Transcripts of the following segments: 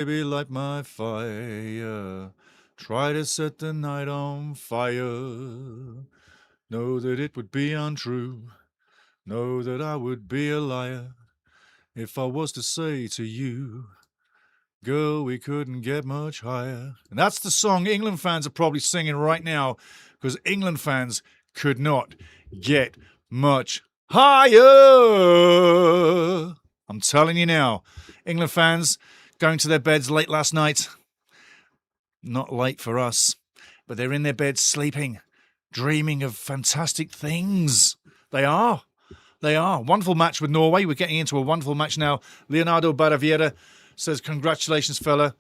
Baby, light my fire. Try to set the night on fire. Know that it would be untrue. Know that I would be a liar if I was to say to you, girl, we couldn't get much higher. And that's the song England fans are probably singing right now, because England fans could not get much higher. I'm telling you now, England fans going to their beds late last night. Not late for us, but they're in their beds sleeping, dreaming of fantastic things. They are. They are. Wonderful match with Norway. We're getting into a wonderful match now. Leonardo Baraviera says, congratulations, fella.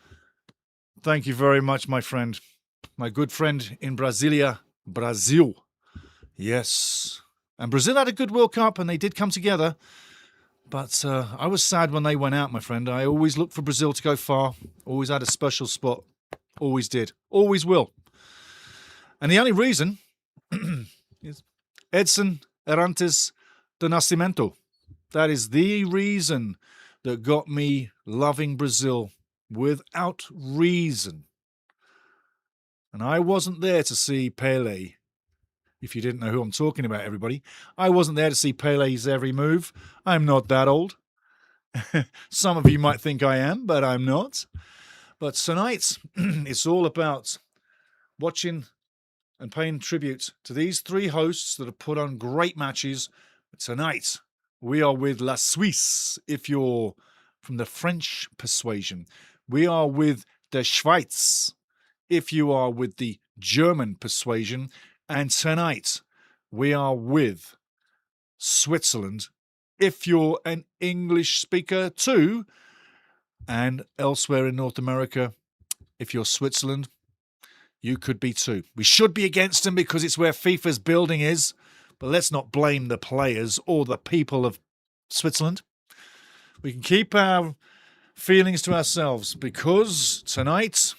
Thank you very much, my friend. My good friend in Brasilia, Brazil. Yes. And Brazil had a good World Cup, and they did come together. But I was sad when they went out, my friend. I always looked for Brazil to go far. Always had a special spot. Always did. Always will. And the only reason is Edson Arantes do Nascimento. That is the reason that got me loving Brazil without reason. And I wasn't there to see Pelé. If you didn't know who I'm talking about, everybody. I wasn't there to see Pelé's every move. I'm not that old. Some of you might think I am, but I'm not. But tonight, it's all about watching and paying tribute to these three hosts that have put on great matches. Tonight, we are with La Suisse, if you're from the French persuasion. We are with the Schweiz, if you are with the German persuasion. And tonight, we are with Switzerland, if you're an English speaker too. And elsewhere in North America, if you're Switzerland, you could be too. We should be against them because it's where FIFA's building is. But let's not blame the players or the people of Switzerland. We can keep our feelings to ourselves because tonight,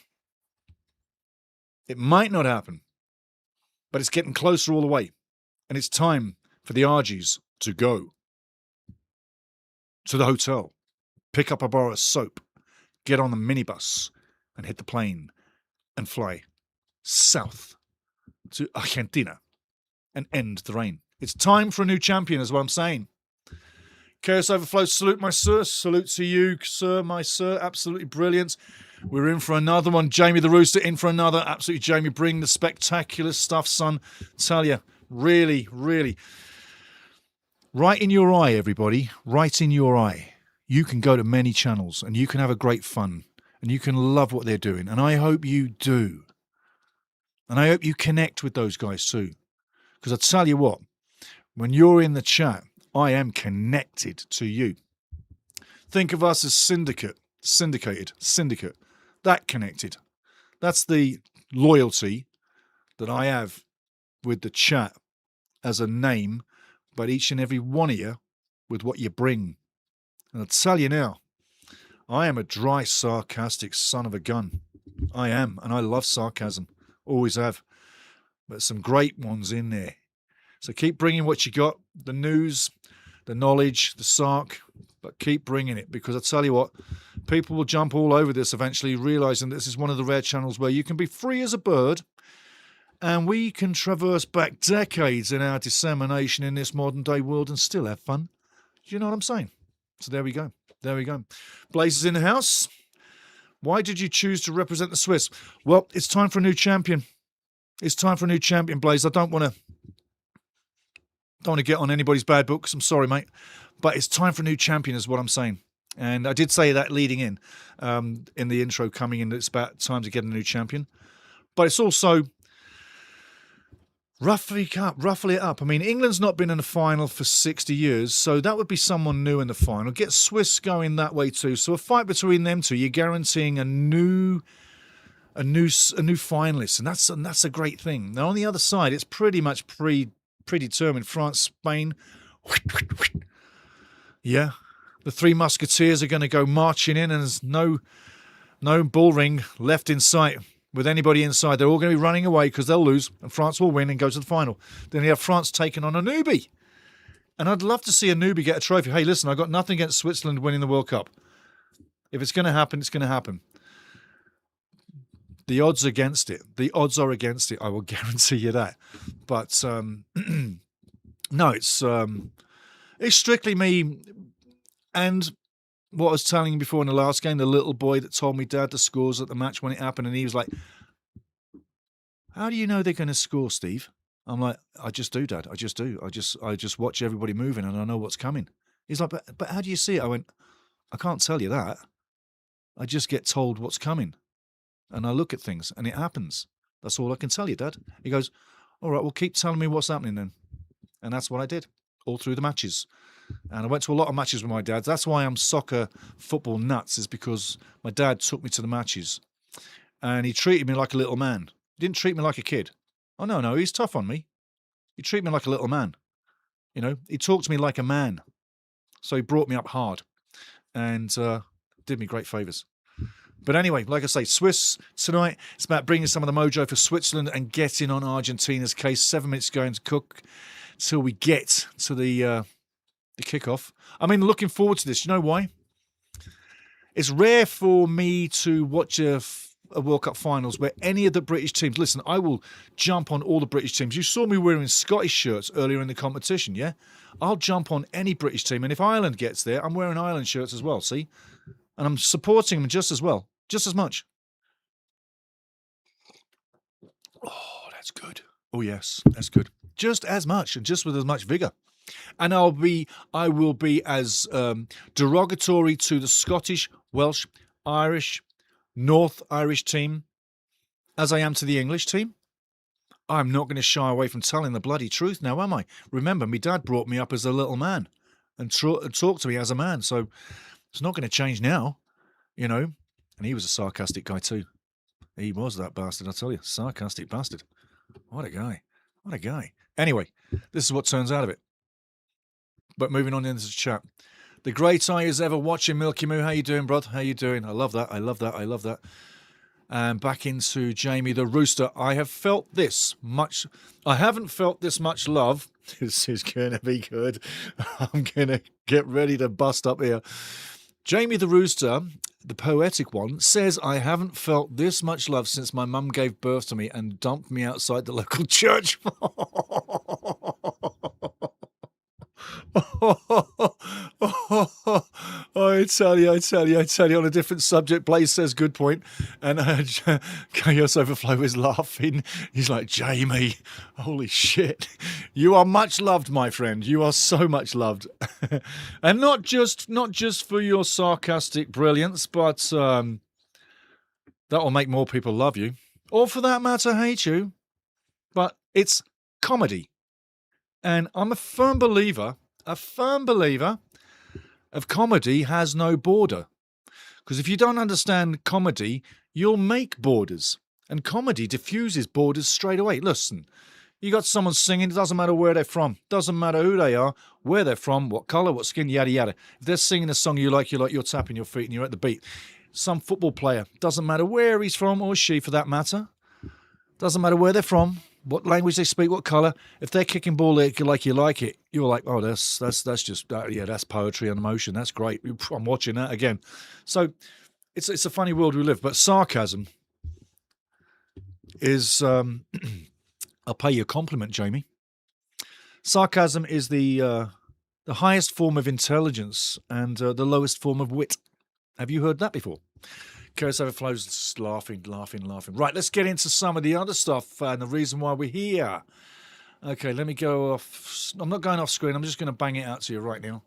it might not happen. But it's getting closer all the way. And it's time for the Argies to go to the hotel, pick up a bar of soap, get on the minibus, and hit the plane and fly south to Argentina and end the reign. It's time for a new champion, is what I'm saying. Chaos Overflow, salute, my sir. Salute to you, sir, my sir. Absolutely brilliant. We're in for another one. Jamie the Rooster in for another. Absolutely, Jamie, bring the spectacular stuff, son. Tell you, really, really. Right in your eye, everybody. Right in your eye. You can go to many channels and you can have a great fun and you can love what they're doing. And I hope you do. And I hope you connect with those guys too. Because I tell you what, when you're in the chat, I am connected to you. Think of us as syndicated. That connected. That's the loyalty that I have with the chat as a name, but each and every one of you with what you bring. And I'll tell you now, I am a dry, sarcastic son of a gun. I am, and I love sarcasm. Always have. But some great ones in there. So keep bringing what you got, the news, the knowledge, the sarc, but keep bringing it, because I tell you what, people will jump all over this eventually, realizing this is one of the rare channels where you can be free as a bird, and we can traverse back decades in our dissemination in this modern day world and still have fun. Do you know what I'm saying? So there we go. There we go. Blaze is in the house. Why did you choose to represent the Swiss? Well, it's time for a new champion. It's time for a new champion, Blaze. I don't want to get on anybody's bad books. I'm sorry, mate. But it's time for a new champion is what I'm saying. And I did say that leading in the intro coming in. It's about time to get a new champion. But it's also roughly it up. I mean, England's not been in the final for 60 years, so that would be someone new in the final. Get Swiss going that way too. So a fight between them two, you're guaranteeing a new finalist, and that's a great thing. Now on the other side, it's pretty much predetermined. France, Spain. Yeah. The Three Musketeers are going to go marching in, and there's no bull ring left in sight with anybody inside. They're all going to be running away because they'll lose, and France will win and go to the final. Then you have France taking on a newbie. And I'd love to see a newbie get a trophy. Hey, listen, I've got nothing against Switzerland winning the World Cup. If it's going to happen, it's going to happen. The odds against it. The odds are against it. I will guarantee you that. But no, it's strictly me. And what I was telling you before in the last game, the little boy that told me, Dad, the scores at the match when it happened, and he was like, how do you know they're going to score, Steve? I'm like, I just do, Dad. I just do. I just watch everybody moving and I know what's coming. He's like, but how do you see it? I went, I can't tell you that. I just get told what's coming. And I look at things and it happens. That's all I can tell you, Dad. He goes, all right, well, keep telling me what's happening then. And that's what I did all through the matches. And I went to a lot of matches with my dad. That's why I'm football nuts, is because my dad took me to the matches. And he treated me like a little man. He didn't treat me like a kid. Oh, no, he's tough on me. He treated me like a little man. You know, he talked to me like a man. So he brought me up hard and did me great favours. But anyway, like I say, Swiss tonight, it's about bringing some of the mojo for Switzerland and getting on Argentina's case. 7 minutes going to cook till we get to the kickoff. I mean, looking forward to this. You know why? It's rare for me to watch a World Cup finals where any of the British teams, listen, I will jump on all the British teams. You saw me wearing Scottish shirts earlier in the competition, yeah? I'll jump on any British team. And if Ireland gets there, I'm wearing Ireland shirts as well, see? And I'm supporting them just as well, just as much. Oh, that's good. Oh, yes, that's good. Just as much and just with as much vigour. And I will be as derogatory to the Scottish, Welsh, Irish, North Irish team as I am to the English team. I'm not going to shy away from telling the bloody truth now, am I? Remember, my dad brought me up as a little man and talked to me as a man, so it's not going to change now, you know. And he was a sarcastic guy too. He was that bastard, I tell you. Sarcastic bastard. What a guy. What a guy. Anyway, this is what turns out of it. But moving on into the chat. The great eye is ever watching, Milky Moo. How you doing, brother? How you doing? I love that. I love that. I love that. And back into Jamie the Rooster. I haven't felt this much love. This is going to be good. I'm going to get ready to bust up here. Jamie the Rooster, the poetic one, says, I haven't felt this much love since my mum gave birth to me and dumped me outside the local church. I tell you, on a different subject, Blaze says, good point. And Chaos Overflow is laughing. He's like, Jamie, holy shit. You are much loved, my friend. You are so much loved. And not just for your sarcastic brilliance, but that will make more people love you. Or for that matter, hate you. But it's comedy. And I'm a firm believer of comedy has no border. Because if you don't understand comedy, you'll make borders. And comedy diffuses borders straight away. Listen, you got someone singing, it doesn't matter where they're from. Doesn't matter who they are, where they're from, what colour, what skin, yada, yada. If they're singing a song you like, you're tapping your feet and you're at the beat. Some football player, doesn't matter where he's from or she for that matter. Doesn't matter where they're from, what language they speak, what colour. If they're kicking ball like you like it, you're like, oh, that's just that's poetry and emotion. That's great. I'm watching that again. So it's a funny world we live. But sarcasm is I'll pay you a compliment, Jamie. Sarcasm is the highest form of intelligence and the lowest form of wit. Have you heard that before? Chaos Overflow's laughing. Right, let's get into some of the other stuff and the reason why we're here. Okay, let me go off. I'm not going off screen. I'm just going to bang it out to you right now.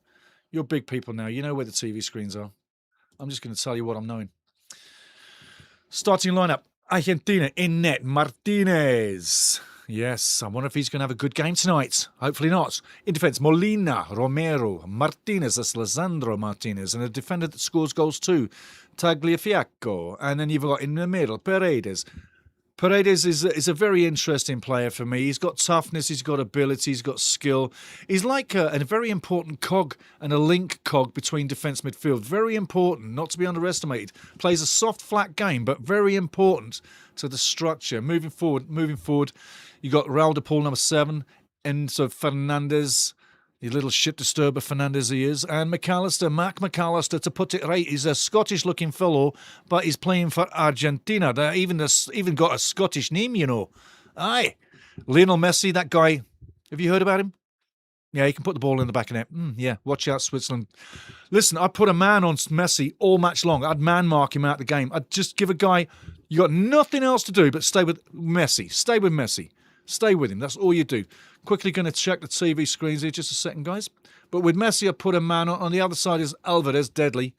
You're big people now. You know where the TV screens are. I'm just going to tell you what I'm knowing. Starting lineup. Argentina in net. Martinez. Yes, I wonder if he's going to have a good game tonight. Hopefully not. In defence, Molina, Romero, Martinez, that's Lisandro Martinez, and a defender that scores goals too, Tagliafico. And then you've got in the middle, Paredes. Paredes is a very interesting player for me. He's got toughness, he's got ability, he's got skill. He's like a very important cog and a link cog between defence midfield. Very important, not to be underestimated. Plays a soft, flat game, but very important to the structure. Moving forward. You got Raul de Paul, number 7, Enzo Fernandez, You little shit disturber Fernandez he is. And McAllister, Mark McAllister, to put it right, he's a Scottish-looking fellow, but he's playing for Argentina. They even got a Scottish name, you know. Aye. Lionel Messi, that guy. Have you heard about him? Yeah, he can put the ball in the back of net. Yeah, watch out, Switzerland. Listen, I put a man on Messi all match long. I'd man mark him out the game. I'd just give a guy, you got nothing else to do but stay with Messi. Stay with Messi. Stay with him. That's all you do. Quickly going to check the TV screens here. Just a second, guys. But with Messi, I put a man on. On the other side is Alvarez, deadly.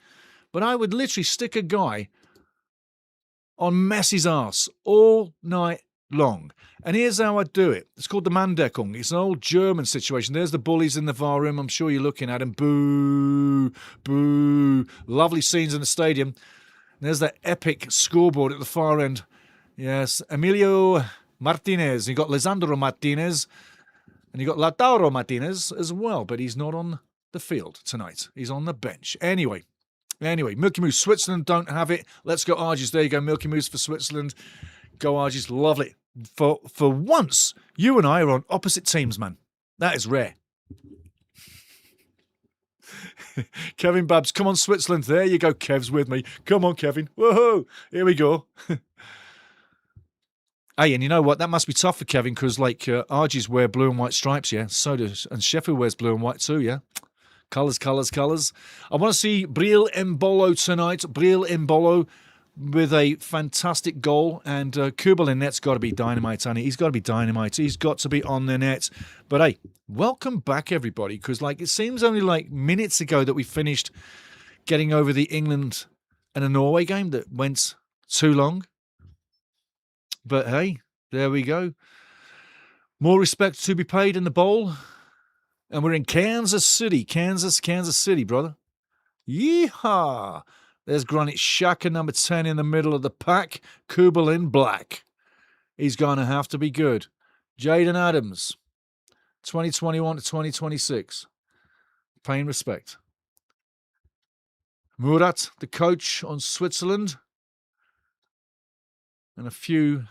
But I would literally stick a guy on Messi's arse all night long. And here's how I do it. It's called the Mandeckung. It's an old German situation. There's the bullies in the VAR room. I'm sure you're looking at them. Boo, boo. Lovely scenes in the stadium. And there's that epic scoreboard at the far end. Yes, Emilio Martinez. You got Lisandro Martinez. And you got Lautaro Martinez as well. But he's not on the field tonight. He's on the bench. Anyway, Milky Moose. Switzerland don't have it. Let's go Argies. There you go. Milky Moose for Switzerland. Go Argies. Lovely. For once, you and I are on opposite teams, man. That is rare. Kevin Babs, come on, Switzerland. There you go. Kev's with me. Come on, Kevin. Whoa, here we go. Hey, and you know what? That must be tough for Kevin because, like, Argies wear blue and white stripes, yeah? So does, and Sheffield wears blue and white too, yeah? Colours, colours, colours. I want to see Breel Embolo tonight. Breel Embolo with a fantastic goal, and Kubel in net's got to be dynamite, honey. He's got to be dynamite. He's got to be on the net. But hey, welcome back, everybody, because like it seems only like minutes ago that we finished getting over the England and the Norway game that went too long. But hey, there we go. More respect to be paid in the bowl, and we're in Kansas City, Kansas City, brother. Yeehaw! There's Granit Xhaka, number 10 in the middle of the pack. Kubel in black. He's going to have to be good. Jaden Adams, 2021 to 2026. Paying respect. Murat, the coach on Switzerland. And a few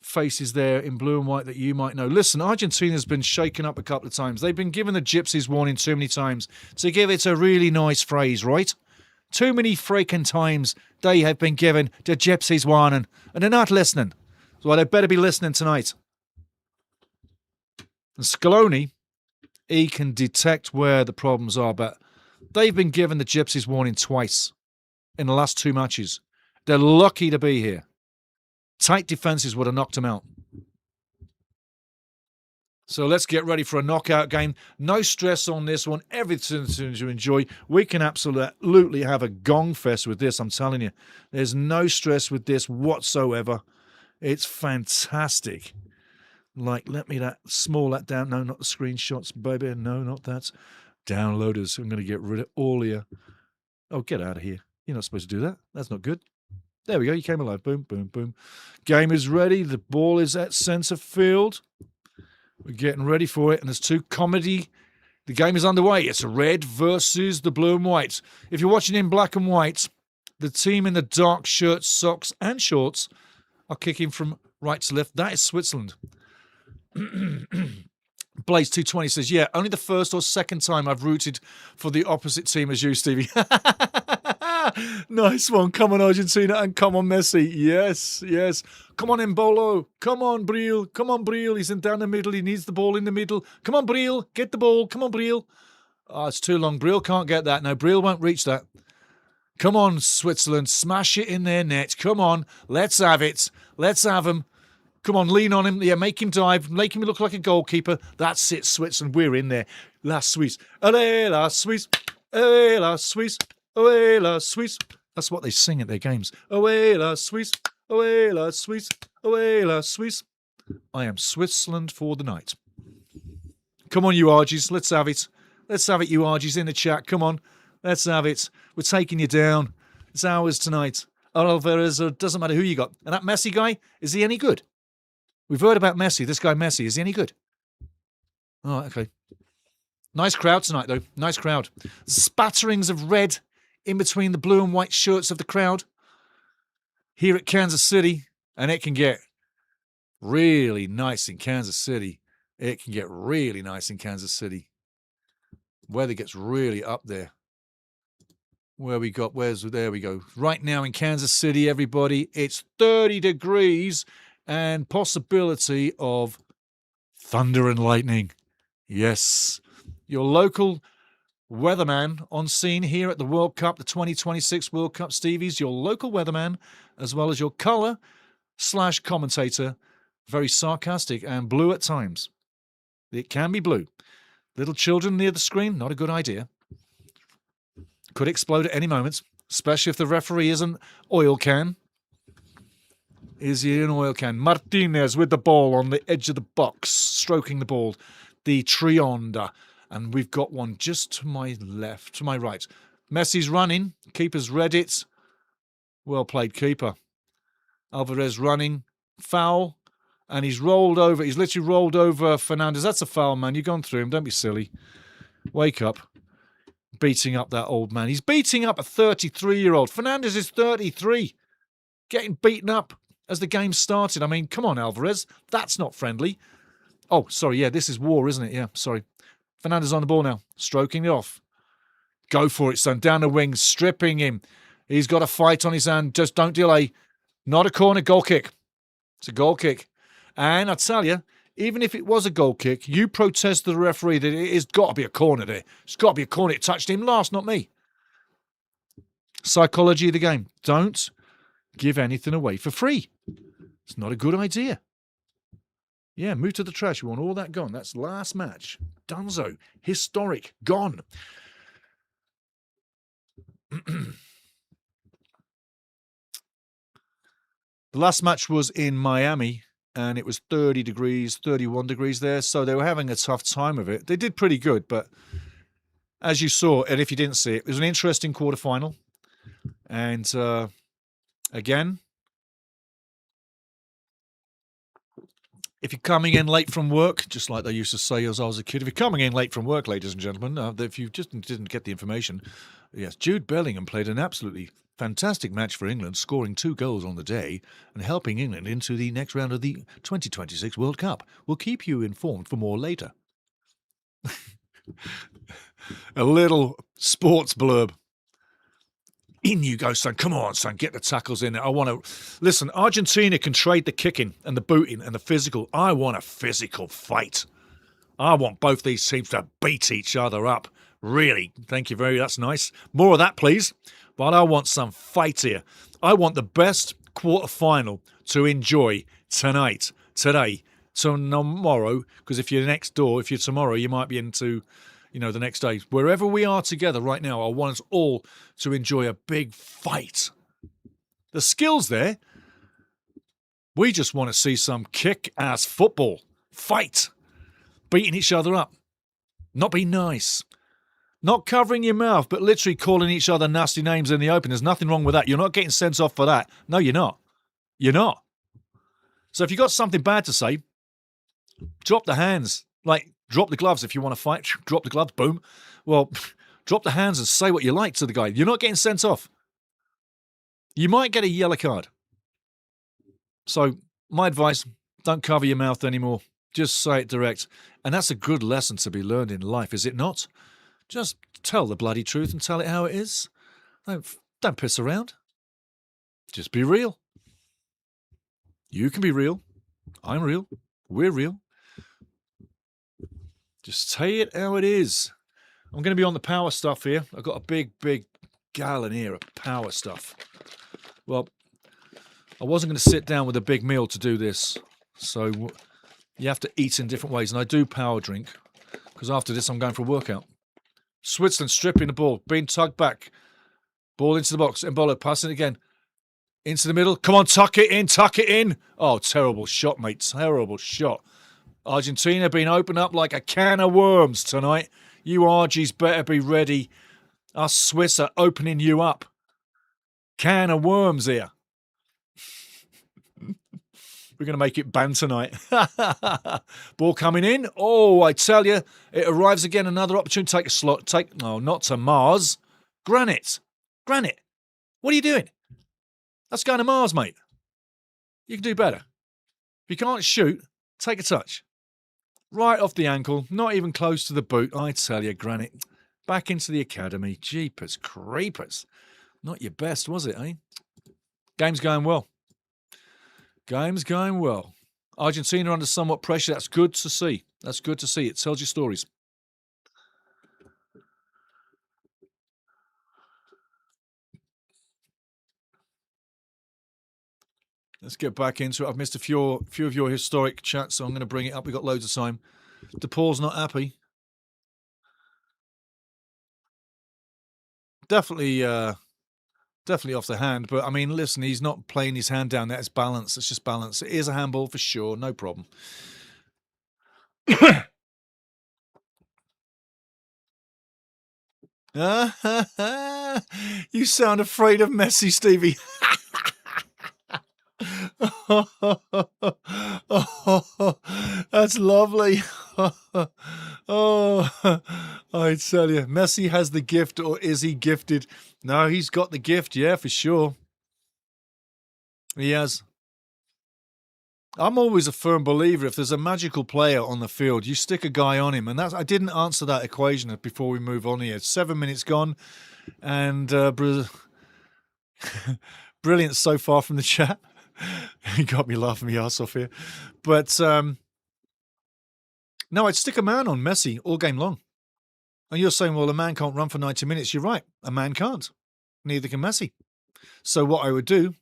faces there in blue and white that you might know. Listen, Argentina's been shaken up a couple of times. They've been given the gypsies warning too many times to give it a really nice phrase, right? Too many freaking times they have been given the gypsies warning, and they're not listening. So they better be listening tonight. And Scaloni, he can detect where the problems are, but they've been given the gypsies warning twice in the last 2 matches. They're lucky to be here. Tight defences would have knocked them out. So let's get ready for a knockout game. No stress on this one. Everything to enjoy. We can absolutely have a gong fest with this, I'm telling you. There's no stress with this whatsoever. It's fantastic. Like, let me small that down. No, not the screenshots, baby. No, not that. Downloaders. I'm going to get rid of all of you. Oh, get out of here. You're not supposed to do that. That's not good. There we go. You came alive. Boom, boom, boom. Game is ready. The ball is at centre field. We're getting ready for it, and there's two comedy. The game is underway. It's red versus the blue and white. If you're watching in black and white, the team in the dark shirts, socks, and shorts are kicking from right to left. That is Switzerland. Blaze220 says, yeah, only the first or second time I've rooted for the opposite team as you, Stevie. Nice one. Come on, Argentina, and come on, Messi. Yes, yes. Come on, Embolo. Come on, Breel. Come on, Breel. He's in down the middle. He needs the ball in the middle. Come on, Breel. Get the ball. Come on, Breel. Oh, it's too long. Breel can't get that. No, Breel won't reach that. Come on, Switzerland. Smash it in their net. Come on. Let's have it. Let's have him. Come on, lean on him. Yeah, make him dive. Make him look like a goalkeeper. That's it, Switzerland. We're in there. La Suisse. Allez, la Suisse. Allez, la Suisse. Away la Suisse. That's what they sing at their games. Away la Suisse. Away la Suisse. Away la Suisse. I am Switzerland for the night. Come on, you Argies. Let's have it. Let's have it, you Argies, in the chat. Come on. Let's have it. We're taking you down. It's ours tonight. Alvarez, doesn't matter who you got. And that Messi guy, is he any good? We've heard about Messi. This guy Messi, is he any good? Oh, okay. Nice crowd tonight, though. Nice crowd. Spatterings of red in between the blue and white shirts of the crowd here at Kansas City. And it can get really nice in Kansas City. It can get really nice in Kansas City. Weather gets really up there. There we go. Right now in Kansas City, everybody, it's 30 degrees and possibility of thunder and lightning. Yes. Your local weatherman on scene here at the World Cup, the 2026 World Cup. Stevie's your local weatherman, as well as your colour/commentator. Very sarcastic and blue at times. It can be blue. Little children near the screen, not a good idea. Could explode at any moment, especially if the referee is an oil can. Is he an oil can? Martinez with the ball on the edge of the box, stroking the ball. The Trionda. And we've got one just to my left, to my right. Messi's running. Keeper's read it. Well played, keeper. Alvarez running. Foul. And he's rolled over. He's literally rolled over Fernandez. That's a foul, man. You've gone through him. Don't be silly. Wake up. Beating up that old man. He's beating up a 33-year-old. Fernandez is 33. Getting beaten up as the game started. I mean, come on, Alvarez. That's not friendly. Oh, sorry. Yeah, this is war, isn't it? Yeah, sorry. Fernandez on the ball now. Stroking it off. Go for it, son. Down the wing. Stripping him. He's got a fight on his hand. Just don't delay. Not a corner. Goal kick. It's a goal kick. And I tell you, even if it was a goal kick, you protest to the referee that it's got to be a corner there. It's got to be a corner. It touched him last, not me. Psychology of the game. Don't give anything away for free. It's not a good idea. Yeah, move to the trash. We want all that gone. That's last match. Dunzo. Historic. Gone. The last match was in Miami, and it was 30 degrees, 31 degrees there, so they were having a tough time of it. They did pretty good, but as you saw, and if you didn't see it, it was an interesting quarterfinal. And again, if you're coming in late from work, just like they used to say as I was a kid, if you're coming in late from work, ladies and gentlemen, if you just didn't get the information, yes, Jude Bellingham played an absolutely fantastic match for England, scoring 2 goals on the day and helping England into the next round of the 2026 World Cup. We'll keep you informed for more later. A little sports blurb. In you go, son. Come on, son. Get the tackles in there. I want to... Listen, Argentina can trade the kicking and the booting and the physical. I want a physical fight. I want both these teams to beat each other up. Really. Thank you very much. That's nice. More of that, please. But I want some fight here. I want the best quarterfinal to enjoy tonight, today, tomorrow. Because if you're next door, if you're tomorrow, you might be into... the next day. Wherever we are together right now, I want us all to enjoy a big fight. The skill's there. We just want to see some kick-ass football. Fight. Beating each other up. Not being nice. Not covering your mouth, but literally calling each other nasty names in the open. There's nothing wrong with that. You're not getting sent off for that. No, you're not. You're not. So if you've got something bad to say, drop the hands. Drop the gloves if you want to fight. Drop the gloves, boom. Well, drop the hands and say what you like to the guy. You're not getting sent off. You might get a yellow card. So my advice, don't cover your mouth anymore. Just say it direct. And that's a good lesson to be learned in life, is it not? Just tell the bloody truth and tell it how it is. Don't piss around. Just be real. You can be real. I'm real. We're real. Just say it how it is. I'm going to be on the power stuff here. I've got a big gallon here of power stuff. Well, I wasn't going to sit down with a big meal to do this. So you have to eat in different ways. And I do power drink because after this I'm going for a workout. Switzerland stripping the ball, being tugged back. Ball into the box. Embolo passing it again. Into the middle. Come on, tuck it in, tuck it in. Oh, terrible shot, mate. Terrible shot. Argentina being opened up like a can of worms tonight. You Argies better be ready. Us Swiss are opening you up. Can of worms here. We're going to make it ban tonight. Ball coming in. Oh, I tell you, it arrives again. Another opportunity to take a slot. Not to Mars. Granite. What are you doing? That's going to Mars, mate. You can do better. If you can't shoot, take a touch. Right off the ankle, not even close to the boot. I tell you, Granite, Back into the academy. Jeepers creepers. Not your best, was it, eh? Game's going well. Game's going well. Argentina under somewhat pressure. That's good to see. That's good to see. It tells you stories. Let's get back into it. I've missed a few of your historic chats, so I'm going to bring it up. We've got loads of time. DePaul's not happy. Definitely off the hand. But, I mean, listen, he's not playing his hand down there. It's balance. It's just balance. It is a handball for sure. No problem. You sound afraid of Messi, Stevie. That's lovely. Oh, I tell you, Messi has the gift, or is he gifted? No, he's got the gift, yeah, for sure. He has. I'm always a firm believer, if there's a magical player on the field, you stick a guy on him. And that's, I didn't answer that equation before we move on here. 7 minutes gone, and brilliant so far from the chat. He got me laughing my ass off here. But no, I'd stick a man on Messi all game long. And you're saying, well, a man can't run for 90 minutes. You're right. A man can't. Neither can Messi. So what I would do,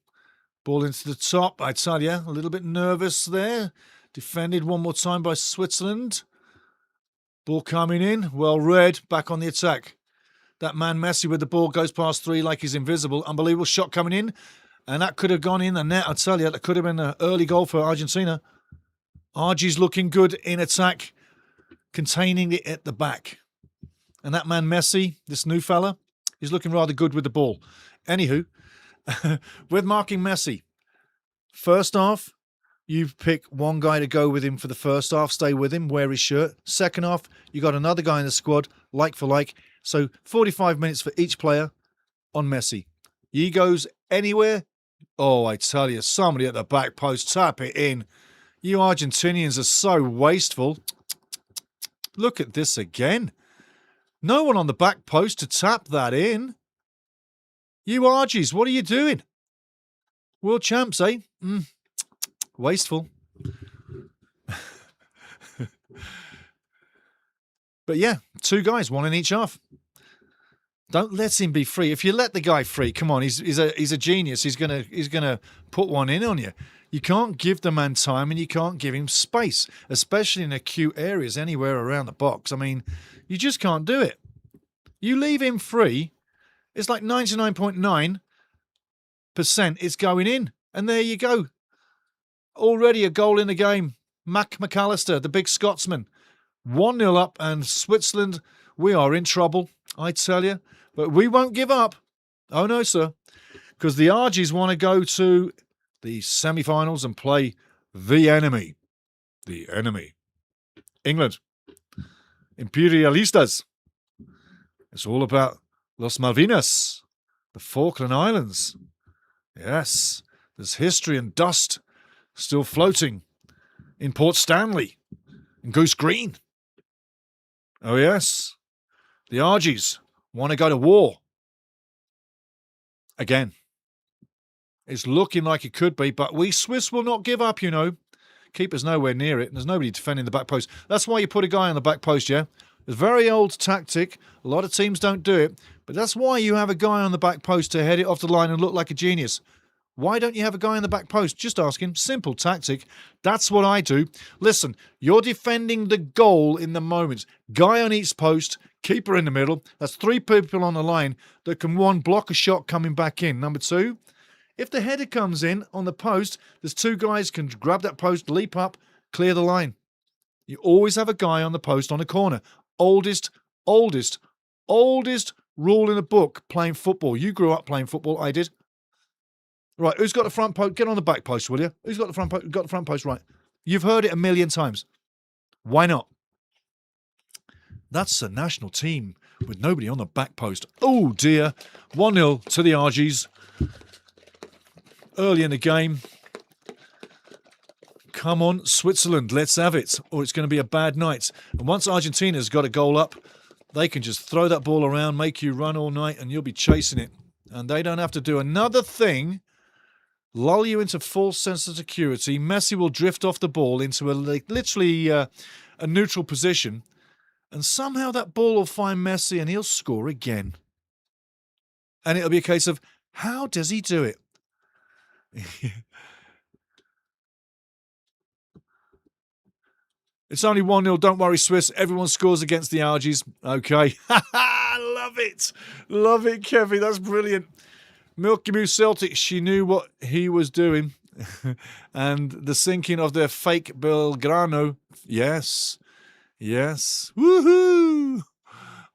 ball into the top. I tell you, a little bit nervous there. Defended one more time by Switzerland. Ball coming in. Well read. Back on the attack. That man Messi with the ball goes past three like he's invisible. Unbelievable shot coming in. And that could have gone in the net. I tell you, that could have been an early goal for Argentina. Argie's looking good in attack, containing it at the back. And that man Messi, this new fella, he's looking rather good with the ball. Anywho, with marking Messi, first half, you pick one guy to go with him for the first half, stay with him, wear his shirt. Second half, you got another guy in the squad, like for like. So 45 minutes for each player on Messi. He goes anywhere. Oh, I tell you, somebody at the back post, tap it in. You Argentinians are so wasteful. Look at this again. No one on the back post to tap that in. You Argies, what are you doing? World champs, eh? Wasteful. But yeah, two guys, one in each half. Don't let him be free. If you let the guy free, come on, he's a genius. He's gonna put one in on you. You can't give the man time and you can't give him space, especially in acute areas anywhere around the box. I mean, you just can't do it. You leave him free, it's like 99.9% it's going in. And there you go. Already a goal in the game. McAllister, the big Scotsman. 1-0 up, and Switzerland, we are in trouble, I tell you. But we won't give up. Oh, no, sir. Because the Argies want to go to the semi-finals and play the enemy. The enemy. England. Imperialistas. It's all about Los Malvinas, the Falkland Islands. Yes, there's history and dust still floating in Port Stanley and Goose Green. Oh, yes. The Argies want to go to war. Again. It's looking like it could be, but we Swiss will not give up, you know. Keeper's nowhere near it, and there's nobody defending the back post. That's why you put a guy on the back post, yeah? It's a very old tactic. A lot of teams don't do it, but that's why you have a guy on the back post to head it off the line and look like a genius. Why don't you have a guy on the back post? Just ask him. Simple tactic. That's what I do. Listen, you're defending the goal in the moment. Guy on each post, keeper in the middle. That's three people on the line that can, one, block a shot coming back in. Number two, if the header comes in on the post, there's two guys can grab that post, leap up, clear the line. You always have a guy on the post on a corner. Oldest rule in the book playing football. You grew up playing football. I did. Right, who's got the front post? Get on the back post, will you? Who's got the front post? Got the front post right. You've heard it a million times. Why not? That's a national team with nobody on the back post. Oh, dear. 1-0 to the Argies. Early in the game. Come on, Switzerland, let's have it, or it's going to be a bad night. And once Argentina's got a goal up, They can just throw that ball around, make you run all night, and you'll be chasing it. And they don't have to do another thing, lull you into false sense of security. Messi will drift off the ball into literally a neutral position, and somehow that ball will find Messi and he'll score again. And it'll be a case of, how does he do it? It's only 1-0. Don't worry, Swiss. Everyone scores against the Algies. Okay. Love it. Love it, Kevin. That's brilliant. Milky Moo Celtic, she knew what he was doing. And the sinking of their fake Belgrano. Yes. Yes. Woohoo!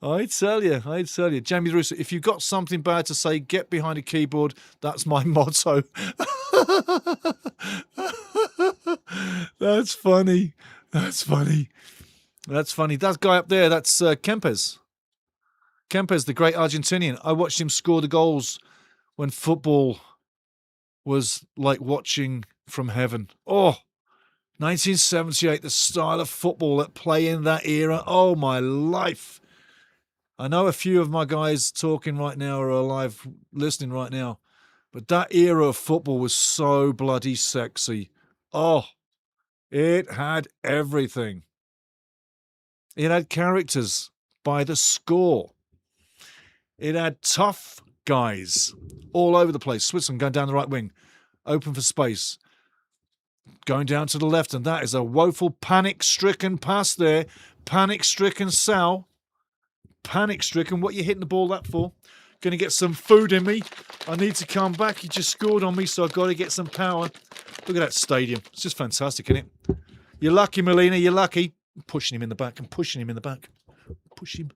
I tell you. Jamie Russo, if you've got something bad to say, get behind a keyboard. That's my motto. That's funny. That's funny. That guy up there, that's Kempes. Kempes, the great Argentinian. I watched him score the goals when football was like watching from heaven. Oh, 1978, the style of football at play in that era. Oh, my life. I know a few of my guys talking right now are alive, listening right now. But that era of football was so bloody sexy. Oh, it had everything. It had characters by the score. It had tough guys all over the place. Switzerland going down the right wing, open for space. Going down to the left, and that is a woeful panic-stricken pass there. Panic-stricken Sal. Panic-stricken. What are you hitting the ball that for? Going to get some food in me. I need to come back. He just scored on me, so I've got to get some power. Look at that stadium. It's just fantastic, isn't it? You're lucky, Molina. You're lucky. I'm pushing him in the back. Push him.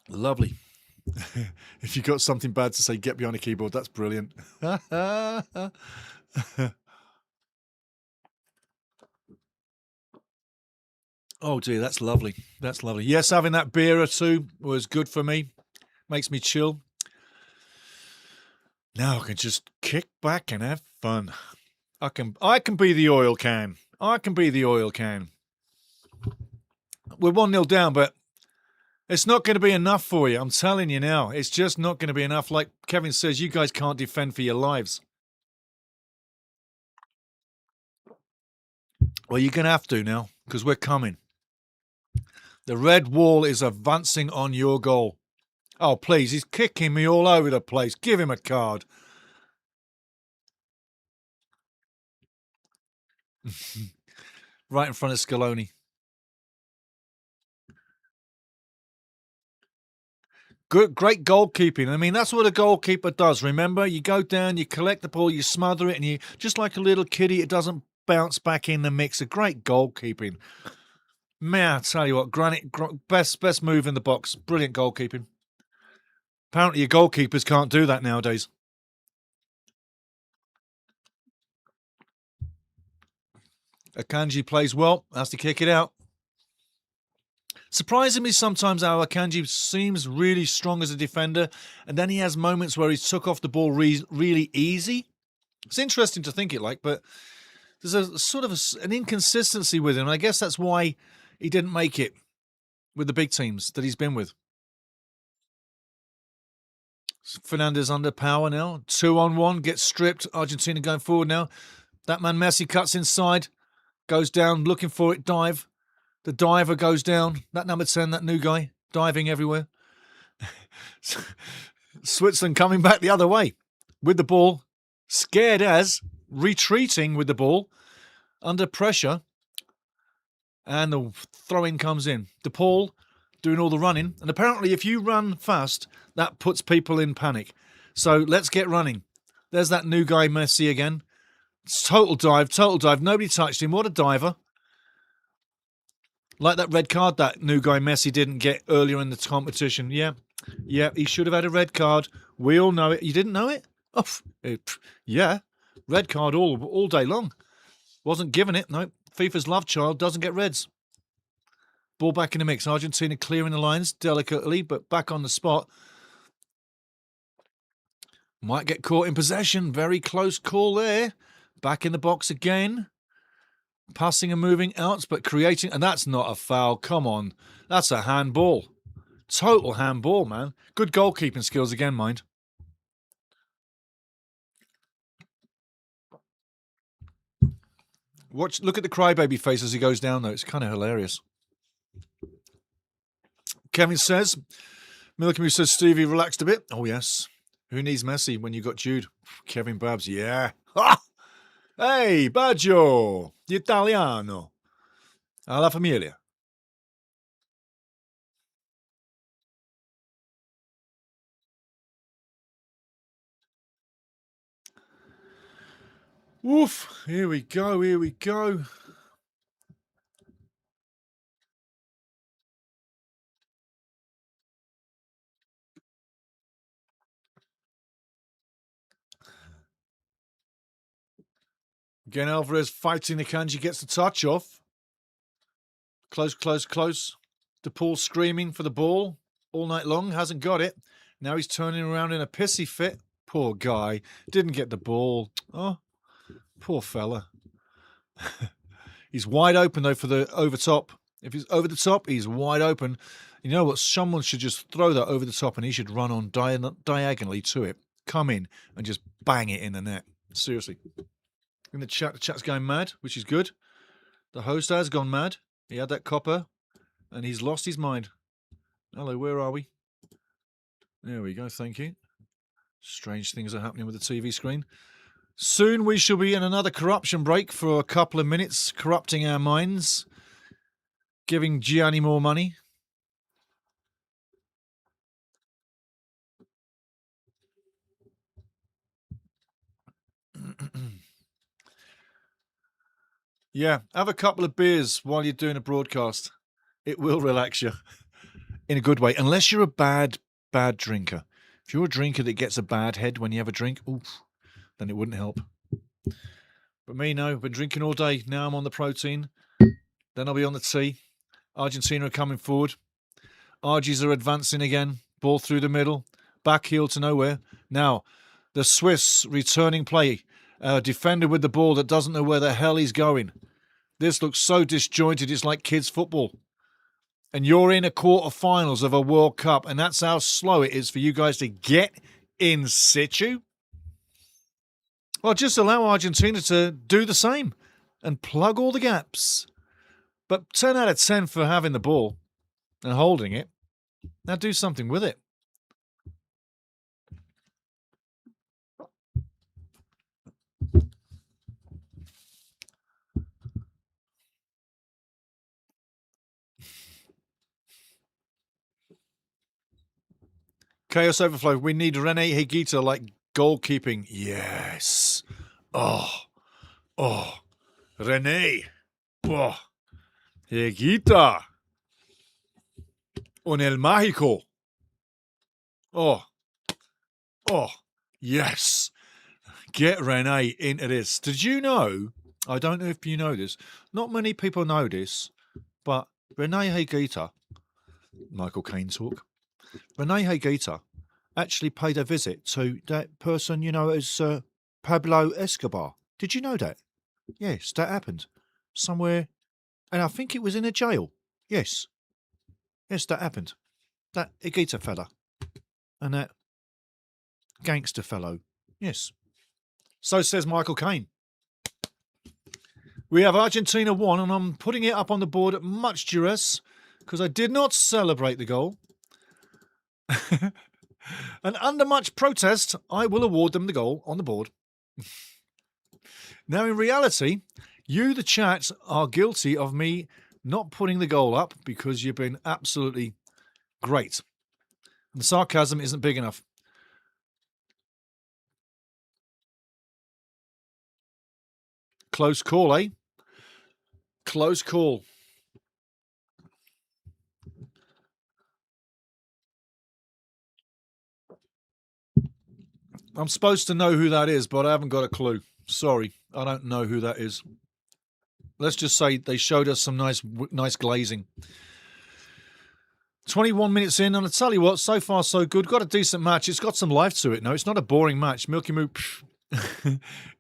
Lovely. If you've got something bad to say, get behind a keyboard. That's brilliant. Oh, dear, that's lovely. That's lovely. Yes, having that beer or two was good for me. Makes me chill. Now I can just kick back and have fun. I can be the oil can. I can be the oil can. We're 1-0 down, but it's not going to be enough for you. I'm telling you now. It's just not going to be enough. Like Kevin says, you guys can't defend for your lives. Well, you're going to have to now, because we're coming. The red wall is advancing on your goal. Oh, please, he's kicking me all over the place. Give him a card. Right in front of Scaloni. Good, great goalkeeping. I mean, that's what a goalkeeper does. Remember, you go down, you collect the ball, you smother it, and you just like a little kiddie, it doesn't bounce back in the mix. A great goalkeeping. Man, I tell you what, best move in the box. Brilliant goalkeeping. Apparently, your goalkeepers can't do that nowadays. Akanji plays well, has to kick it out. Surprisingly, sometimes our Akanji seems really strong as a defender, and then he has moments where he's took off the ball really easy. It's interesting to think it like, but there's a sort of an inconsistency with him. I guess that's why he didn't make it with the big teams that he's been with. Fernandez under power now. 2-on-1, gets stripped. Argentina going forward now. That man Messi cuts inside, goes down, looking for it, dive. The diver goes down. That number 10, that new guy, diving everywhere. Switzerland coming back the other way with the ball. Scared as, retreating with the ball, under pressure. And the throw-in comes in. DePaul doing all the running. And apparently if you run fast, that puts people in panic. So let's get running. There's that new guy, Messi, again. It's total dive. Nobody touched him. What a diver. Like that red card that new guy Messi didn't get earlier in the competition. Yeah, he should have had a red card. We all know it. You didn't know it? Oh, yeah. Red card all day long. Wasn't given it. No, FIFA's love child doesn't get reds. Ball back in the mix. Argentina clearing the lines delicately, but back on the spot. Might get caught in possession. Very close call there. Back in the box again. Passing and moving out, but creating, and that's not a foul. Come on. That's a handball. Total handball, man. Good goalkeeping skills again, mind. Look at the crybaby face as he goes down, though. It's kind of hilarious. Kevin says, Milky says, Stevie relaxed a bit. Oh, yes. Who needs Messi when you got Jude? Kevin Babs, yeah. Ah! Hey, Baggio, the Italiano. Alla famiglia. Woof. Here we go. Here we go. Again, Alvarez fighting the Kanji, gets the touch off. Close, close, close. DePaul screaming for the ball all night long, hasn't got it. Now he's turning around in a pissy fit. Poor guy. Didn't get the ball. Oh, poor fella. He's wide open, though, for the over top. If he's over the top, he's wide open. You know what? Someone should just throw that over the top and he should run on diagonally to it. Come in and just bang it in the net. Seriously. In the chat's going mad, which is good. The host has gone mad. He had that copper and he's lost his mind. Hello, where are we? There we go, thank you. Strange things are happening with the TV screen. Soon we shall be in another corruption break for a couple of minutes, corrupting our minds, giving Gianni more money. Yeah, have a couple of beers while you're doing a broadcast. It will relax you in a good way, unless you're a bad drinker. If you're a drinker that gets a bad head when you have a drink, oof, then it wouldn't help. But me, no. I've been drinking all day. Now I'm on the protein. Then I'll be on the tea. Argentina are coming forward. Argies are advancing again. Ball through the middle. Back heel to nowhere. Now, the Swiss returning play. Defender with the ball that doesn't know where the hell he's going. This looks so disjointed. It's like kids' football. And you're in a quarterfinals of a World Cup, and that's how slow it is for you guys to get in situ. Well, just allow Argentina to do the same and plug all the gaps. But 10 out of 10 for having the ball and holding it. Now do something with it. Chaos Overflow. We need Rene Higuita like goalkeeping. Yes. Oh. Rene. Oh. Higuita. Un el mágico. Oh. Yes. Get Rene into this. Did you know? I don't know if you know this. Not many people know this, but Rene Higuita, Michael Caine talk. Rene Higuita actually paid a visit to that person, as Pablo Escobar. Did you know that? Yes, that happened. Somewhere, and I think it was in a jail. Yes, that happened. That Higuita fella and that gangster fellow. Yes. So says Michael Caine. We have Argentina 1, and I'm putting it up on the board at much duress because I did not celebrate the goal. And under much protest, I will award them the goal on the board. Now, in reality, you, the chat, are guilty of me not putting the goal up because you've been absolutely great. And the sarcasm isn't big enough. Close call, eh? Close call. I'm supposed to know who that is, but I haven't got a clue. Sorry, I don't know who that is. Let's just say they showed us some nice glazing. 21 minutes in, and I tell you what, so far so good. Got a decent match. It's got some life to it. No, it's not a boring match. Milky Moo,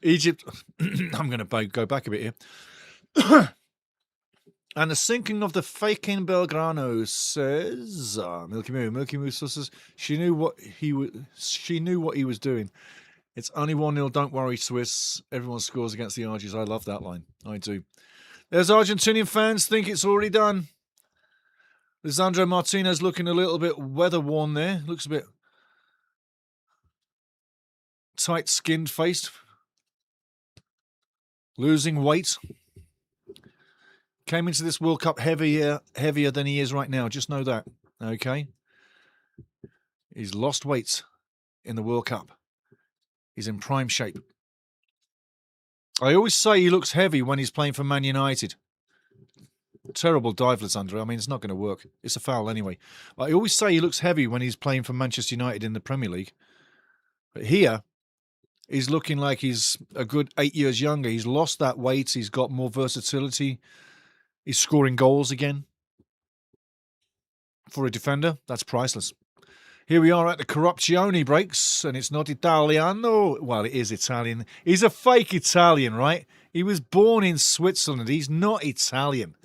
Egypt. I'm going to go back a bit here. And the sinking of the faking Belgrano, says Milky Moo. Milky Moo says she knew what he was doing. It's only 1-0. Don't worry, Swiss. Everyone scores against the Argies. I love that line. I do. There's Argentinian fans think it's already done. Lisandro Martinez looking a little bit weather-worn there. Looks a bit tight-skinned faced. Losing weight. Came into this World Cup heavier than he is right now. Just know that. Okay? He's lost weight in the World Cup. He's in prime shape. I always say he looks heavy when he's playing for Man United. Terrible dive, Lisandro. I mean, it's not going to work. It's a foul anyway. I always say he looks heavy when he's playing for Manchester United in the Premier League. But here, he's looking like he's a good 8 years younger. He's lost that weight. He's got more versatility. He's scoring goals again. For a defender, that's priceless. Here we are at the Corrupzione breaks, and it's not Italiano. Well, it is Italian. He's a fake Italian, right? He was born in Switzerland. He's not Italian.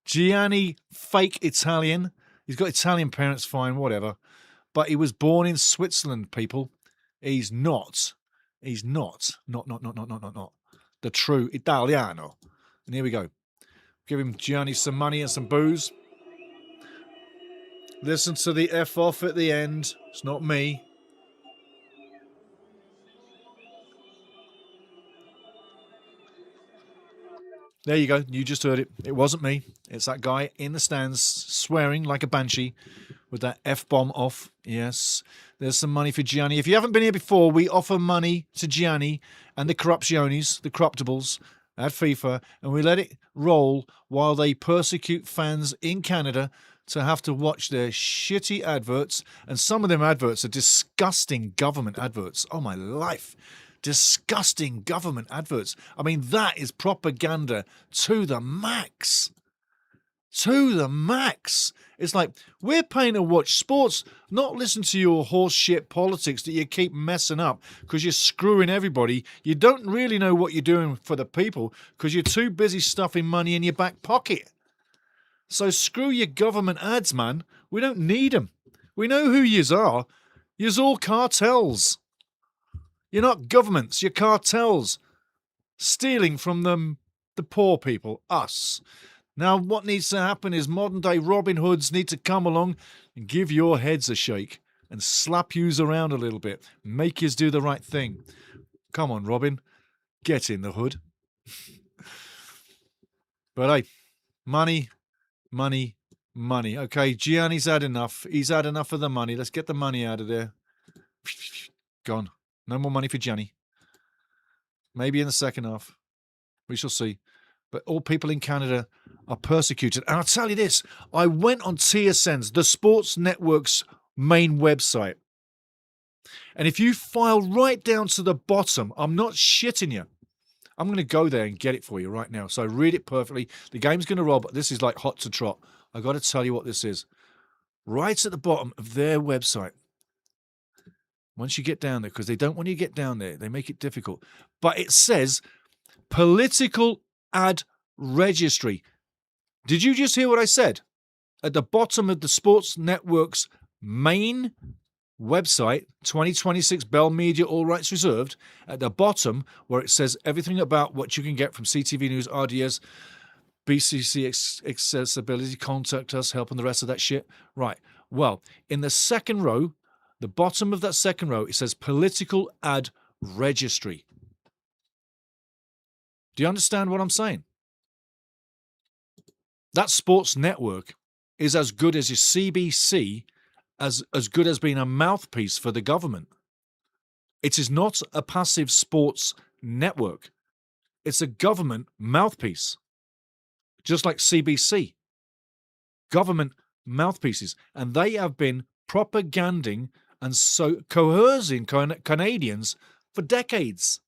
Gianni, fake Italian. He's got Italian parents, fine, whatever. But he was born in Switzerland, people. He's not. He's not. Not. The true Italiano. And here we go. Give him Gianni some money and some booze. Listen to the F off at the end. It's not me. There you go. You just heard it. It wasn't me. It's that guy in the stands swearing like a banshee with that F-bomb off. Yes. There's some money for Gianni. If you haven't been here before, we offer money to Gianni and the Corruptiones, the Corruptibles, at FIFA, and we let it roll while they persecute fans in Canada to have to watch their shitty adverts. And some of them adverts are disgusting government adverts. Oh, my life. Disgusting government adverts. I mean, that is propaganda to the max. To the max. It's like, we're paying to watch sports, not listen to your horse shit politics that you keep messing up because you're screwing everybody. You don't really know what you're doing for the people because you're too busy stuffing money in your back pocket. So screw your government ads, man. We don't need them. We know who yous are. Yous all cartels. You're not governments, you're cartels. Stealing from them, the poor people, us. Now, what needs to happen is modern-day Robin Hoods need to come along and give your heads a shake and slap yous around a little bit. Make yous do the right thing. Come on, Robin. Get in the hood. But hey, money. Okay, Gianni's had enough. He's had enough of the money. Let's get the money out of there. Gone. No more money for Gianni. Maybe in the second half. We shall see. But all people in Canada are persecuted. And I'll tell you this. I went on TSN's, the Sports Network's main website. And if you file right down to the bottom, I'm not shitting you. I'm going to go there and get it for you right now. So read it perfectly. The game's going to roll, but this is like hot to trot. I've got to tell you what this is. Right at the bottom of their website. Once you get down there, because they don't want you to get down there. They make it difficult. But it says political ad registry. Did you just hear what I said? At the bottom of the Sports Network's main website, 2026 Bell Media, all rights reserved, at the bottom where it says everything about what you can get from CTV News, RDS, BCC Accessibility, contact us, help and the rest of that shit. Right. Well, in the second row, the bottom of that second row, it says political ad registry. Do you understand what I'm saying? That sports network is as good as your CBC, as good as being a mouthpiece for the government. It is not a passive sports network. It's a government mouthpiece. Just like CBC. Government mouthpieces. And they have been propaganding and so coercing Canadians for decades.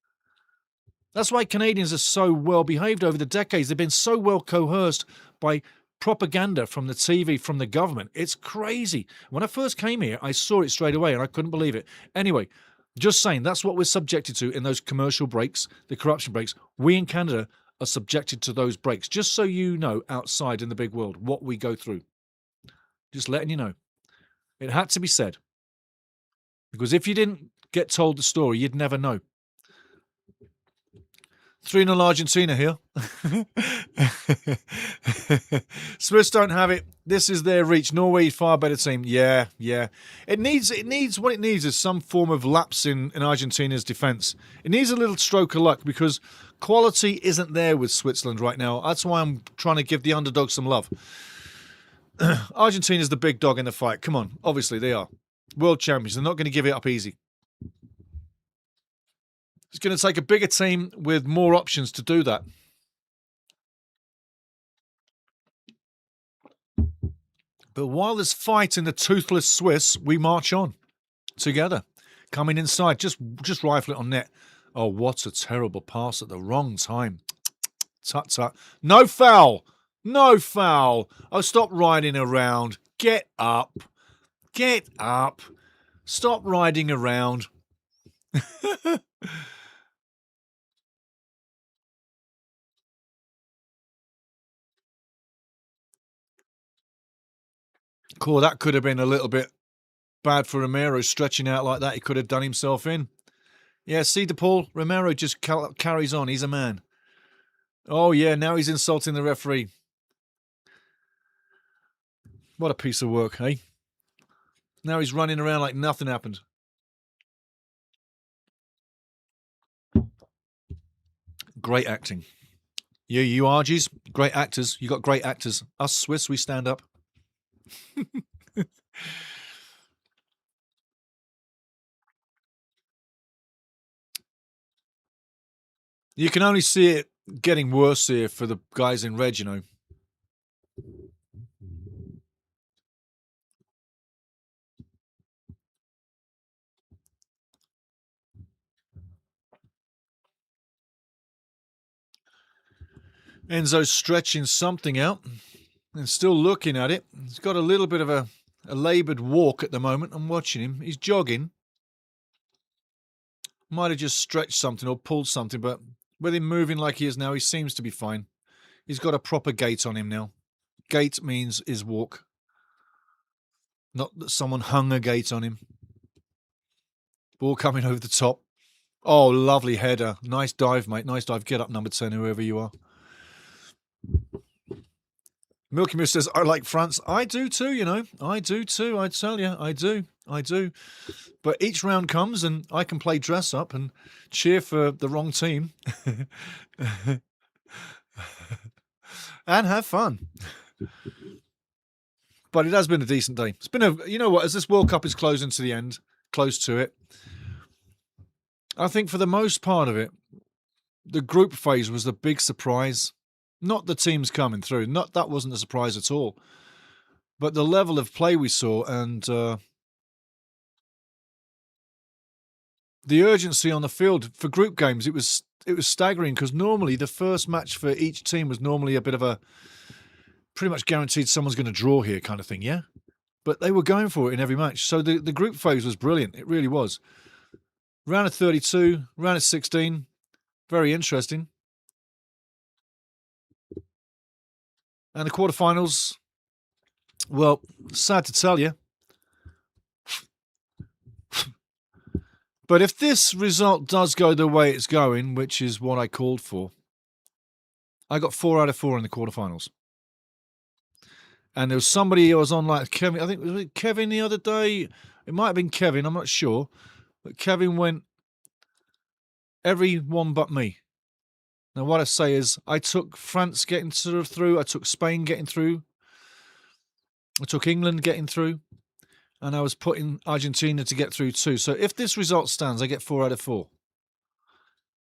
That's why Canadians are so well behaved over the decades. They've been so well coerced by propaganda from the TV, from the government. It's crazy. When I first came here, I saw it straight away and I couldn't believe it. Anyway, just saying, that's what we're subjected to in those commercial breaks, the corruption breaks. We in Canada are subjected to those breaks. Just so you know, outside in the big world, what we go through. Just letting you know. It had to be said. Because if you didn't get told the story, you'd never know. 3-0 Argentina here. Swiss don't have it. This is their reach. Norway, far better team. Yeah. It needs what it needs is some form of lapse in Argentina's defence. It needs a little stroke of luck because quality isn't there with Switzerland right now. That's why I'm trying to give the underdog some love. Argentina's the big dog in the fight. Come on. Obviously, they are. World champions. They're not going to give it up easy. It's going to take a bigger team with more options to do that. But while there's fight in the toothless Swiss, we march on together. Coming inside, just rifle it on net. Oh, what a terrible pass at the wrong time. Tut tut. No foul. No foul. Oh, stop riding around. Get up. Get up. Stop riding around. Cool, that could have been a little bit bad for Romero stretching out like that. He could have done himself in. Yeah, see, DePaul, Romero just carries on. He's a man. Oh, yeah, now he's insulting the referee. What a piece of work, eh? Now he's running around like nothing happened. Great acting. You Argies, great actors. You got great actors. Us Swiss, we stand up. You can only see it getting worse here for the guys in red, you know. Enzo's stretching something out and still looking at it. He's got a little bit of a laboured walk at the moment. I'm watching him. He's jogging. Might have just stretched something or pulled something, but with him moving like he is now, he seems to be fine. He's got a proper gait on him now. Gait means his walk. Not that someone hung a gait on him. Ball coming over the top. Oh, lovely header. Nice dive, mate. Nice dive. Get up, number 10, whoever you are. Milky Moose says, I like France. I do too, you know. I do too, I tell you. I do. But each round comes and I can play dress up and cheer for the wrong team. And have fun. But it has been a decent day. It's been you know what, as this World Cup is closing to the end, close to it, I think for the most part of it, the group phase was the big surprise. Not the teams coming through. That wasn't a surprise at all. But the level of play we saw and the urgency on the field for group games, it was staggering because normally the first match for each team was normally a bit of a pretty much guaranteed someone's going to draw here kind of thing, yeah? But they were going for it in every match. So the group phase was brilliant. It really was. Round of 32, round of 16, very interesting. And the quarterfinals, well, sad to tell you. But if this result does go the way it's going, which is what I called for, I got 4 out of 4 in the quarterfinals. And there was somebody who was on like Kevin, I think was it Kevin the other day? It might have been Kevin, I'm not sure. But Kevin went everyone but me. Now what I say is I took France getting through, I took Spain getting through, I took England getting through, and I was putting Argentina to get through too. So if this result stands, I get 4 out of 4.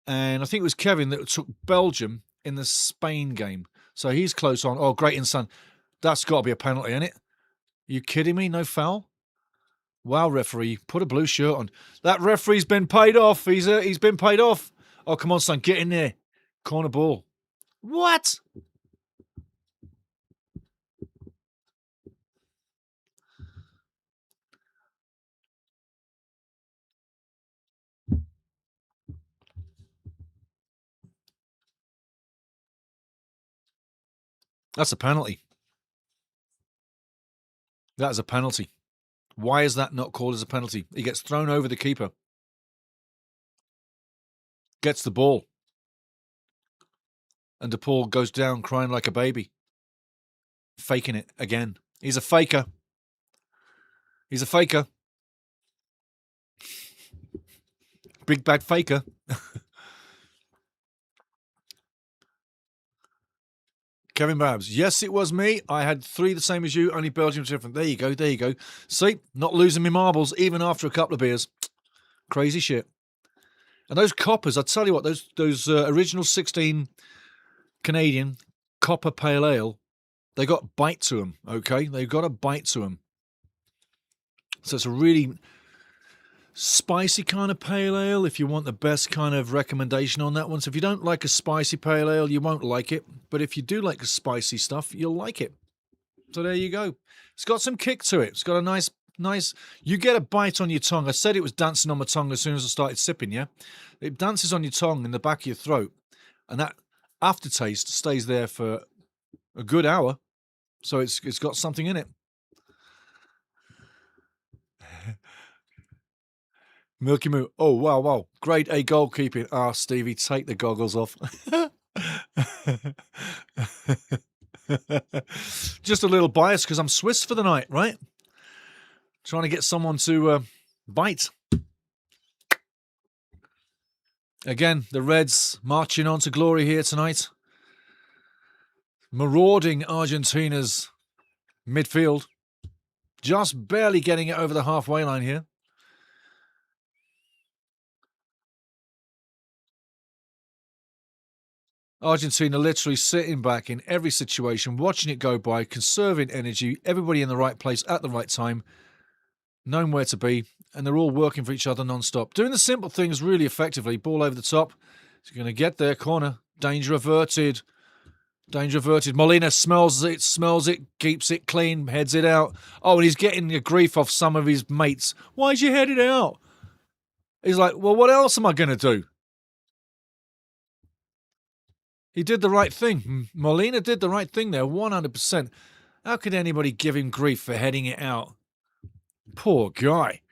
And I think it was Kevin that took Belgium in the Spain game. So he's close on. Oh, great and son. That's got to be a penalty, isn't it? You kidding me? No foul? Wow, referee, put a blue shirt on. That referee's been paid off. He's been paid off. Oh, come on, son, get in there. Corner ball. What? That's a penalty. That is a penalty. Why is that not called as a penalty? He gets thrown over the keeper. Gets the ball. And DePaul goes down crying like a baby. Faking it again. He's a faker. He's a faker. Big bad faker. Kevin Babs. Yes, it was me. I had 3 the same as you, only Belgium's different. There you go. There you go. See, not losing me marbles even after a couple of beers. Crazy shit. And those coppers, I tell you what, those original 16 Canadian copper pale ale, they got bite to them, okay? They've got a bite to them. So it's a really spicy kind of pale ale if you want the best kind of recommendation on that one. So if you don't like a spicy pale ale, you won't like it. But if you do like the spicy stuff, you'll like it. So there you go. It's got some kick to it. It's got a nice, you get a bite on your tongue. I said it was dancing on my tongue as soon as I started sipping, yeah? It dances on your tongue in the back of your throat. And that aftertaste stays there for a good hour. So it's got something in it. Milky Moo. Oh, wow. Grade A goalkeeping. Ah, Stevie, take the goggles off. Just a little bias because I'm Swiss for the night, right? Trying to get someone to bite. Again, the Reds marching on to glory here tonight. Marauding Argentina's midfield. Just barely getting it over the halfway line here. Argentina literally sitting back in every situation, watching it go by, conserving energy, everybody in the right place at the right time, knowing where to be, and they're all working for each other non-stop. Doing the simple things really effectively. Ball over the top. He's going to get there. Corner. Danger averted. Danger averted. Molina smells it, keeps it clean, heads it out. Oh, and he's getting the grief off some of his mates. Why'd you head it out? He's like, well, what else am I going to do? He did the right thing. Molina did the right thing there, 100%. How could anybody give him grief for heading it out? Poor guy.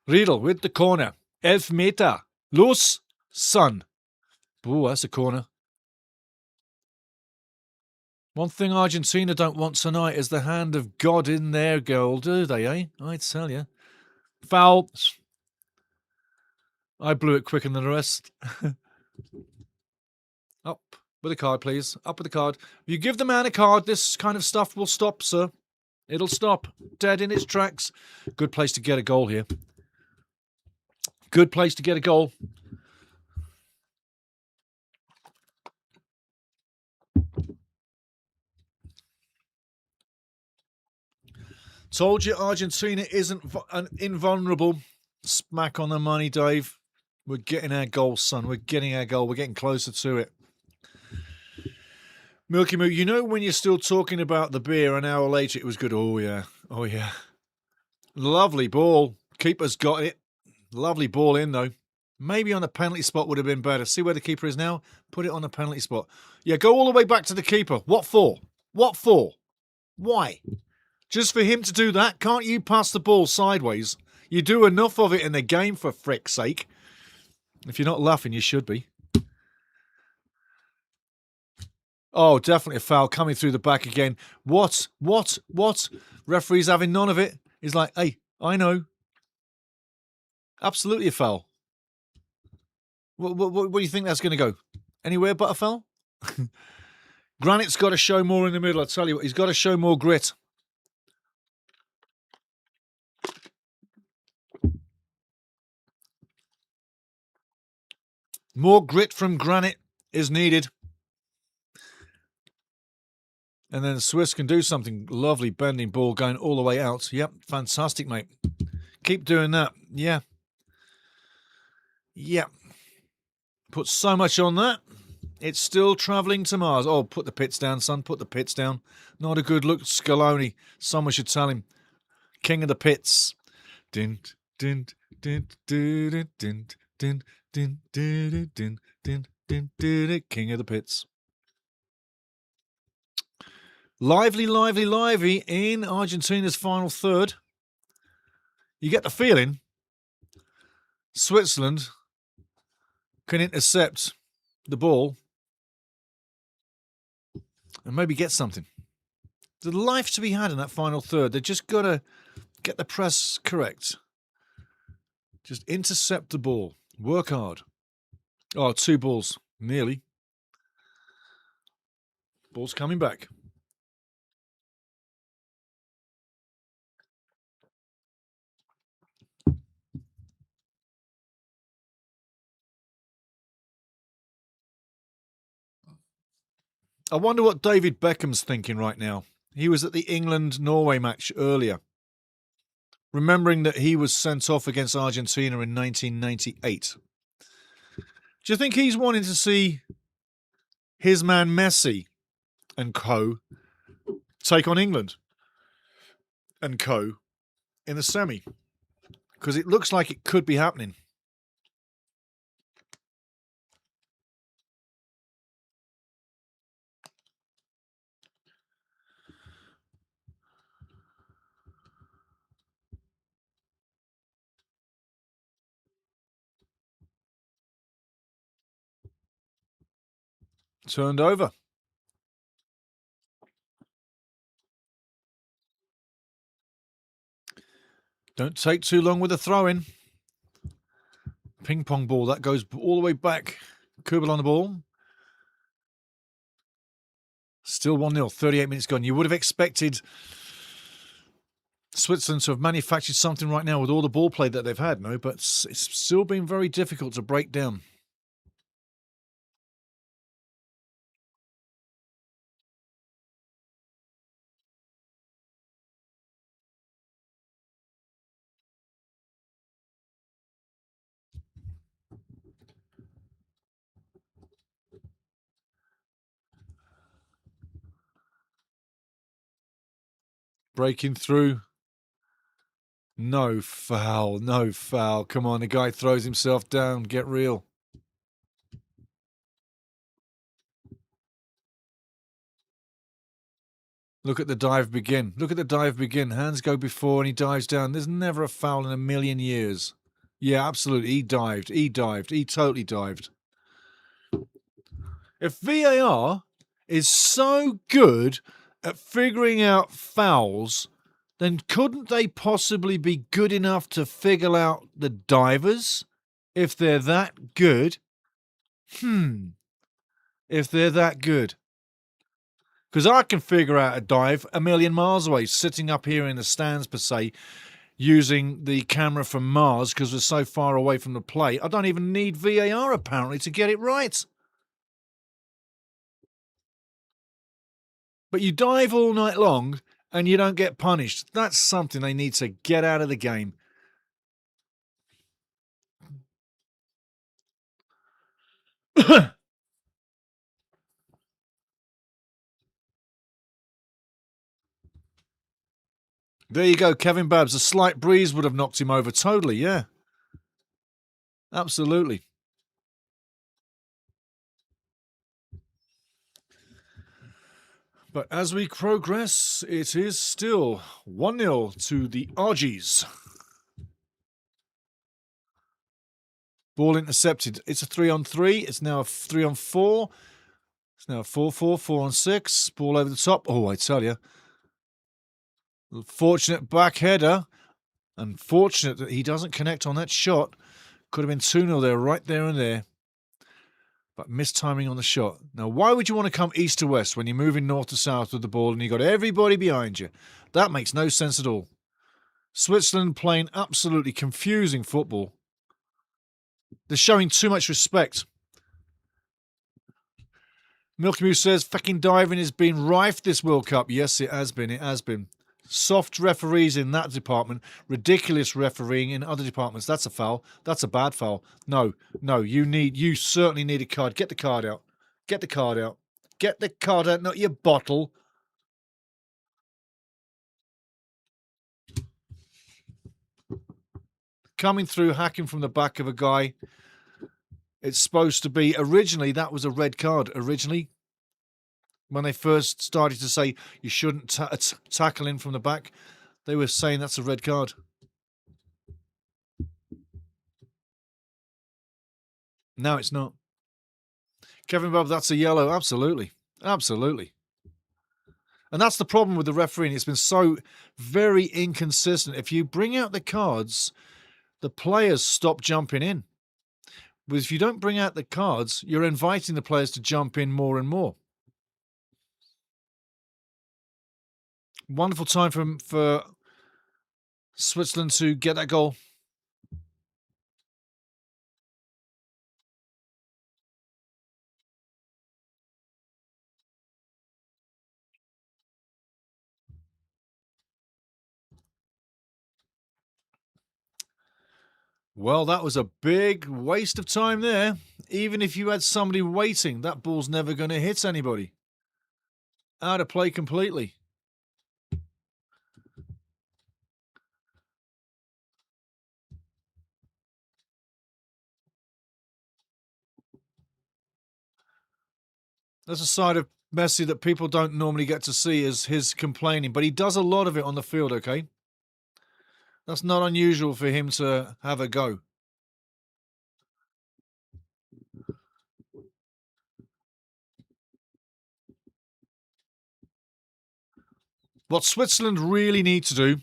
Riedel with the corner. Elfmeter. Los, son. Ooh, that's a corner. One thing Argentina don't want tonight is the hand of God in their goal, do they, eh? I tell you. Foul. I blew it quicker than the rest. Up with a card, please. Up with a card. If you give the man a card, this kind of stuff will stop, sir. It'll stop. Dead in its tracks. Good place to get a goal here. Good place to get a goal. Told you Argentina isn't invulnerable. Smack on the money, Dave. We're getting our goal, son. We're getting our goal. We're getting closer to it. Milky Moo, you know when you're still talking about the beer an hour later, it was good. Oh, yeah. Oh, yeah. Lovely ball. Keeper's got it. Lovely ball in, though. Maybe on the penalty spot would have been better. See where the keeper is now? Put it on the penalty spot. Yeah, go all the way back to the keeper. What for? What for? Why? Just for him to do that? Can't you pass the ball sideways? You do enough of it in the game, for frick's sake. If you're not laughing, you should be. Oh, definitely a foul coming through the back again. What? Referee's having none of it. He's like, hey, I know. Absolutely a foul. What do you think that's going to go? Anywhere but a foul? Granite's got to show more in the middle. I tell you what, he's got to show more grit. More grit from Granite is needed. And then the Swiss can do something. Lovely bending ball going all the way out. Yep, fantastic, mate. Keep doing that. Yeah. Yep. Put so much on that. It's still travelling to Mars. Oh, put the pits down, son. Put the pits down. Not a good look, Scaloni. Someone should tell him. King of the pits. Dint, dint, dint, dint, dint, dint, dint, dint, dint, dint, dint, dint, King of the pits. Lively, lively, lively in Argentina's final third. You get the feeling Switzerland can intercept the ball and maybe get something. There's life to be had in that final third. They just got to get the press correct. Just intercept the ball. Work hard. Oh, 2 balls. Nearly. Ball's coming back. I wonder what David Beckham's thinking right now. He was at the England-Norway match earlier, remembering that he was sent off against Argentina in 1998. Do you think he's wanting to see his man Messi and co take on England and co in the semi? Because it looks like it could be happening. Turned over. Don't take too long with the throw-in. Ping pong ball, that goes all the way back. Kubel on the ball. Still 1-0, 38 minutes gone. You would have expected Switzerland to have manufactured something right now with all the ball play that they've had, no? But it's still been very difficult to break down. Breaking through. No foul, no foul. Come on, the guy throws himself down. Get real. Look at the dive begin. Look at the dive begin. Hands go before and he dives down. There's never a foul in a million years. Yeah, absolutely. He dived. He dived. He totally dived. If VAR is so good at figuring out fouls, then couldn't they possibly be good enough to figure out the divers? If they're that good? If they're that good. Because I can figure out a dive a million miles away, sitting up here in the stands, per se, using the camera from Mars because we're so far away from the play. I don't even need VAR, apparently, to get it right. But you dive all night long and you don't get punished. That's something they need to get out of the game. There you go, Kevin Babbs. A slight breeze would have knocked him over totally, yeah. Absolutely. But as we progress, it is still 1-0 to the Argies. Ball intercepted. It's a 3-on-3. It's now a 3-on-4. It's now a 4-4, 4-on-6. Ball over the top. Oh, I tell you. Fortunate back header. Unfortunate that he doesn't connect on that shot. Could have been 2-0 there, right there and there. But mistiming on the shot. Now, why would you want to come east to west when you're moving north to south with the ball and you've got everybody behind you? That makes no sense at all. Switzerland playing absolutely confusing football. They're showing too much respect. Milky Moo says, fucking diving has been rife this World Cup. Yes, it has been. It has been. Soft referees in that department. Ridiculous refereeing in other departments. That's a foul. That's a bad foul. No. You certainly need a card. Get the card out. Get the card out. Get the card out, not your bottle. Coming through, hacking from the back of a guy. It's supposed to be, originally, that was a red card. Originally, When they first started to say you shouldn't tackle in from the back, they were saying that's a red card. No, it's not. Kevin Bob, that's a yellow. Absolutely. Absolutely. And that's the problem with the refereeing. It's been so very inconsistent. If you bring out the cards, the players stop jumping in. But if you don't bring out the cards, you're inviting the players to jump in more and more. Wonderful time for Switzerland to get that goal. Well, that was a big waste of time there. Even if you had somebody waiting, that ball's never going to hit anybody. Out of play completely. That's a side of Messi that people don't normally get to see, is his complaining, but he does a lot of it on the field, okay? That's not unusual for him to have a go. What Switzerland really need to do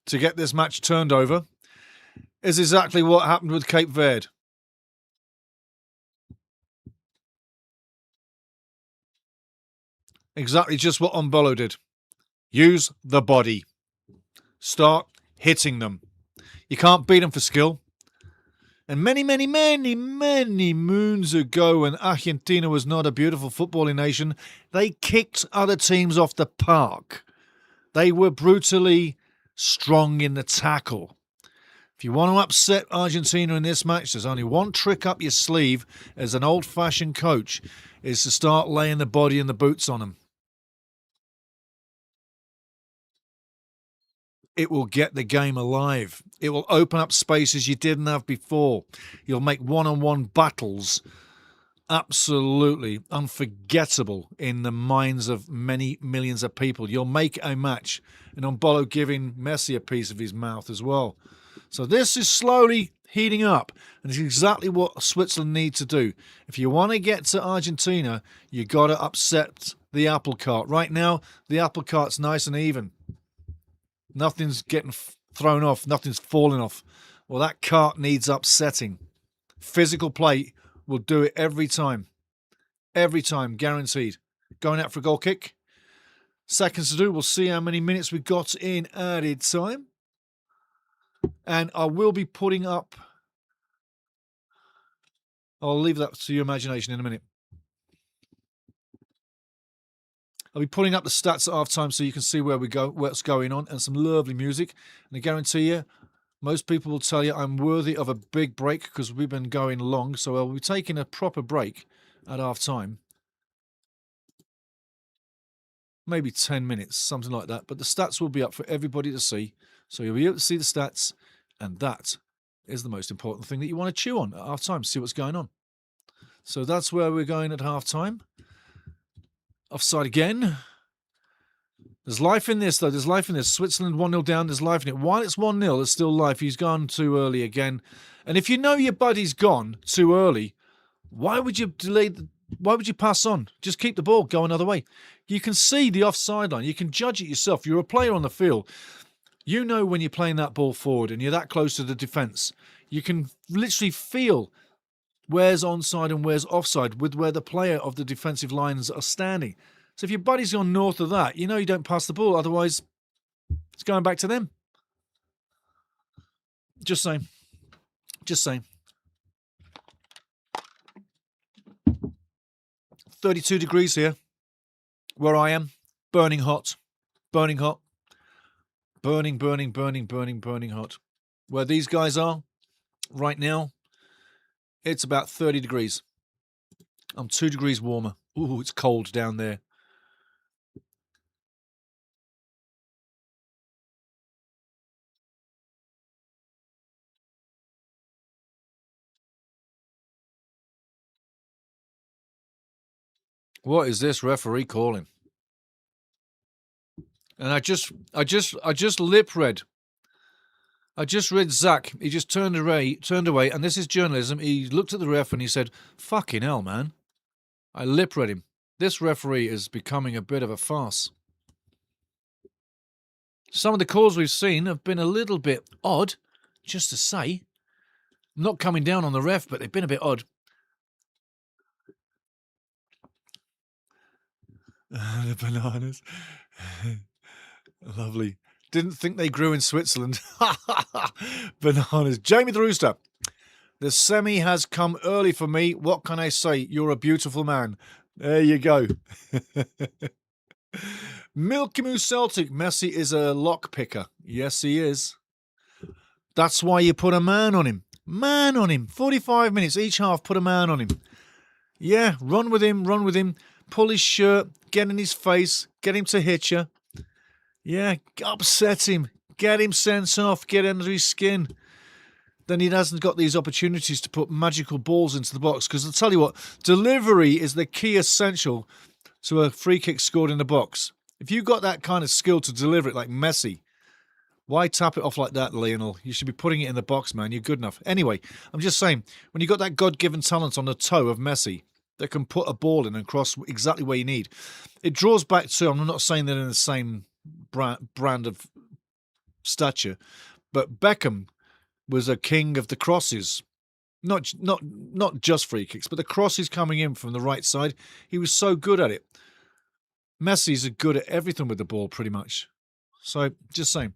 to get this match turned over is exactly what happened with Cape Verde. Exactly just what Ombolo did. Use the body. Start hitting them. You can't beat them for skill. And many, many, many, many moons ago, when Argentina was not a beautiful footballing nation, they kicked other teams off the park. They were brutally strong in the tackle. If you want to upset Argentina in this match, there's only one trick up your sleeve as an old-fashioned coach, is to start laying the body and the boots on them. It will get the game alive. It will open up spaces you didn't have before. You'll make one-on-one battles absolutely unforgettable in the minds of many millions of people. You'll make a match, and Ombolo giving Messi a piece of his mouth as well. So this is slowly heating up, and it's exactly what Switzerland need to do. If you want to get to Argentina, you got to upset the apple cart. Right now, the apple cart's nice and even. Nothing's getting thrown off. Nothing's falling off. Well, that cart needs upsetting. Physical play will do it every time. Every time, guaranteed. Going out for a goal kick. Seconds to do. We'll see how many minutes we got in added time. And I will be putting up... I'll leave that to your imagination in a minute. I'll be putting up the stats at half time so you can see where we go, what's going on, and some lovely music. And I guarantee you, most people will tell you I'm worthy of a big break because we've been going long. So I'll be taking a proper break at half time. Maybe 10 minutes, something like that. But the stats will be up for everybody to see. So you'll be able to see the stats. And that is the most important thing that you want to chew on at half time, see what's going on. So that's where we're going at half time. Offside again. There's life in this, though. There's life in this. Switzerland 1-0 down. There's life in it. While it's 1-0, there's still life. He's gone too early again. And if you know your buddy's gone too early, why would you why would you pass on? Just keep the ball, go another way. You can see the offside line. You can judge it yourself. You're a player on the field. You know when you're playing that ball forward and you're that close to the defence. You can literally feel where's onside and where's offside with where the player of the defensive lines are standing. So if your buddy's gone north of that, you know you don't pass the ball. Otherwise, it's going back to them. Just saying. Just saying. 32 degrees here where I am. Burning hot. Burning hot. Burning, burning, burning, burning, burning hot. Where these guys are right now, it's about 30 degrees. I'm 2 degrees warmer. Ooh, it's cold down there. What is this referee calling? And I just lip read. I just read Zach. He just turned away, and this is journalism. He looked at the ref and he said, "Fucking hell, man." I lip read him. This referee is becoming a bit of a farce. Some of the calls we've seen have been a little bit odd, just to say. Not coming down on the ref, but they've been a bit odd. The bananas. Lovely. Didn't think they grew in Switzerland. Bananas. Jamie the Rooster. The semi has come early for me. What can I say? You're a beautiful man. There you go. Milky Moo Celtic. Messi is a lock picker. Yes, he is. That's why you put a man on him. Man on him. 45 minutes each half, put a man on him. Yeah, run with him. Pull his shirt, get in his face, get him to hit you. Yeah, upset him. Get him sent off, get under his skin. Then he hasn't got these opportunities to put magical balls into the box. Because I'll tell you what, delivery is the key essential to a free kick scored in the box. If you've got that kind of skill to deliver it like Messi, why tap it off like that, Lionel? You should be putting it in the box, man. You're good enough. Anyway, I'm just saying, when you've got that God-given talent on the toe of Messi that can put a ball in and cross exactly where you need, it draws back to, I'm not saying they're in the same brand of stature, but Beckham was a king of the crosses. Not just free kicks, but the crosses coming in from the right side. He was so good at it. Messi's good at everything with the ball, pretty much. So, just saying,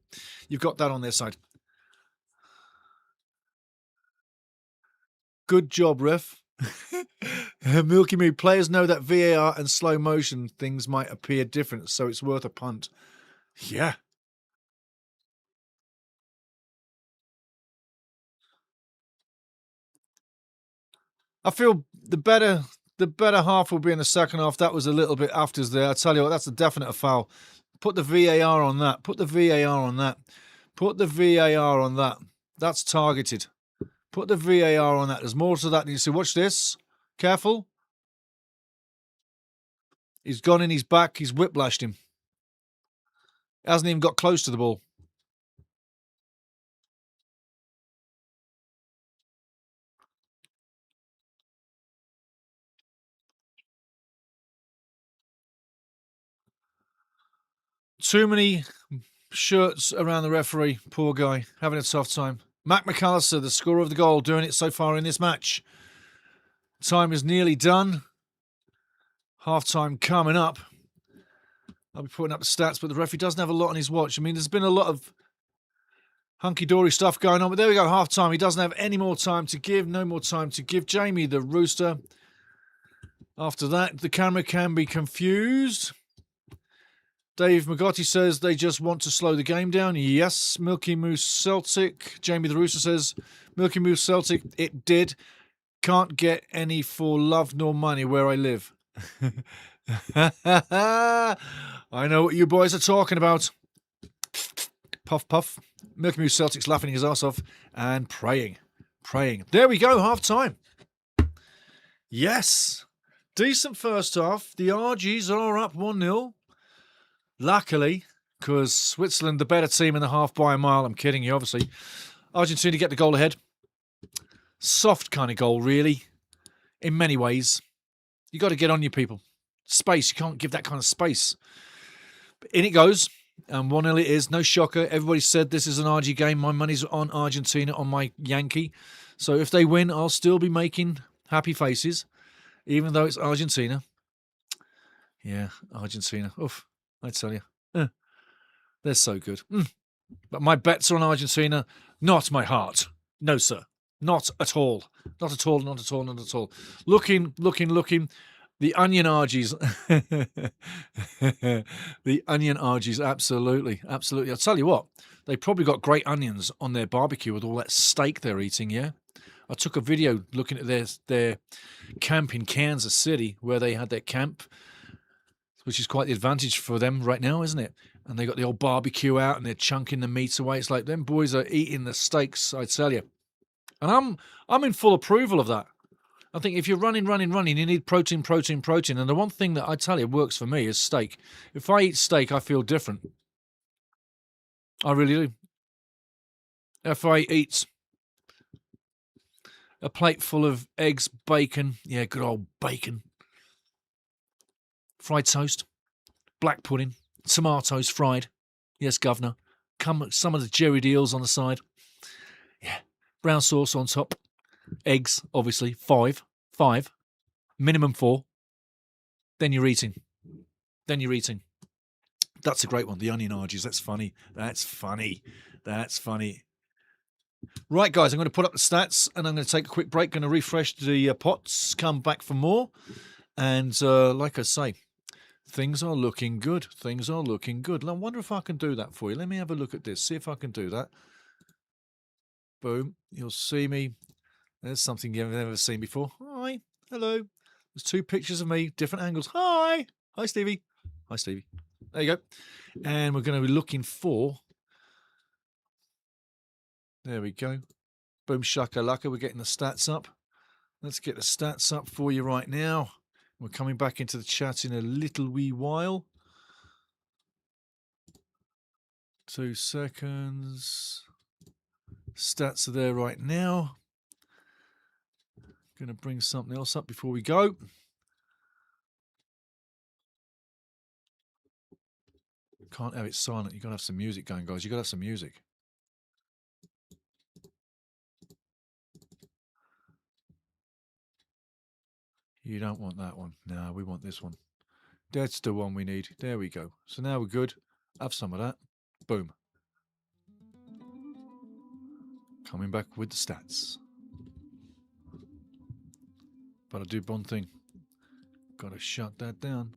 you've got that on their side. Good job, ref. Milky Moo. Players know that VAR and slow motion things might appear different, so it's worth a punt. Yeah. I feel the better half will be in the second half. That was a little bit afters there. I tell you what, that's a definite foul. Put the VAR on that. Put the VAR on that. Put the VAR on that. That's targeted. Put the VAR on that. There's more to that. You see, watch this. Careful. He's gone in his back. He's whiplashed him. Hasn't even got close to the ball. Too many shirts around the referee. Poor guy. Having a tough time. Mac McAllister, the scorer of the goal, doing it so far in this match. Time is nearly done. Half-time coming up. I'll be putting up the stats, but the referee doesn't have a lot on his watch. I mean, there's been a lot of hunky-dory stuff going on, but there we go, half-time. He doesn't have any more time to give, no more time to give. Jamie, the Rooster. After that, the camera can be confused. Dave Magotti says they just want to slow the game down. Yes, Milky Moo Celtic. Jamie the Rooster says, Milky Moo Celtic, it did. Can't get any for love nor money where I live. I know what you boys are talking about. Puff, puff. Milky Moo Celtic's laughing his ass off and praying. There we go, half time. Yes. Decent first half. The RGs are up 1-0. Luckily, because Switzerland, the better team in the half by a mile. I'm kidding you, obviously. Argentina get the goal ahead. Soft kind of goal, really. In many ways. You got to get on your people. Space, you can't give that kind of space. But in it goes. And 1-0 it is. No shocker. Everybody said this is an RG game. My money's on Argentina, on my Yankee. So if they win, I'll still be making happy faces. Even though it's Argentina. Yeah, Argentina. Oof. I tell you, they're so good. But my bets are on Argentina, not my heart. No, sir. Not at all. Not at all. Looking. The onion argies. The onion argies, absolutely. I'll tell you what, they probably got great onions on their barbecue with all that steak they're eating, yeah? I took a video looking at their camp in Kansas City where they had their camp, which is quite the advantage for them right now, isn't it? And they got the old barbecue out and they're chunking the meat away. It's like them boys are eating the steaks, I tell you. And I'm in full approval of that. I think if you're running, you need protein. And the one thing that I tell you works for me is steak. If I eat steak, I feel different. I really do. If I eat a plate full of eggs, bacon, yeah, good old bacon, fried toast, black pudding, tomatoes fried, yes, governor, some of the jerry deals on the side, yeah, brown sauce on top, eggs, obviously, five, minimum 4, then you're eating. That's a great one, the onion arges, that's funny. Right, guys, I'm going to put up the stats and I'm going to take a quick break, going to refresh the pots, come back for more. And like I say, things are looking good. I wonder if I can do that for you. Let me have a look at this, see if I can do that. Boom, you'll see me. There's something you've never seen before. Hi, hello. There's 2 pictures of me, different angles. Hi Stevie. There you go. And we're going to be looking for... There we go. Boom shakalaka, we're getting the stats up. Let's get the stats up for you right now. We're coming back into the chat in a little wee while. 2 seconds. Stats are there right now. Going to bring something else up before we go. Can't have it silent. You've got to have some music going, guys. You've got to have some music. You don't want that one. No, we want this one. That's the one we need. There we go. So now we're good. Have some of that. Boom. Coming back with the stats. But I do one thing. Got to shut that down.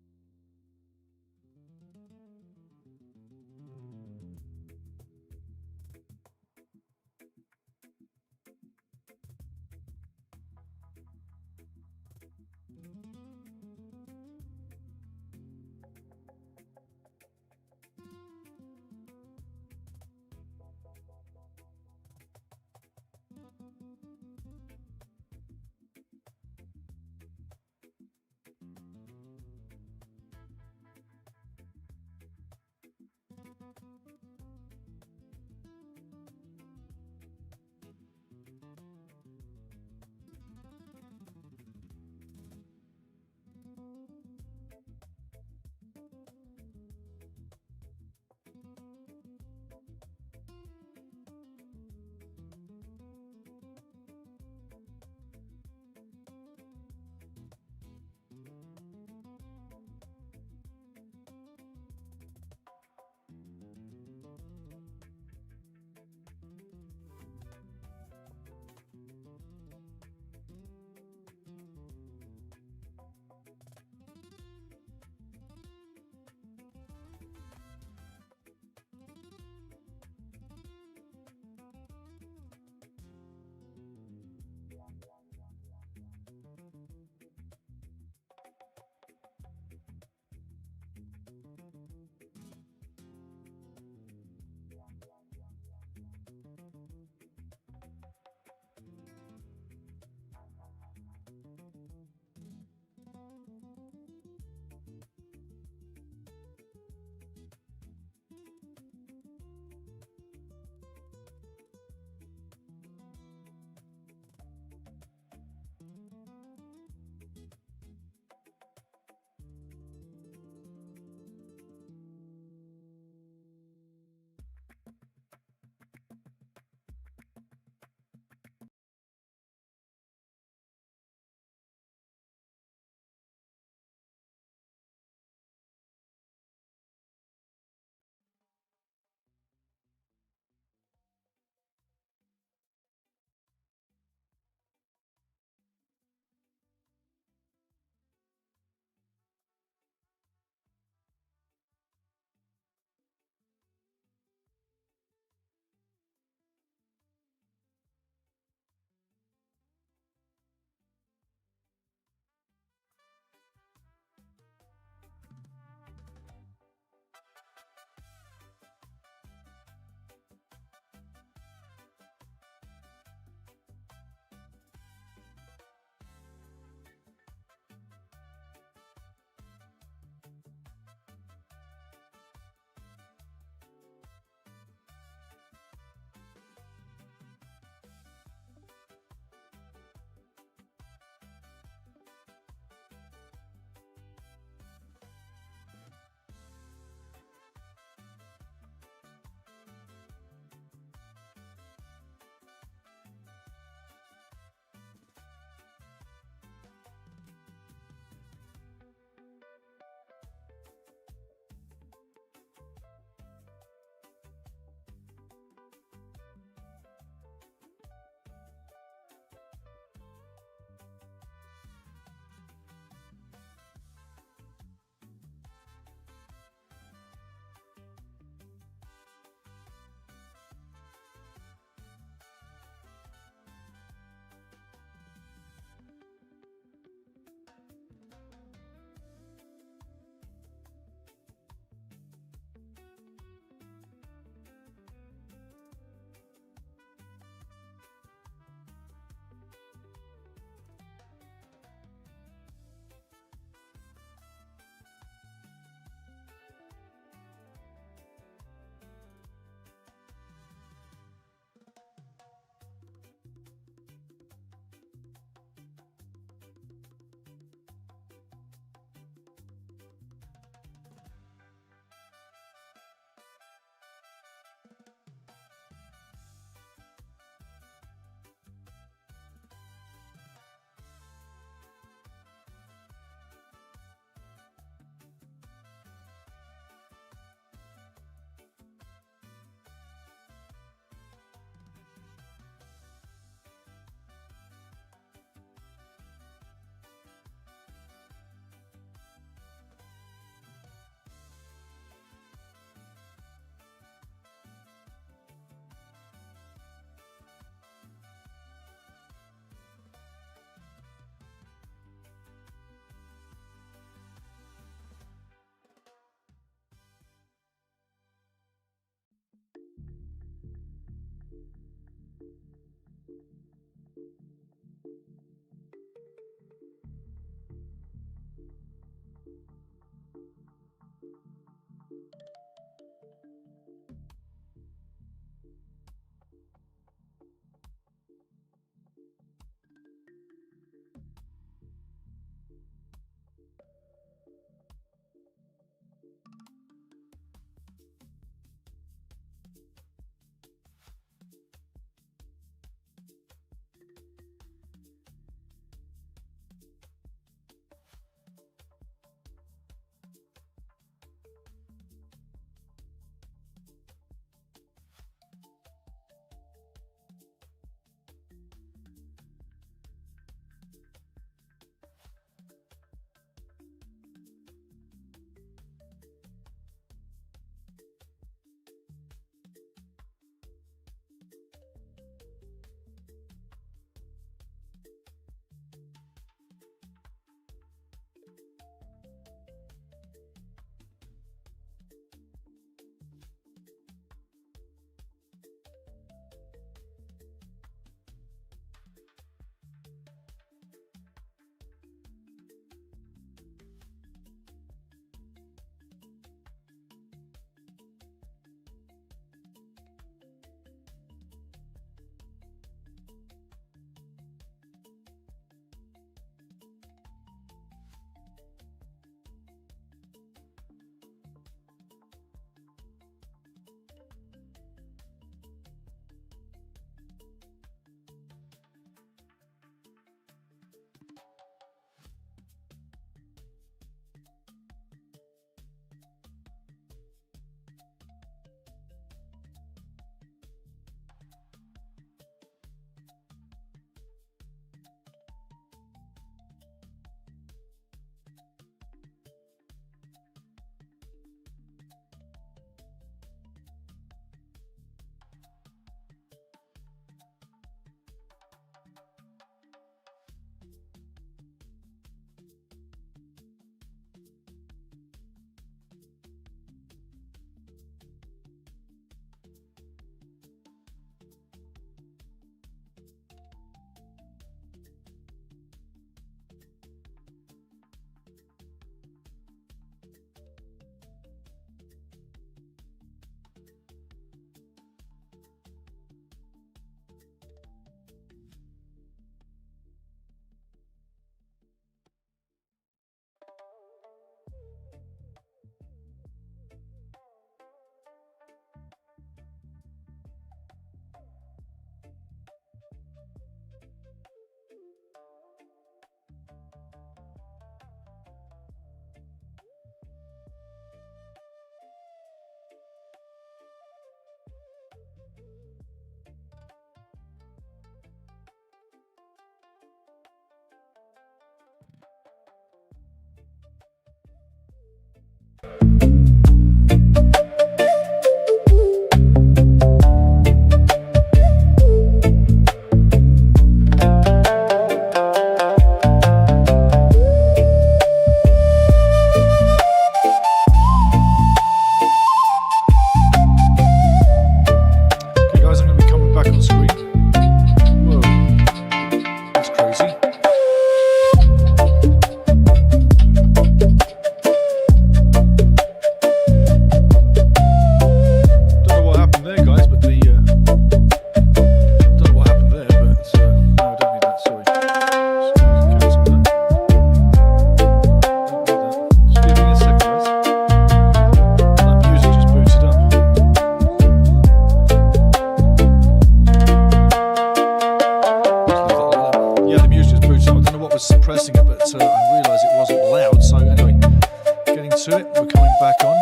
to it. We're coming back on.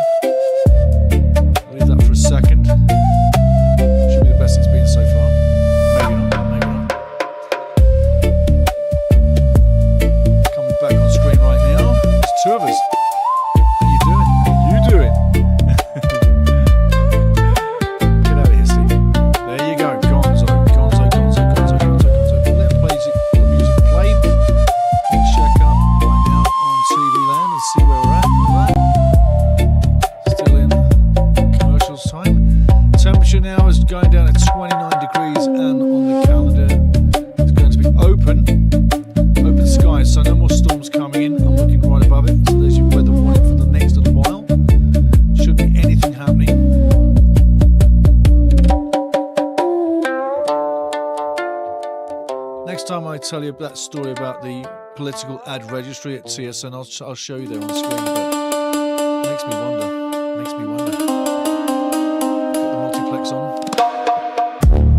Leave that for a second. Should be the best it's been so far. Maybe not, maybe not. Coming back on screen right now. There's two of us. How you doing? How you doing? Get out of here, Steve. There you go. Gonzo. Let the music play. Check up right now on TV Land and see where we're at. Still in commercials time. Temperature now is going down at 29 degrees, and on the calendar it's going to be open skies, so no more storms coming in. I'm looking right above it, so there's your weather warning for the next little while. Shouldn't be anything happening. Next time I tell you that story about the political ad registry at TSN, I'll show you there on the screen, but it makes me wonder. Got the multiplex on.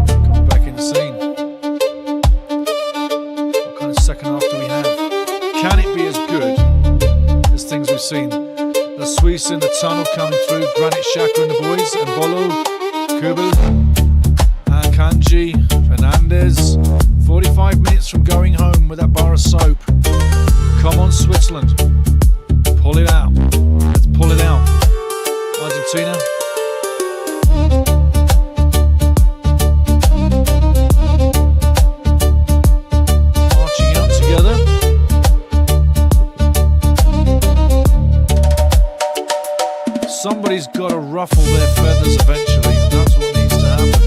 Coming back in the scene. What kind of second half do we have? Can it be as good as things we've seen? The Swiss in the tunnel coming through, Granit Xhaka and the boys, and Bolo, Kubel, Kanji, Fernandez, 45 minutes from going home with that bar of soap. Come on, Switzerland. Pull it out. Let's pull it out. Argentina. Marching out together. Somebody's got to ruffle their feathers eventually. That's what needs to happen.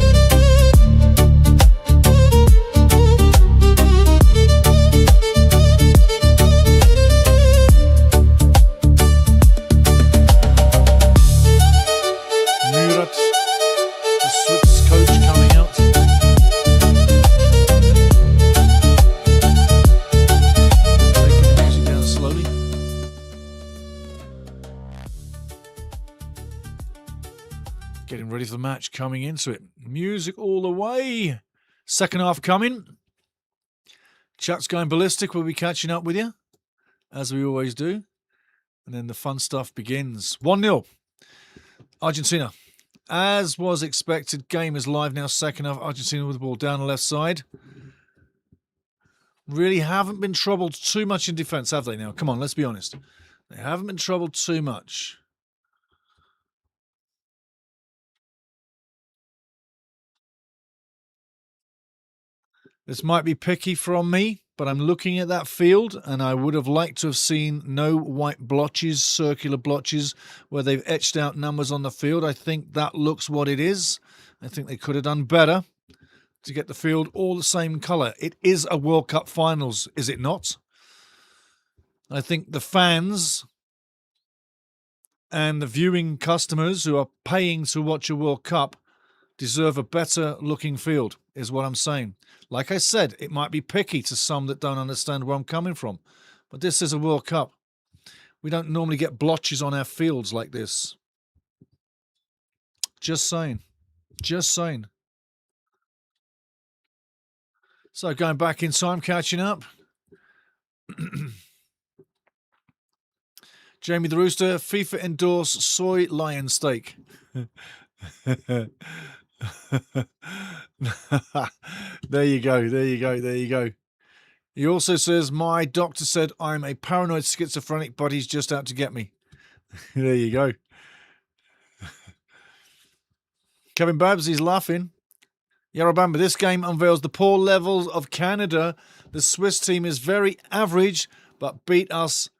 Getting ready for the match, coming into it. Music all the way. Second half coming. Chat's going ballistic. We'll be catching up with you, as we always do. And then the fun stuff begins. 1-0. Argentina. As was expected, game is live now. Second half, Argentina with the ball down the left side. Really haven't been troubled too much in defence, have they now? Come on, let's be honest. They haven't been troubled too much. This might be picky from me, but I'm looking at that field and I would have liked to have seen no white blotches, circular blotches, where they've etched out numbers on the field. I think that looks what it is. I think they could have done better to get the field all the same colour. It is a World Cup finals, is it not? I think the fans and the viewing customers who are paying to watch a World Cup deserve a better looking field, is what I'm saying. Like I said, it might be picky to some that don't understand where I'm coming from. But this is a World Cup. We don't normally get blotches on our fields like this. Just saying. Just saying. So going back in time, catching up. Jamie the Rooster, FIFA endorse soy lion steak. There you go, there you go, there you go. He also says, my doctor said I'm a paranoid schizophrenic, but he's just out to get me. There you go. Kevin Babs, he's laughing. Yarabamba, this game unveils the poor levels of Canada. The Swiss team is very average, but beat us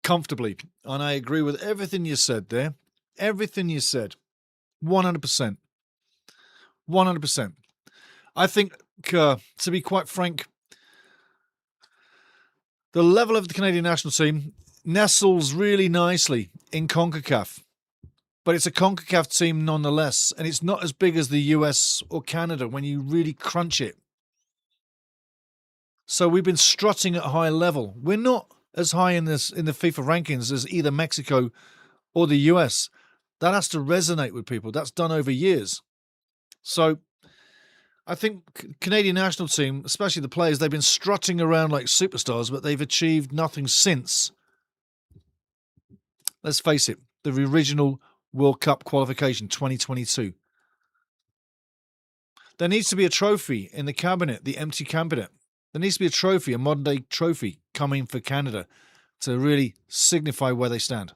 comfortably. And I agree with everything you said there. Everything you said. 100%. 100%. I think, to be quite frank, the level of the Canadian national team nestles really nicely in CONCACAF. But it's a CONCACAF team nonetheless, and it's not as big as the US or Canada when you really crunch it. So we've been strutting at a high level. We're not as high in the FIFA rankings as either Mexico or the US. That has to resonate with people. That's done over years. So I think Canadian national team, especially the players, they've been strutting around like superstars, but they've achieved nothing since, let's face it, the original World Cup qualification 2022. There needs to be a trophy in the cabinet, the empty cabinet. There needs to be a trophy, a modern-day trophy coming for Canada to really signify where they stand.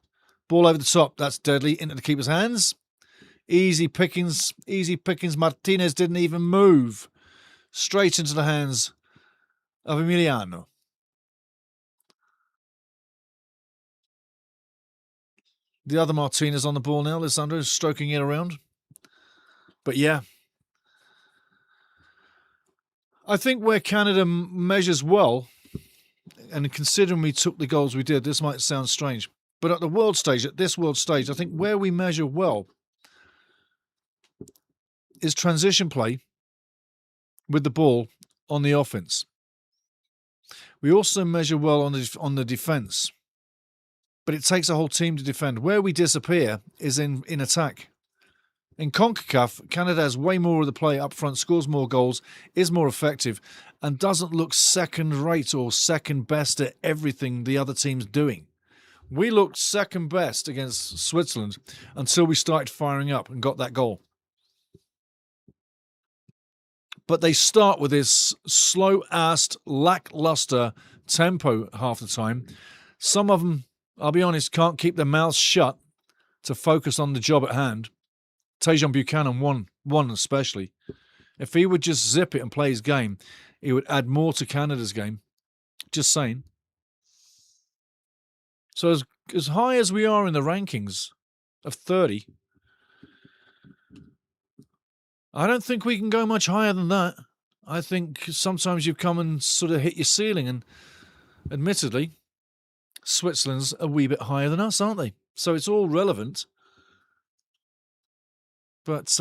Ball over the top, that's deadly, into the keeper's hands. Easy pickings, easy pickings. Martinez didn't even move. Straight into the hands of Emiliano. The other Martinez on the ball now. Lisandro is stroking it around. But yeah. I think where Canada measures well, and considering we took the goals we did, this might sound strange. But at the world stage, at this world stage, I think where we measure well is transition play with the ball on the offense. We also measure well on the defense. But it takes a whole team to defend. Where we disappear is in attack. In CONCACAF, Canada has way more of the play up front, scores more goals, is more effective, and doesn't look second-rate or second best at everything the other team's doing. We looked second best against Switzerland until we started firing up and got that goal. But they start with this slow-assed, lackluster tempo half the time. Some of them, I'll be honest, can't keep their mouths shut to focus on the job at hand. Tajon Buchanan, one especially. If he would just zip it and play his game, it would add more to Canada's game. Just saying. So as high as we are in the rankings of 30, I don't think we can go much higher than that. I think sometimes you've come and sort of hit your ceiling, and admittedly, Switzerland's a wee bit higher than us, aren't they? So it's all relevant. But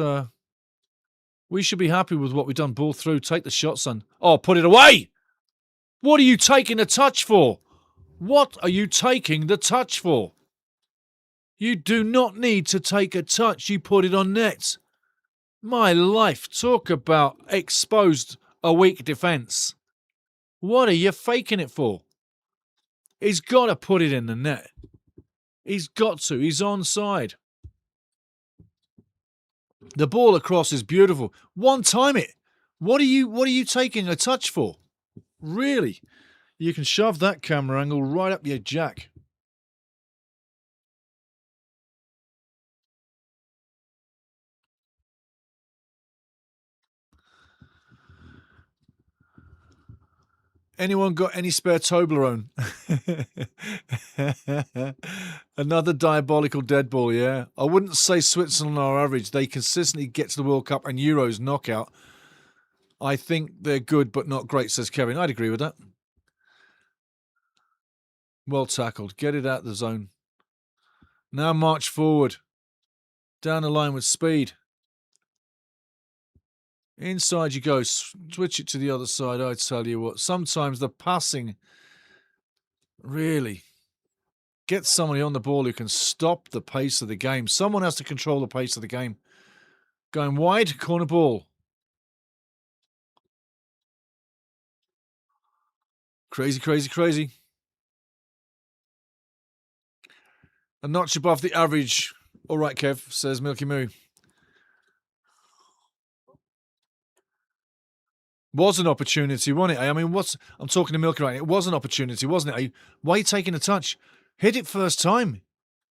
we should be happy with what we've done. Ball through, take the shot, son. Oh, put it away! What are you taking the touch for? What are you taking the touch for? You do not need to take a touch. You put it on net. My life, talk about exposed a weak defence. What are you faking it for? He's got to put it in the net. He's got to. He's onside. The ball across is beautiful. One time it. What are you taking a touch for? Really? You can shove that camera angle right up your jack. Anyone got any spare Toblerone? Another diabolical dead ball, yeah. I wouldn't say Switzerland are average. They consistently get to the World Cup and Euros knockout. I think they're good but not great, says Kevin. I'd agree with that. Well tackled. Get it out of the zone. Now march forward. Down the line with speed. Inside you go. Switch it to the other side. I tell you what, sometimes the passing really gets somebody on the ball who can stop the pace of the game. Someone has to control the pace of the game. Going wide, corner ball. Crazy, crazy, crazy. A notch above the average. All right, Kev, says Milky Moo. Was an opportunity, wasn't it? I mean, I'm talking to Milky right now. It was an opportunity, wasn't it? Why are you taking a touch? Hit it first time.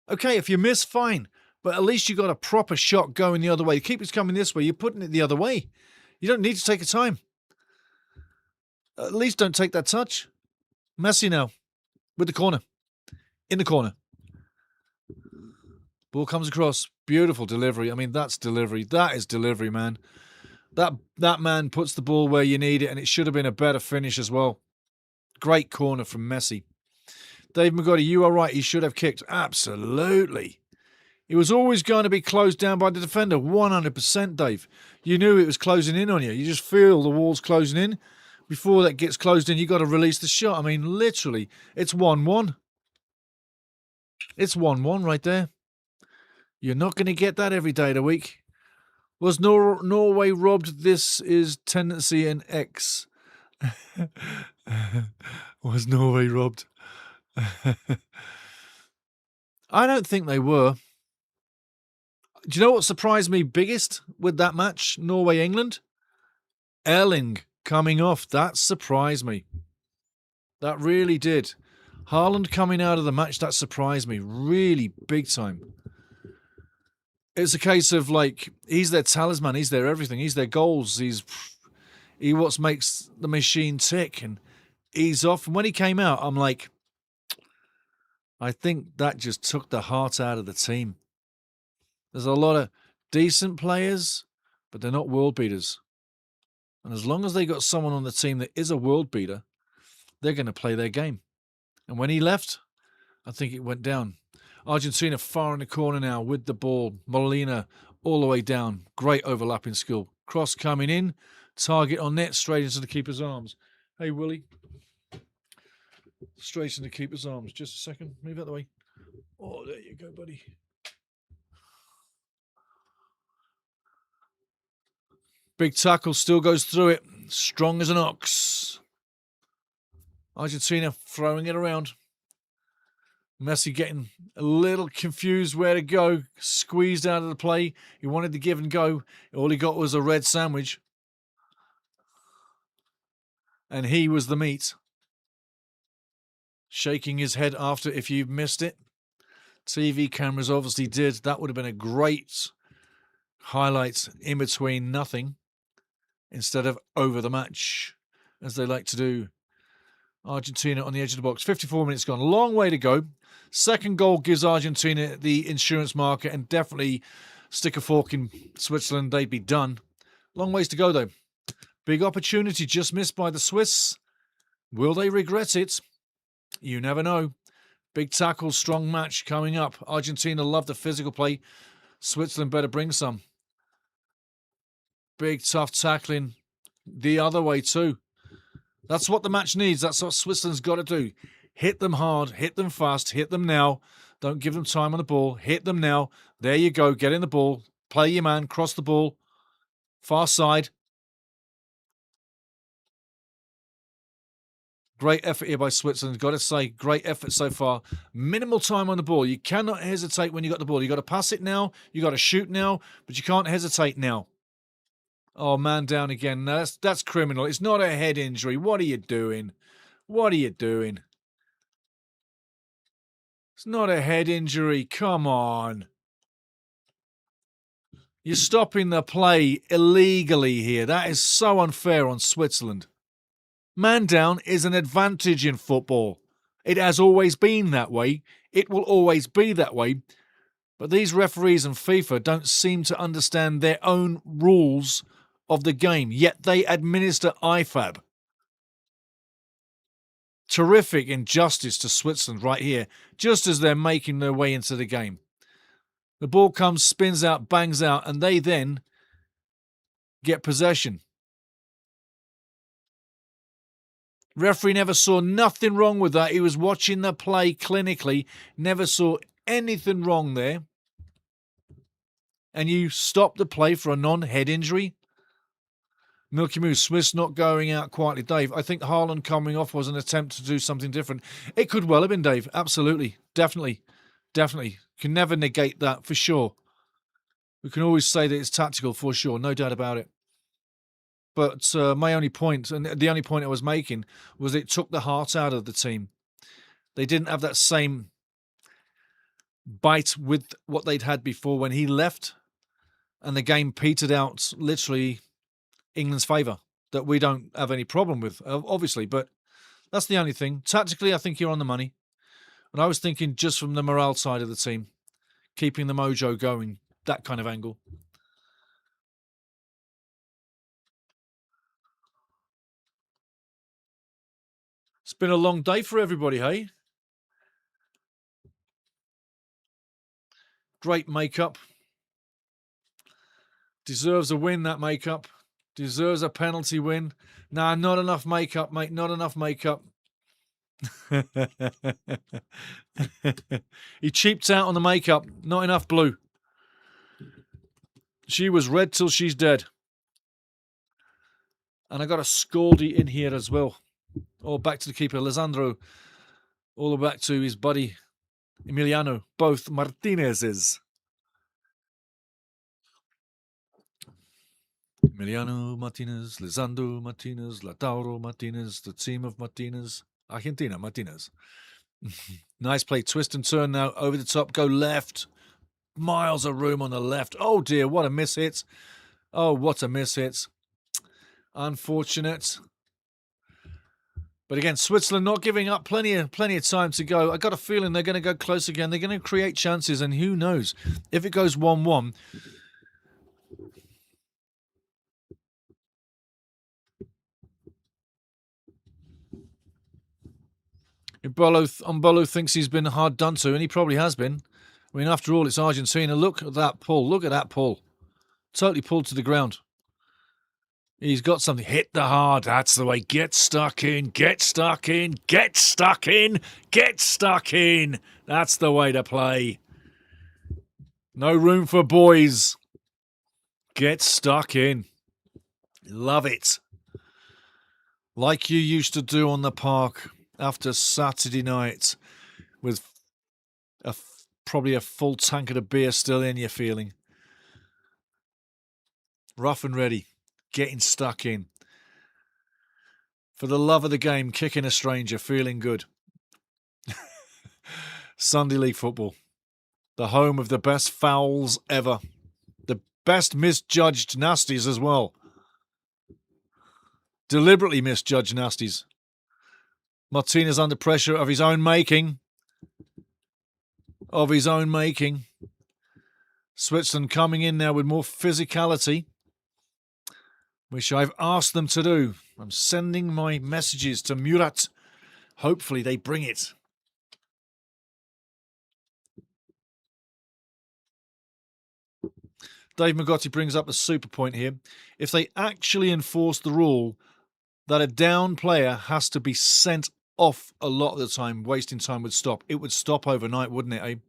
Okay, if you miss, fine. But at least you got a proper shot going the other way. The keeper's coming this way. You're putting it the other way. You don't need to take a time. At least don't take that touch. Messi now. With the corner. In the corner. Ball comes across. Beautiful delivery. I mean, that's delivery. That is delivery, man. That man puts the ball where you need it, and it should have been a better finish as well. Great corner from Messi. Dave McGoddy, you are right. He should have kicked. Absolutely. He was always going to be closed down by the defender. 100%, Dave. You knew it was closing in on you. You just feel the wall's closing in. Before that gets closed in, you got to release the shot. I mean, literally, it's 1-1. It's 1-1 right there. You're not going to get that every day of the week. Was Norway robbed? This is tendency in X. Was Norway robbed? I don't think they were. Do you know what surprised me biggest with that match, Norway-England? Erling coming off. That surprised me. That really did. Haaland coming out of the match, that surprised me. Really big time. It's a case of, like, he's their talisman, he's their everything, he's their goals, he what makes the machine tick, and he's off. And when he came out, I'm like, I think that just took the heart out of the team. There's a lot of decent players, but they're not world beaters. And as long as they got someone on the team that is a world beater, they're going to play their game. And when he left, I think it went down. Argentina far in the corner now with the ball. Molina all the way down. Great overlapping skill. Cross coming in. Target on net. Straight into the keeper's arms. Hey, Willie. Straight into the keeper's arms. Just a second. Move out the way. Oh, there you go, buddy. Big tackle. Still goes through it. Strong as an ox. Argentina throwing it around. Messi getting a little confused where to go. Squeezed out of the play. He wanted to give and go. All he got was a red sandwich. And he was the meat. Shaking his head after, if you missed it. TV cameras obviously did. That would have been a great highlight in between nothing instead of over the match, as they like to do. Argentina on the edge of the box. 54 minutes gone. Long way to go. Second goal gives Argentina the insurance marker and definitely stick a fork in Switzerland. They'd be done. Long ways to go, though. Big opportunity just missed by the Swiss. Will they regret it? You never know. Big tackle, strong match coming up. Argentina love the physical play. Switzerland better bring some. Big, tough tackling the other way too. That's what the match needs. That's what Switzerland's got to do. Hit them hard, hit them fast, hit them now. Don't give them time on the ball. Hit them now. There you go. Get in the ball. Play your man. Cross the ball. Far side. Great effort here by Switzerland. Got to say, great effort so far. Minimal time on the ball. You cannot hesitate when you got the ball. You got to pass it now. You got to shoot now, but you can't hesitate now. Oh, man down again. No, that's criminal. It's not a head injury. What are you doing? What are you doing? It's not a head injury. Come on. You're stopping the play illegally here. That is so unfair on Switzerland. Man down is an advantage in football. It has always been that way. It will always be that way. But these referees and FIFA don't seem to understand their own rules of the game, yet they administer IFAB. Terrific injustice to Switzerland right here, just as they're making their way into the game. The ball comes, spins out, bangs out, and they then get possession. Referee never saw nothing wrong with that. He was watching the play clinically, never saw anything wrong there. And you stop the play for a non-head injury? Milky Moo, Swiss not going out quietly. Dave, I think Haaland coming off was an attempt to do something different. It could well have been, Dave. Absolutely. Definitely. Can never negate that for sure. We can always say that it's tactical for sure. No doubt about it. But my only point, and the only point I was making, was it took the heart out of the team. They didn't have that same bite with what they'd had before when he left, and the game petered out literally England's favour, that we don't have any problem with, obviously. But that's the only thing. Tactically, I think you're on the money. And I was thinking just from the morale side of the team, keeping the mojo going, that kind of angle. It's been a long day for everybody, hey? Great makeup. Deserves a win, that makeup. Deserves a penalty win. Nah, not enough makeup, mate. Not enough makeup. He cheaped out on the makeup. Not enough blue. She was red till she's dead. And I got a Scaldi in here as well. All back to the keeper, Lisandro. All back to his buddy, Emiliano. Both Martinez's. Emiliano Martinez, Lisandro Martinez, Lautaro Martinez, the team of Martinez. Argentina Martinez. Nice play. Twist and turn now. Over the top. Go left. Miles of room on the left. Oh, dear. What a miss hit. Oh, what a miss hit. Unfortunate. But again, Switzerland not giving up. Plenty of time to go. I got a feeling they're going to go close again. They're going to create chances. And who knows? If it goes 1-1... Umbolo thinks he's been hard done to, and he probably has been. I mean, after all, it's Argentina. Look at that pull. Look at that pull. Totally pulled to the ground. He's got something. Hit the hard. That's the way. Get stuck in. Get stuck in. Get stuck in. Get stuck in. That's the way to play. No room for boys. Get stuck in. Love it. Like you used to do on the park after Saturday night with probably a full tankard of beer still in your feeling. Rough and ready. Getting stuck in. For the love of the game, kicking a stranger, feeling good. Sunday League football. The home of the best fouls ever. The best misjudged nasties as well. Deliberately misjudged nasties. Martinez under pressure of his own making. Switzerland coming in now with more physicality, which I've asked them to do. I'm sending my messages to Murat. Hopefully they bring it. Dave Magotti brings up a super point here. If they actually enforce the rule that a down player has to be sent off a lot of the time, wasting time would stop. It would stop overnight, wouldn't it, Abe?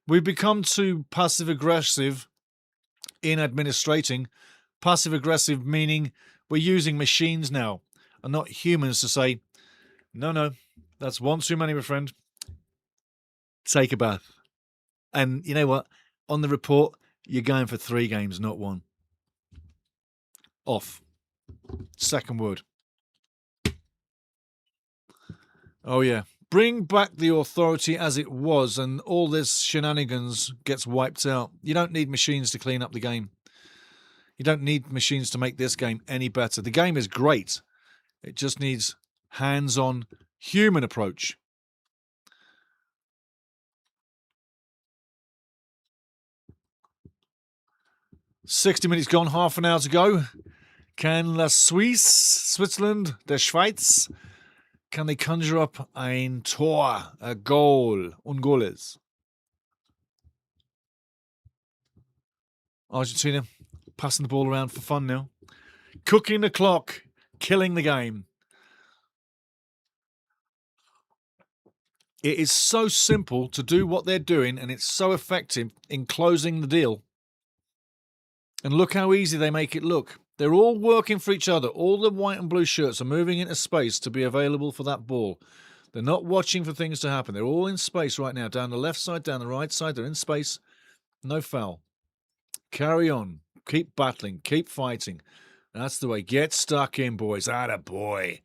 We've become too passive-aggressive in administrating. Passive-aggressive meaning we're using machines now and not humans to say, no, that's one too many, my friend. Take a bath. And you know what? On the report, you're going for 3 games, not 1. Off. Second word. Oh, yeah. Bring back the authority as it was and all this shenanigans gets wiped out. You don't need machines to clean up the game. You don't need machines to make this game any better. The game is great. It just needs hands-on human approach. "60 minutes gone, half an hour to go. Can la Suisse, Switzerland, der Schweiz, can they conjure up ein Tor, a goal, un goles? Argentina passing the ball around for fun now. Cooking the clock, killing the game. It is so simple to do what they're doing, and it's so effective in closing the deal. And look how easy they make it look. They're all working for each other. All the white and blue shirts are moving into space to be available for that ball. They're not watching for things to happen. They're all in space right now. Down the left side, down the right side. They're in space. No foul. Carry on. Keep battling. Keep fighting. That's the way. Get stuck in, boys. Atta boy.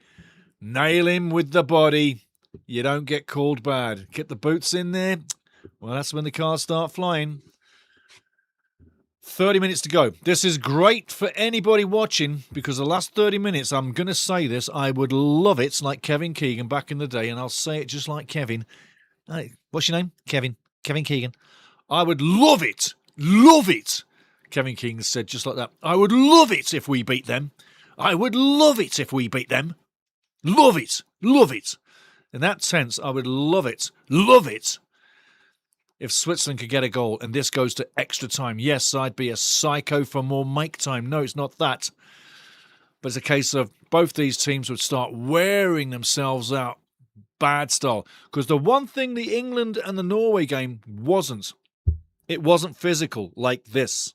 Nail him with the body. You don't get called bad. Get the boots in there. Well, that's when the cars start flying. 30 minutes to go. This is great for anybody watching because the last 30 minutes, I'm going to say this, I would love it like Kevin Keegan back in the day, and I'll say it just like Kevin. Hey, what's your name? Kevin Keegan. I would love it. Love it. Kevin Keegan said just like that. I would love it if we beat them. I would love it if we beat them. Love it. Love it. In that sense, I would love it. Love it. If Switzerland could get a goal and this goes to extra time, yes, I'd be a psycho for more make time. No, it's not that. But it's a case of both these teams would start wearing themselves out bad style. Because the one thing the England and the Norway game wasn't, it wasn't physical like this.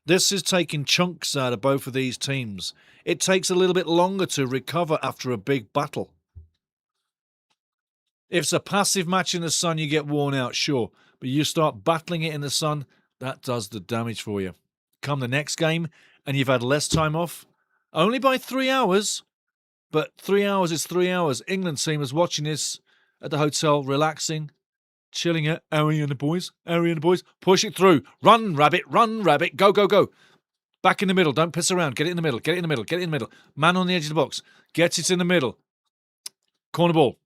This is taking chunks out of both of these teams. It takes a little bit longer to recover after a big battle. If it's a passive match in the sun, you get worn out, sure. But you start battling it in the sun, that does the damage for you. Come the next game, and you've had less time off. Only by 3 hours. But 3 hours is 3 hours. England team was watching this at the hotel, relaxing, chilling it. Harry and the boys. Push it through. Run, rabbit. Go, go, go. Back in the middle. Don't piss around. Get it in the middle. Man on the edge of the box. Gets it in the middle. Corner ball.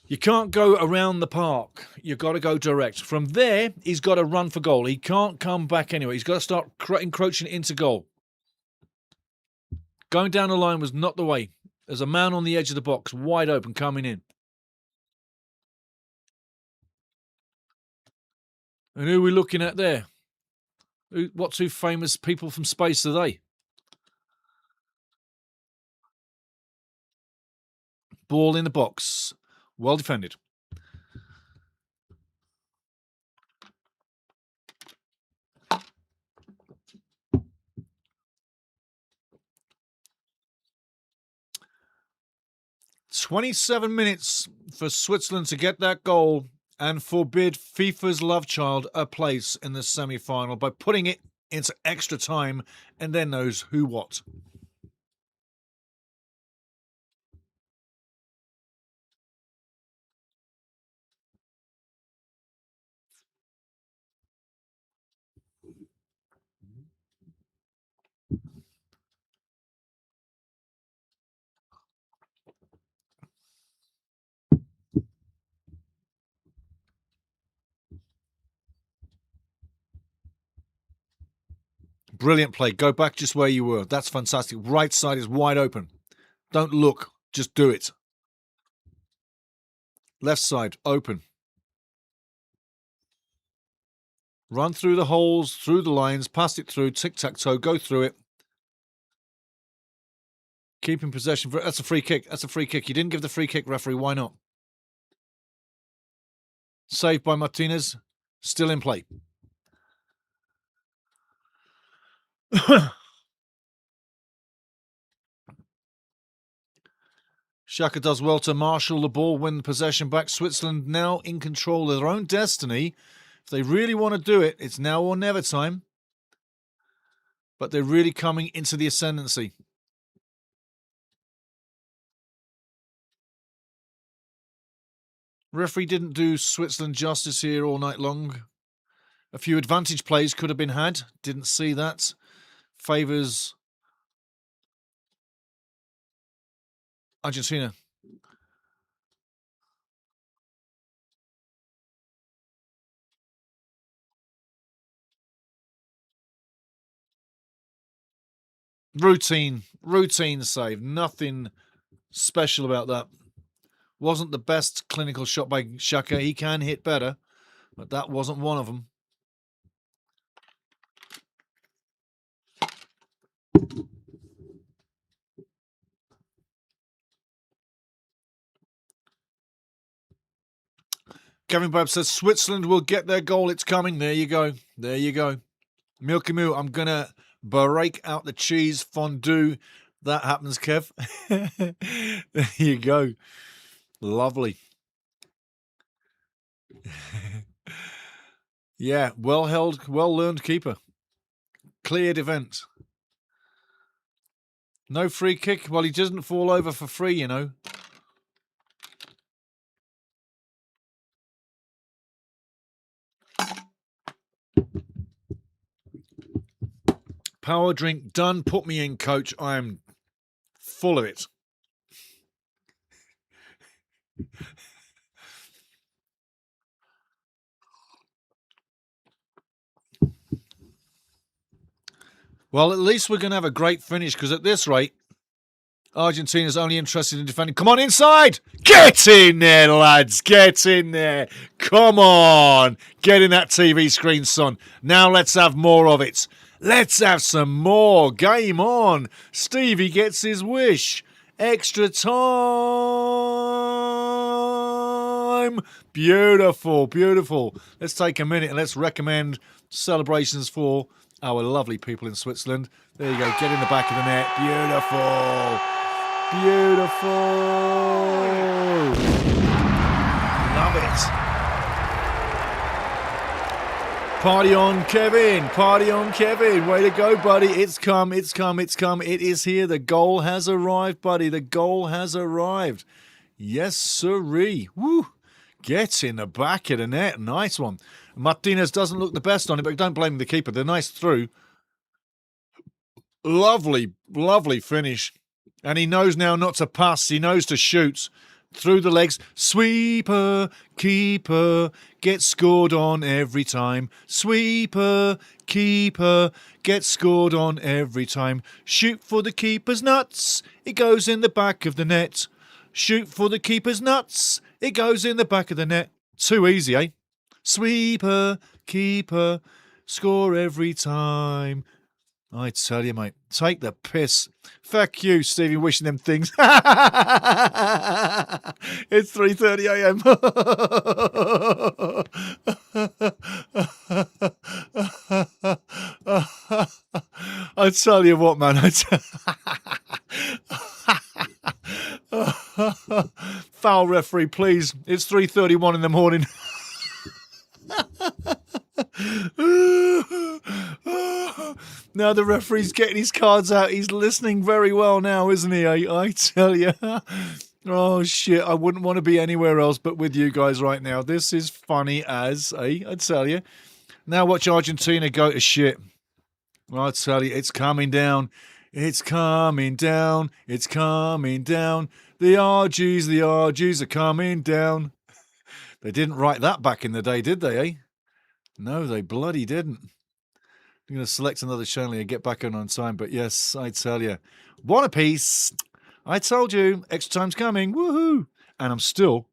You can't go around the park. You've got to go direct. From there, he's got to run for goal. He can't come back anyway. He's got to start encroaching into goal. Going down the line was not the way. There's a man on the edge of the box, wide open, coming in. And who are we looking at there? What 2 famous people from space are they? Ball in the box. Well defended. "27 minutes for Switzerland to get that goal and forbid FIFA's love child a place in the semi-final by putting it into extra time and then knows who what. Brilliant play. Go back just where you were. That's fantastic. Right side is wide open. Don't look. Just do it. Left side, open. Run through the holes, through the lines, pass it through, tic-tac-toe, go through it. Keeping possession. That's a free kick. That's a free kick. You didn't give the free kick, referee. Why not? Saved by Martinez. Still in play. Xhaka does well to marshal the ball, win the possession back. Switzerland now in control of their own destiny. If they really want to do it, it's now or never time. But they're really coming into the ascendancy. Referee didn't do Switzerland justice here all night long. A few advantage plays could have been had. Didn't see that. Favours Argentina. Routine save. Nothing special about that. Wasn't the best clinical shot by Xhaka. He can hit better, but that wasn't one of them. Kevin Babb says Switzerland will get their goal. It's coming. There you go. There you go. Milky Moo, I'm going to break out the cheese fondue. That happens, Kev. There you go. Lovely. Yeah, well held, well learned keeper. Cleared event. No free kick. Well, he doesn't fall over for free, you know. Power drink done. Put me in, coach. I'm full of it. Well, at least we're going to have a great finish because at this rate, Argentina's only interested in defending. Come on, inside! Get in there, lads! Get in there! Come on! Get in that TV screen, son. Now let's have more of it. Let's have some more. Game on. Stevie gets his wish. Extra time. Beautiful, beautiful. Let's take a minute and let's recommend celebrations for our lovely people in Switzerland. There you go. Get in the back of the net. Beautiful. Beautiful. Love it. Party on, Kevin. Party on, Kevin. Way to go, buddy. It's come, it's come, it's come. It is here. The goal has arrived, buddy. The goal has arrived. Yes, sirree. Woo. Get in the back of the net. Nice one. Martinez doesn't look the best on it, but don't blame the keeper. They're nice through. Lovely, lovely finish. And he knows now not to pass. He knows to shoot. Through the legs, sweeper, keeper, gets scored on every time. Sweeper, keeper, gets scored on every time. Shoot for the keeper's nuts, it goes in the back of the net. Shoot for the keeper's nuts, it goes in the back of the net. Too easy, eh? Sweeper, keeper, score every time. I tell you, mate, take the piss. Fuck you, Stevie, wishing them things. It's 3:30 a.m. I tell you what, man. Foul referee, please. It's 3:31 in the morning. Now the referee's getting his cards out. He's listening very well now, isn't he? I tell you. Oh, shit. I wouldn't want to be anywhere else but with you guys right now. This is funny as, I tell you. Now watch Argentina go to shit. I tell you, it's coming down. It's coming down. It's coming down. The RGs are coming down. They didn't write that back in the day, did they, eh? No, they bloody didn't. I'm going to select another channel and get back on time. But yes, I tell you, what a piece. I told you, extra time's coming. Woohoo! And I'm still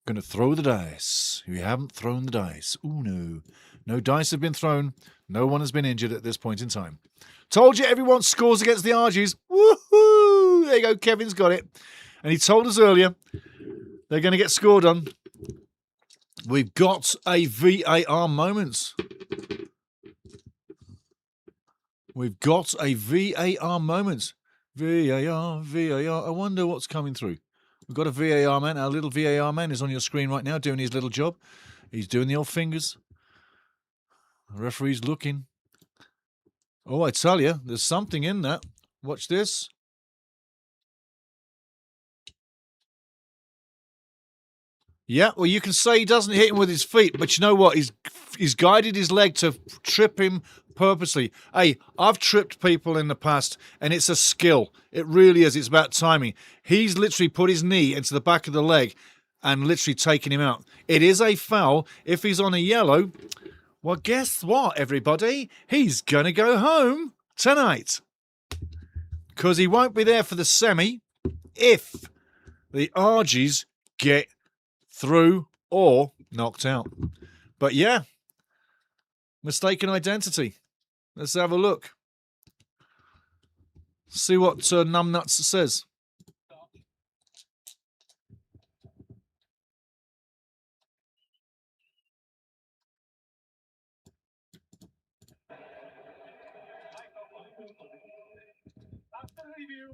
going to throw the dice. You haven't thrown the dice. Ooh, no. No dice have been thrown. No one has been injured at this point in time. Told you everyone scores against the Argies. Woohoo! There you go. Kevin's got it. And he told us earlier they're going to get scored on. We've got a VAR moment. We've got a VAR moment. VAR, VAR. I wonder what's coming through. We've got a VAR man. Our little VAR man is on your screen right now doing his little job. He's doing the old fingers. The referee's looking. Oh, I tell you, there's something in that. Watch this. Yeah, well, you can say he doesn't hit him with his feet, but you know what? He's guided his leg to trip him purposely. Hey, I've tripped people in the past, and it's a skill. It really is. It's about timing. He's literally put his knee into the back of the leg and literally taken him out. It is a foul. If he's on a yellow, well, guess what, everybody? He's going to go home tonight because he won't be there for the semi if the Argies get through or knocked out. But yeah, mistaken identity. Let's have a look. See what Numbnuts says. After review,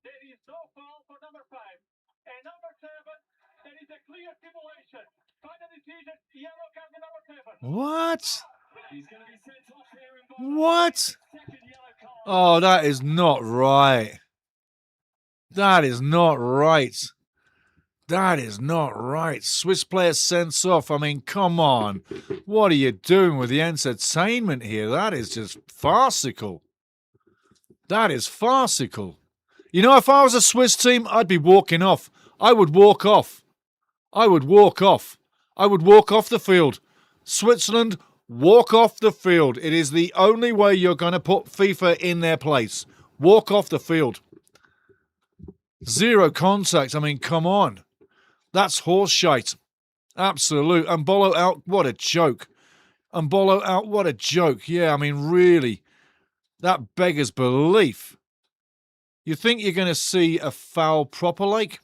there is no foul for number 5. And number 7, there is a clear simulation. Final decision, yellow card for number 7. What? He's going to be sent off here in What? second yellow card. Oh, that is not right. That is not right. That is not right. Swiss player sent off. I mean, come on. What are you doing with the entertainment here? That is just farcical. That is farcical. You know, if I was a Swiss team, I'd be walking off. I would walk off. I would walk off. I would walk off the field. Switzerland, walk off the field. It is the only way you're going to put FIFA in their place. Walk off the field. Zero contact. I mean, come on. That's horse shite. Absolute. And Bolo out. What a joke. And Bolo out. What a joke. Yeah, I mean, really. That beggars belief. You think you're going to see a foul proper like?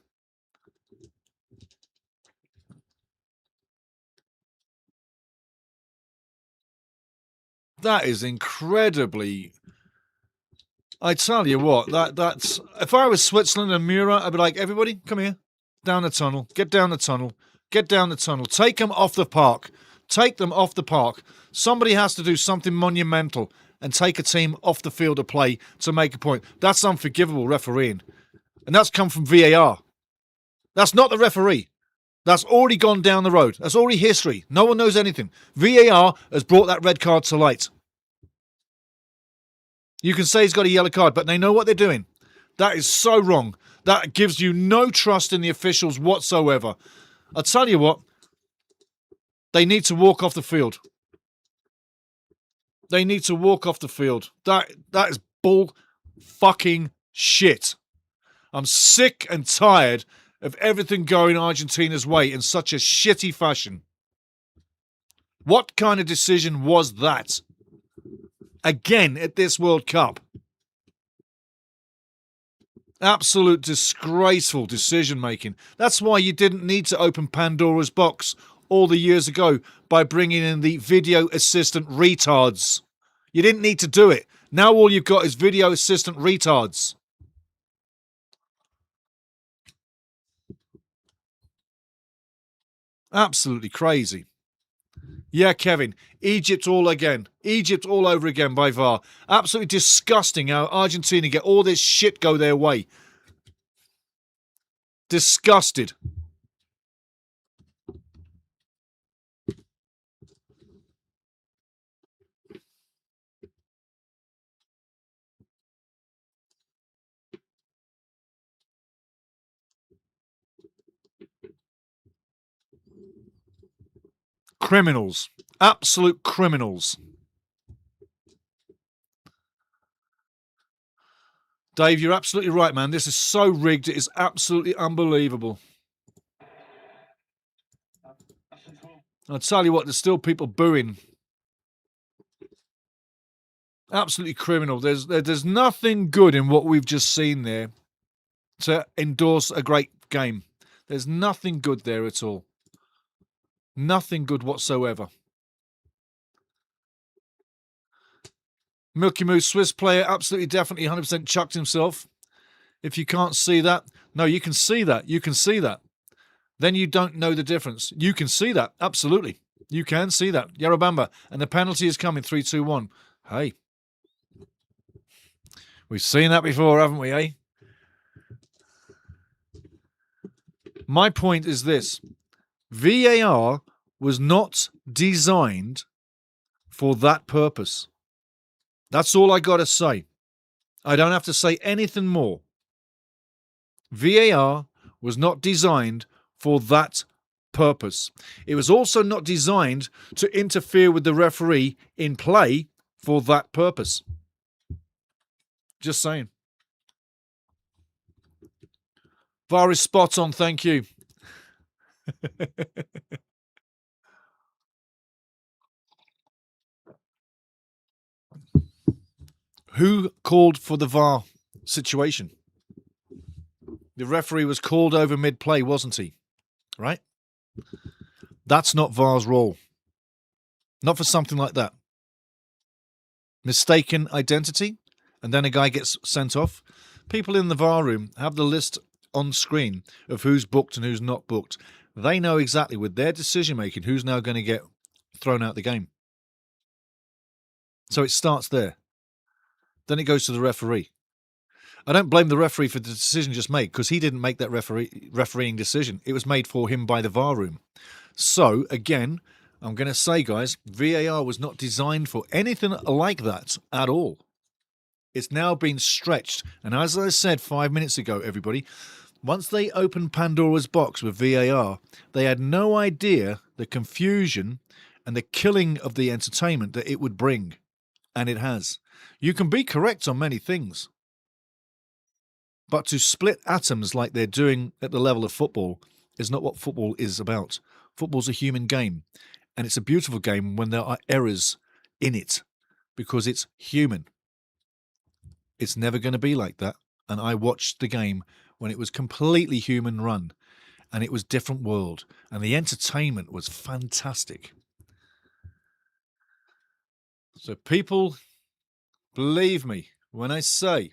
That is incredibly. I tell you what, that's if I was Switzerland and Murat, I'd be like, everybody, come here, down the tunnel, get down the tunnel, get down the tunnel, take them off the park, take them off the park. Somebody has to do something monumental and take a team off the field of play to make a point. That's unforgivable refereeing, and that's come from VAR. That's not the referee. That's already gone down the road. That's already history. No one knows anything. VAR has brought that red card to light. You can say he's got a yellow card, but they know what they're doing. That is so wrong. That gives you no trust in the officials whatsoever. I'll tell you what. They need to walk off the field. They need to walk off the field. That is bull fucking shit. I'm sick and tired of everything going Argentina's way in such a shitty fashion. What kind of decision was that? Again at this World Cup. Absolute disgraceful decision making. That's why you didn't need to open Pandora's box all the years ago by bringing in the video assistant retards. You didn't need to do it. Now all you've got is video assistant retards. Absolutely crazy. Yeah, Kevin. Egypt all again. Egypt all over again by VAR. Absolutely disgusting how Argentina get all this shit go their way. Disgusted. Criminals. Absolute criminals. Dave, you're absolutely right, man. This is so rigged. It is absolutely unbelievable. I'll tell you what, there's still people booing. Absolutely criminal. There's nothing good in what we've just seen there to endorse a great game. There's nothing good there at all. Nothing good whatsoever. Milky Moose, Swiss player, absolutely, definitely, 100% chucked himself. If you can't see that, no, you can see that. You can see that. Then you don't know the difference. You can see that. Absolutely. You can see that. Yarabamba. And the penalty is coming. 3-2-1. Hey. We've seen that before, haven't we, eh? My point is this. VAR was not designed for that purpose. That's all I got to say. I don't have to say anything more. VAR was not designed for that purpose. It was also not designed to interfere with the referee in play for that purpose. Just saying. VAR is spot on, thank you. Who called for the VAR situation? The referee was called over mid-play, wasn't he? Right? That's not VAR's role. Not for something like that. Mistaken identity, and then a guy gets sent off. People in the VAR room have the list on screen of who's booked and who's not booked. They know exactly with their decision-making who's now going to get thrown out the game. So it starts there. Then it goes to the referee. I don't blame the referee for the decision just made, because he didn't make that refereeing decision. It was made for him by the VAR room. So, again, I'm going to say, guys, VAR was not designed for anything like that at all. It's now been stretched. And as I said 5 minutes ago, everybody, once they opened Pandora's box with VAR, they had no idea the confusion and the killing of the entertainment that it would bring. And it has. You can be correct on many things. But to split atoms like they're doing at the level of football is not what football is about. Football's a human game. And it's a beautiful game when there are errors in it. Because it's human. It's never going to be like that. And I watched the game when it was completely human run. And it was different world. And the entertainment was fantastic. So people, believe me when I say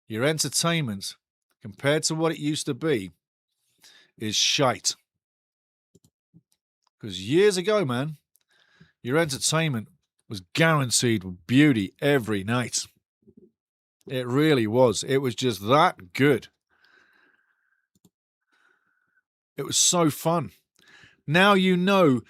your entertainment, compared to what it used to be, is shite. Because years ago, man, your entertainment was guaranteed beauty every night. It really was. It was just that good. It was so fun. Now you know,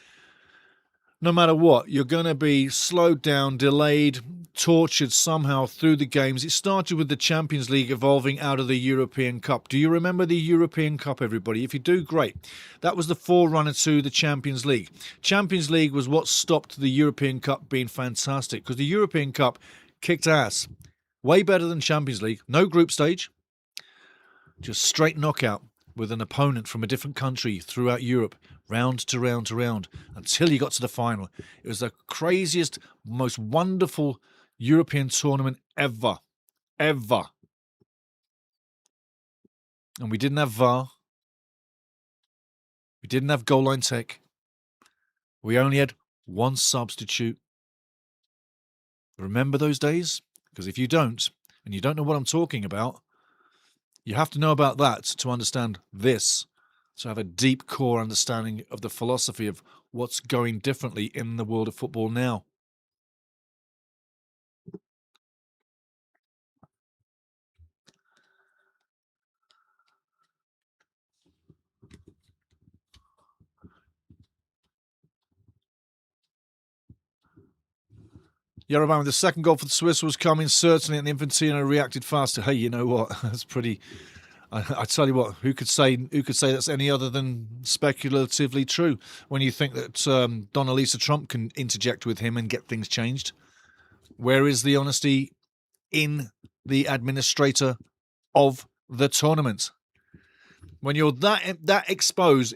no matter what, you're going to be slowed down, delayed, tortured somehow through the games. It started with the Champions League evolving out of the European Cup. Do you remember the European Cup, everybody? If you do, great. That was the forerunner to the Champions League. Champions League was what stopped the European Cup being fantastic, because the European Cup kicked ass. Way better than Champions League. No group stage. Just straight knockout with an opponent from a different country throughout Europe, round to round to round, until you got to the final. It was the craziest, most wonderful European tournament ever. Ever. And we didn't have VAR. We didn't have goal line tech. We only had one substitute. Remember those days? Because if you don't, and you don't know what I'm talking about, you have to know about that to understand this, to have a deep core understanding of the philosophy of what's going differently in the world of football now. Yaroban, the second goal for the Swiss was coming, certainly, and Infantino reacted faster. Hey, you know what? That's pretty... I tell you what, who could say that's any other than speculatively true when you think that Donalisa Trump can interject with him and get things changed? Where is the honesty in the administrator of the tournament. When you're that exposed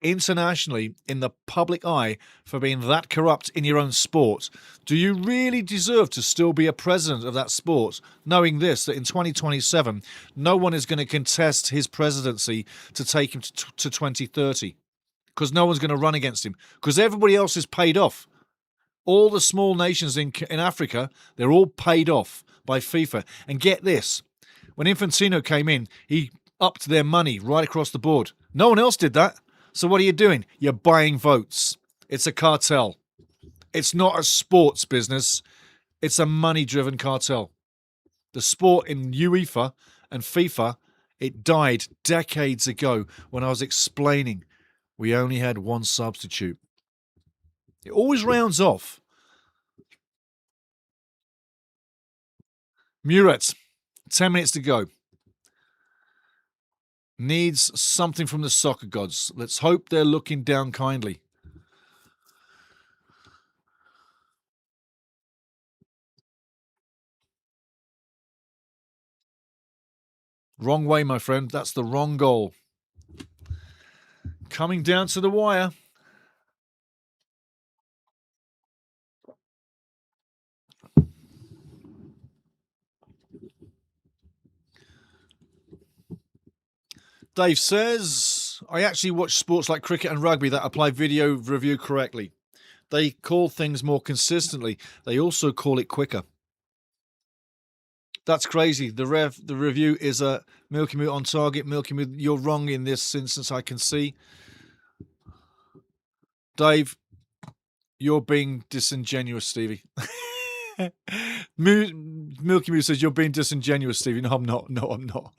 internationally in the public eye for being that corrupt in your own sport, do you really deserve to still be a president of that sport, knowing this, that in 2027 no one is going to contest his presidency to take him to 2030, because no one's going to run against him, because everybody else is paid off. All the small nations in Africa, they're all paid off by FIFA. And get this, when Infantino came in, he upped their money right across the board. No one else did that. So what are you doing? You're buying votes. It's a cartel. It's not a sports business. It's a money-driven cartel. The sport in UEFA and FIFA, it died decades ago when I was explaining we only had one substitute. It always rounds off. Murat, 10 minutes to go. Needs something from the soccer gods. Let's hope they're looking down kindly. Wrong way, my friend. That's the wrong goal. Coming down to the wire. Dave says, I actually watch sports like cricket and rugby that apply video review correctly. They call things more consistently. They also call it quicker. That's crazy. The review is a Milky Moo on target. Milky Moo, you're wrong in this instance, I can see. Dave, you're being disingenuous, Stevie. Milky Moo says you're being disingenuous, Stevie. No, I'm not. No, I'm not.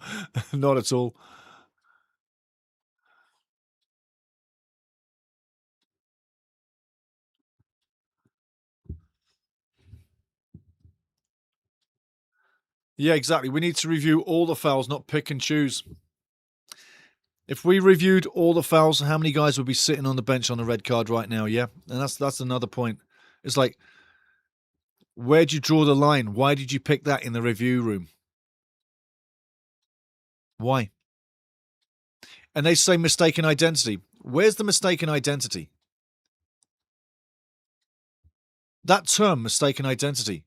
Not at all. Yeah, exactly. We need to review all the fouls, not pick and choose. If we reviewed all the fouls, how many guys would be sitting on the bench on the red card right now? Yeah, and that's another point. It's like, where'd you draw the line? Why did you pick that in the review room? Why? And they say mistaken identity. Where's the mistaken identity? That term, mistaken identity,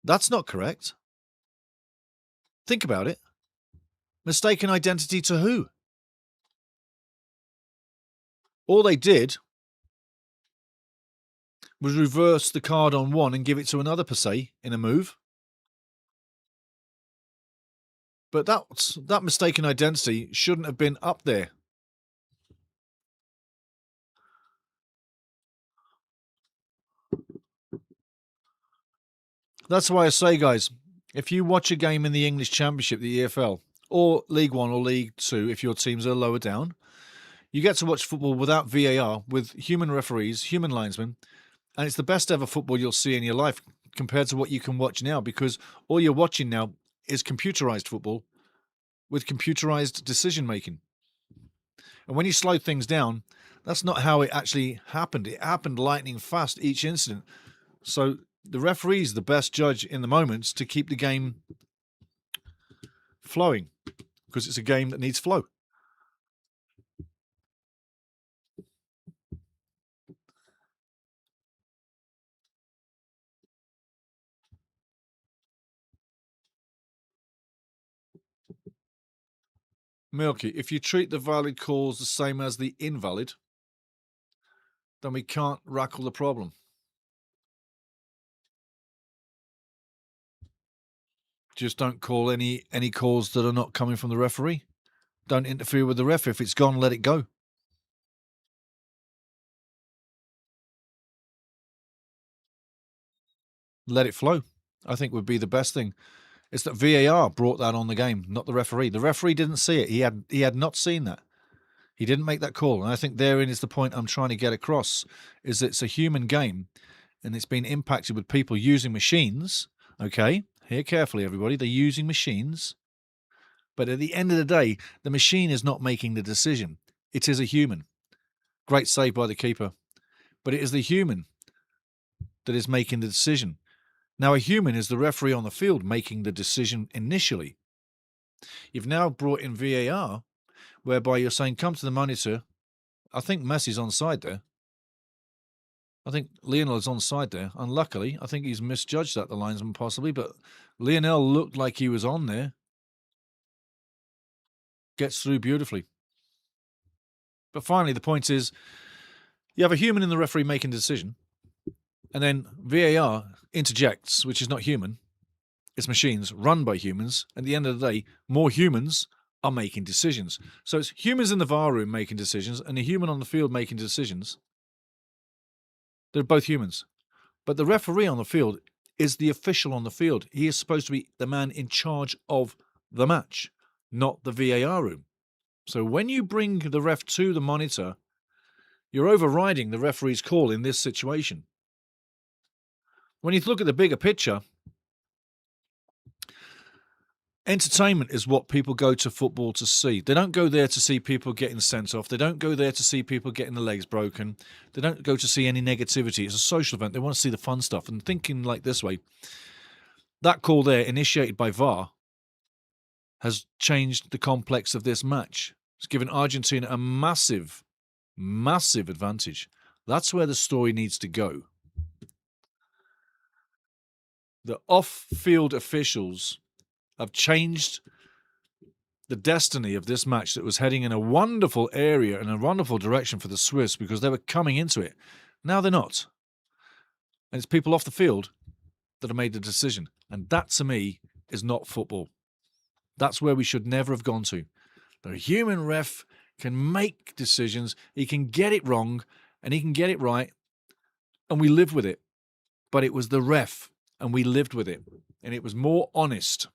that's not correct. Think about it. Mistaken identity to who? All they did was reverse the card on one and give it to another per se in a move. But that mistaken identity shouldn't have been up there. That's why I say, guys, if you watch a game in the English Championship, the EFL, or League One or League Two, if your teams are lower down, you get to watch football without VAR, with human referees, human linesmen, and it's the best ever football you'll see in your life compared to what you can watch now, because all you're watching now is computerized football with computerized decision making. And when you slow things down, that's not how it actually happened. It happened lightning fast each incident. So the referee is the best judge in the moment to keep the game flowing, because it's a game that needs flow. Milky, if you treat the valid calls the same as the invalid, then we can't rackle the problem. Just don't call any calls that are not coming from the referee. Don't interfere with the ref. If it's gone, let it go. Let it flow, I think, would be the best thing. It's that VAR brought that on the game, not the referee. The referee didn't see it. He had not seen that. He didn't make that call. And I think therein is the point I'm trying to get across, is that it's a human game and it's been impacted with people using machines. Okay, hear carefully, everybody. They're using machines. But at the end of the day, the machine is not making the decision. It is a human. Great save by the keeper. But it is the human that is making the decision, Now, a human is the referee on the field making the decision initially. You've now brought in VAR, whereby you're saying, come to the monitor. I think Messi's onside there. I think Lionel is onside there. Unluckily, I think he's misjudged that, the linesman possibly, but Lionel looked like he was on there. Gets through beautifully. But finally, the point is, you have a human in the referee making a decision, and then VAR interjects, which is not human. It's machines run by humans. At the end of the day, more humans are making decisions. So it's humans in the VAR room making decisions and a human on the field making decisions. They're both humans. But the referee on the field is the official on the field. He is supposed to be the man in charge of the match, not the VAR room. So when you bring the ref to the monitor, you're overriding the referee's call in this situation. When you look at the bigger picture, entertainment is what people go to football to see. They don't go there to see people getting sent off. They don't go there to see people getting their legs broken. They don't go to see any negativity. It's a social event. They want to see the fun stuff. And thinking like this way, that call there, initiated by VAR, has changed the complex of this match. It's given Argentina a massive, massive advantage. That's where the story needs to go. The off-field officials have changed the destiny of this match that was heading in a wonderful area and a wonderful direction for the Swiss because they were coming into it. Now they're not. And it's people off the field that have made the decision. And that, to me, is not football. That's where we should never have gone to. The human ref can make decisions. He can get it wrong and he can get it right. And we live with it. But it was the ref and we lived with it. And it was more honest.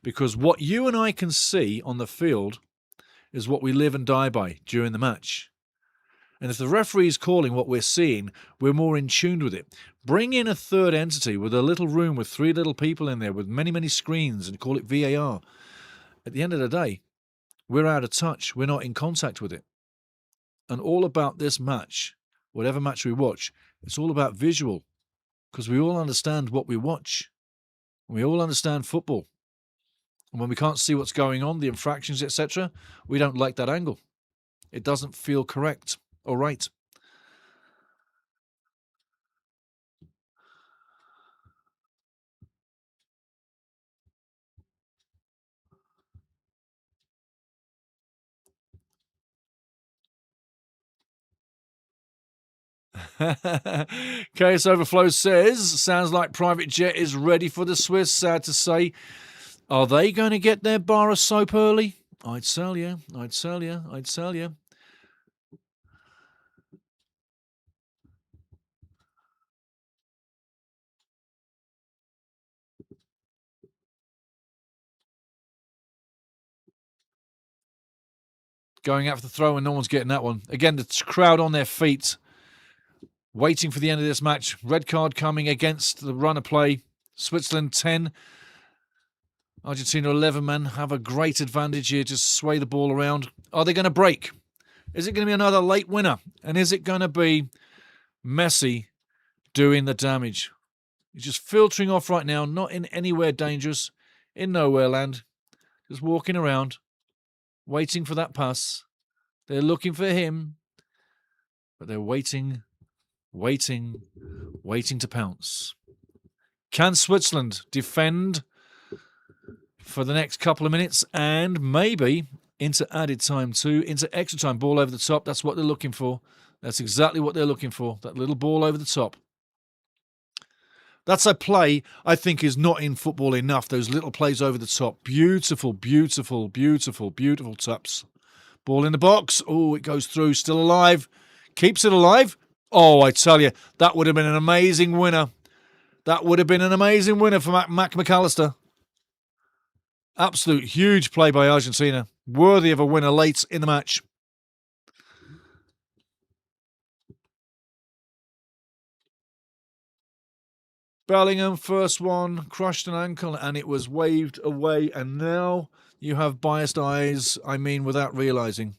Because what you and I can see on the field is what we live and die by during the match. And if the referee is calling what we're seeing, we're more in tune with it. Bring in a third entity with a little room with 3 little people in there with many, many screens and call it VAR. At the end of the day, we're out of touch. We're not in contact with it. And all about this match, whatever match we watch, it's all about visual. Because we all understand what we watch. We all understand football. And when we can't see what's going on, the infractions, etc., we don't like that angle. It doesn't feel correct or right. KS Overflow says, sounds like Private Jet is ready for the Swiss. Sad to say. Are they going to get their bar of soap early? I'd sell you. I'd sell you. I'd sell you. Going out for the throw and no one's getting that one. Again, the crowd on their feet, waiting for the end of this match. Red card coming against the run of play. Switzerland 10. Argentina 11 men have a great advantage here. Just sway the ball around. Are they going to break? Is it going to be another late winner? And is it going to be Messi doing the damage? He's just filtering off right now, not in anywhere dangerous, in nowhere land. Just walking around, waiting for that pass. They're looking for him, but they're waiting to pounce. Can Switzerland defend for the next couple of minutes and maybe into added time too, into extra time, ball over the top? That's what they're looking for. That's exactly what they're looking for, that little ball over the top. That's a play I think is not in football enough, those little plays over the top. Beautiful, beautiful, beautiful, beautiful taps. Ball in the box. Oh, it goes through, still alive. Keeps it alive. Oh, I tell you, that would have been an amazing winner. That would have been an amazing winner for Mac McAllister. Absolute huge play by Argentina. Worthy of a winner late in the match. Bellingham, first one, crushed an ankle and it was waved away. And now you have biased eyes, I mean, without realising.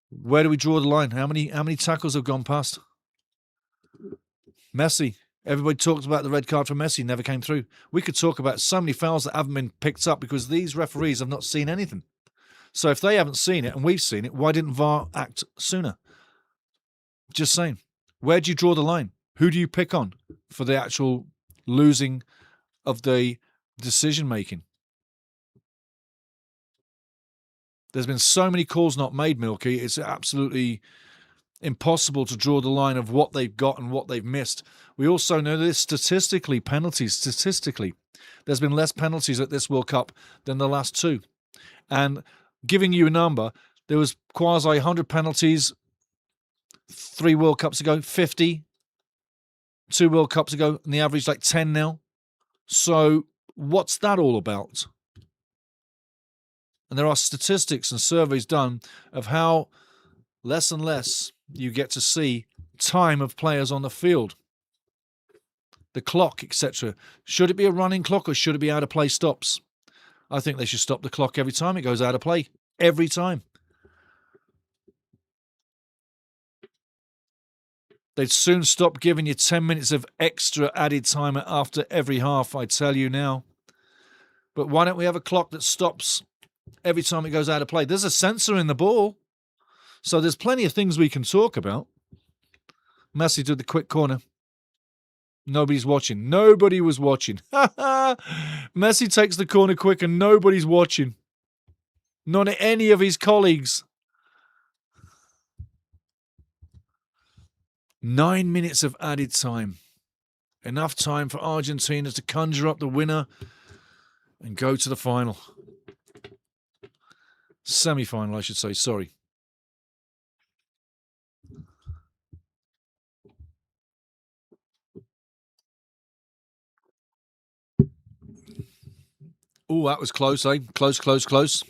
Where do we draw the line? How many tackles have gone past? Messi. Everybody talked about the red card for Messi, never came through. We could talk about so many fouls that haven't been picked up because these referees have not seen anything. So if they haven't seen it and we've seen it, why didn't VAR act sooner? Just saying. Where do you draw the line? Who do you pick on for the actual losing of the decision making? There's been so many calls not made, Milky. It's absolutely impossible to draw the line of what they've got and what they've missed. We also know this statistically, there's been less penalties at this World Cup than the last two. And giving you a number, there was quasi 100 penalties 3 World Cups ago, 50 2 World Cups ago, and the average like 10 now. So what's that all about? And there are statistics and surveys done of how less and less you get to see time of players on the field. The clock, etc. Should it be a running clock or should it be out of play stops? I think they should stop the clock every time it goes out of play. Every time. They'd soon stop giving you 10 minutes of extra added time after every half, I tell you now. But why don't we have a clock that stops every time it goes out of play? There's a sensor in the ball. So there's plenty of things we can talk about. Messi did the quick corner. Nobody's watching. Nobody was watching. Messi takes the corner quick and nobody's watching. Not any of his colleagues. 9 minutes of added time. Enough time for Argentina to conjure up the winner and go to the final. Semi-final, I should say. Sorry. Oh, that was close, eh? Close.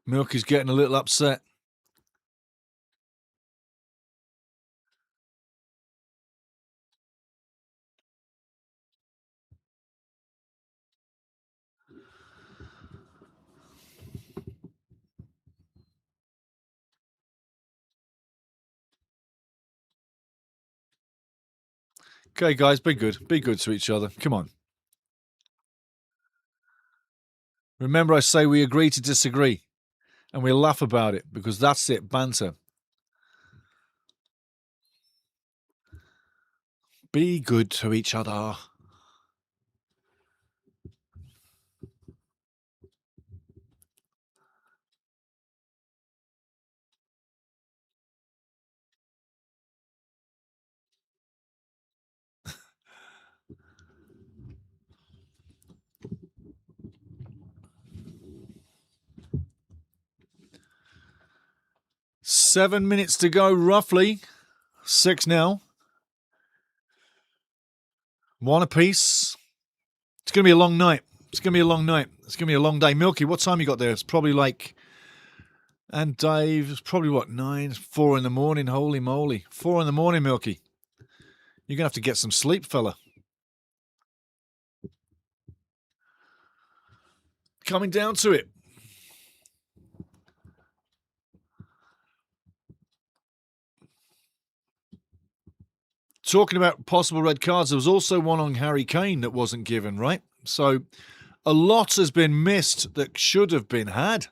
Milky's getting a little upset. Okay, guys, be good. Be good to each other. Come on. Remember, I say we agree to disagree. And we laugh about it because that's it, banter. Be good to each other. Seven minutes to go, roughly. 6 now. 1 apiece. It's going to be a long night. It's going to be a long day. Milky, what time you got there? It's probably like... And Dave, it's probably what, 4 in the morning? Holy moly. 4 in the morning, Milky. You're going to have to get some sleep, fella. Coming down to it. Talking about possible red cards, there was also one on Harry Kane that wasn't given, right? So a lot has been missed that should have been had.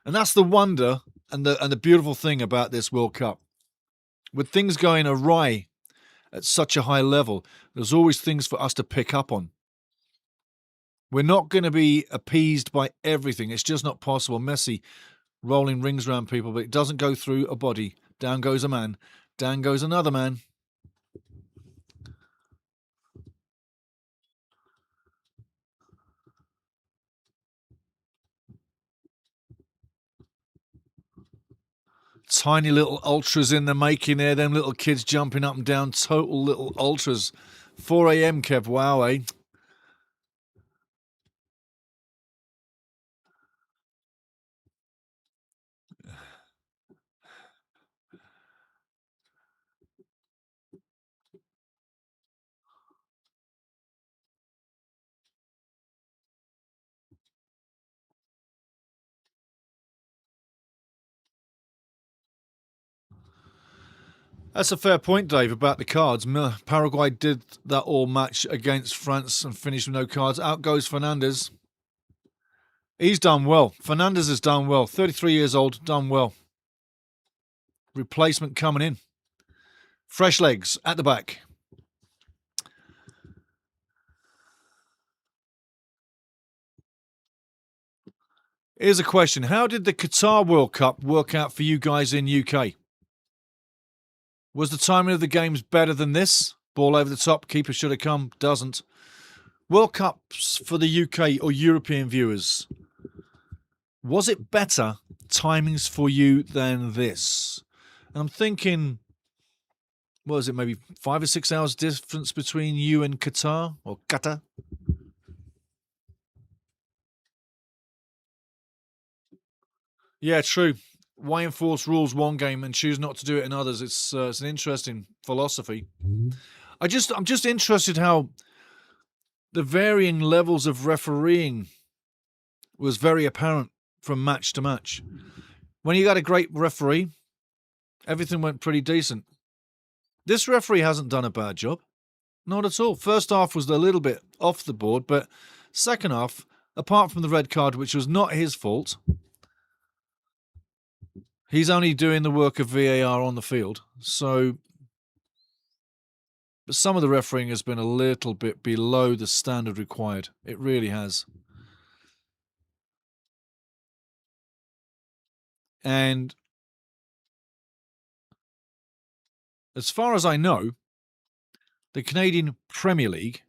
And that's the wonder and the beautiful thing about this World Cup. With things going awry at such a high level, there's always things for us to pick up on. We're not going to be appeased by everything. It's just not possible. Messi rolling rings around people, but it doesn't go through a body. Down goes a man. Down goes another man. Tiny little ultras in the making there. Them little kids jumping up and down. Total little ultras. 4 a.m, Kev. Wow, eh? That's a fair point, Dave, about the cards. Paraguay did that all match against France and finished with no cards. Out goes Fernandez. He's done well. Fernandez has done well. 33 years old, done well. Replacement coming in. Fresh legs at the back. Here's a question. How did the Qatar World Cup work out for you guys in UK? Was the timing of the games better than this? Ball over the top, keeper should have come, doesn't. World Cups for the UK or European viewers. Was it better timings for you than this? And I'm thinking, what is it, maybe 5 or 6 hours difference between you and Qatar or Qatar? Yeah, true. Why enforce rules one game and choose not to do it in others? It's an interesting philosophy. I'm just interested how the varying levels of refereeing was very apparent from match to match. When you got a great referee, everything went pretty decent. This referee hasn't done a bad job. Not at all. First half was a little bit off the board, but second half, apart from the red card, which was not his fault, he's only doing the work of VAR on the field. So some of the refereeing has been a little bit below the standard required. It really has. And as far as I know, the Canadian Premier League,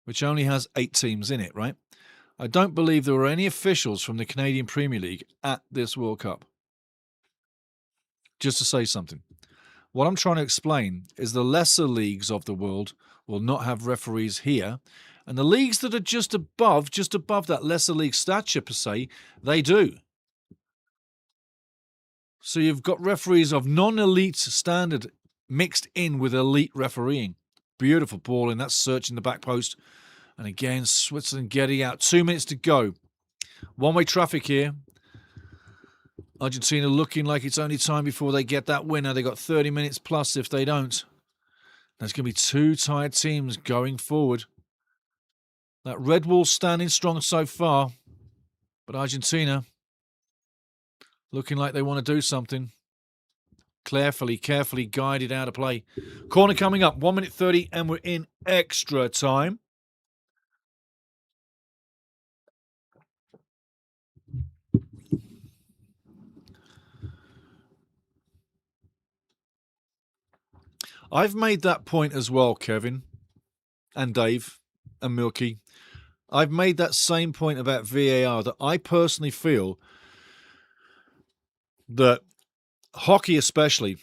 which only has 8 teams in it, right? I don't believe there were any officials from the Canadian Premier League at this World Cup. Just to say something. What I'm trying to explain is the lesser leagues of the world will not have referees here, and the leagues that are just above that lesser league stature per se, they do. So you've got referees of non-elite standard mixed in with elite refereeing. Beautiful ball in, that's searching the back post. And again, Switzerland getting out. 2 minutes to go. One-way traffic here. Argentina looking like it's only time before they get that winner. They got 30 minutes plus if they don't. There's going to be 2 tired teams going forward. That red wall standing strong so far. But Argentina looking like they want to do something. Carefully guided out of play. Corner coming up. 1 minute 30 and we're in extra time. I've made that point as well, Kevin and Dave and Milky. I've made that same point about VAR, that I personally feel that hockey especially,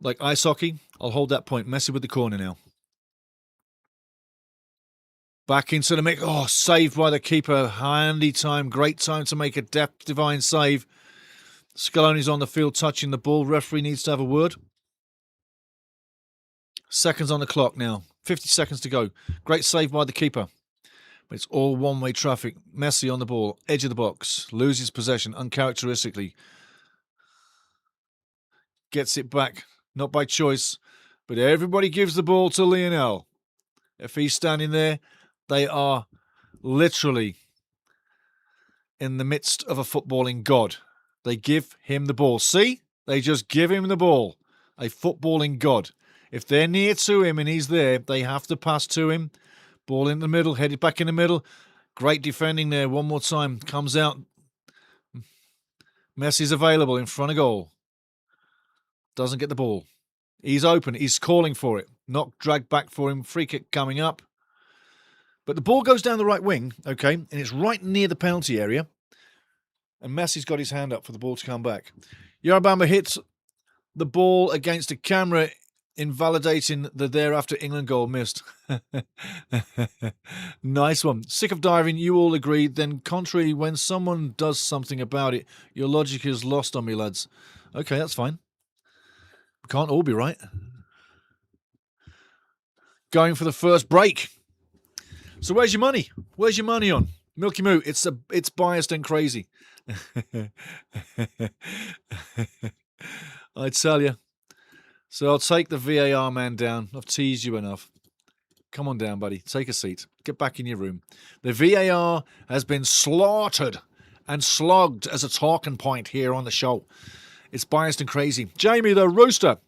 like ice hockey, I'll hold that point. Messi with the corner now. Back into the mix. Oh, saved by the keeper. Handy time. Great time to make a death-defying save. Scaloni's on the field touching the ball. Referee needs to have a word. Seconds on the clock now. 50 seconds to go. Great save by the keeper. But it's all one-way traffic. Messi on the ball. Edge of the box. Loses possession uncharacteristically. Gets it back. Not by choice. But everybody gives the ball to Lionel. If he's standing there, they are literally in the midst of a footballing god. They give him the ball. See? They just give him the ball. A footballing god. If they're near to him and he's there, they have to pass to him. Ball in the middle, headed back in the middle. Great defending there. One more time. Comes out. Messi's available in front of goal. Doesn't get the ball. He's open. He's calling for it. Not dragged back for him. Free kick coming up. But the ball goes down the right wing, okay, and it's right near the penalty area. And Messi's got his hand up for the ball to come back. Yarabamba hits the ball against the camera, invalidating the thereafter England goal missed. Nice one. Sick of diving, you all agree. Then contrary, when someone does something about it, your logic is lost on me, lads. Okay, that's fine. We can't all be right. Going for the first break. So where's your money? Where's your money on? Milky Moo, it's biased and crazy. I tell you. So I'll take the VAR man down. I've teased you enough. Come on down, buddy. Take a seat. Get back in your room. The VAR has been slaughtered and slogged as a talking point here on the show. It's biased and crazy. Jamie the Rooster.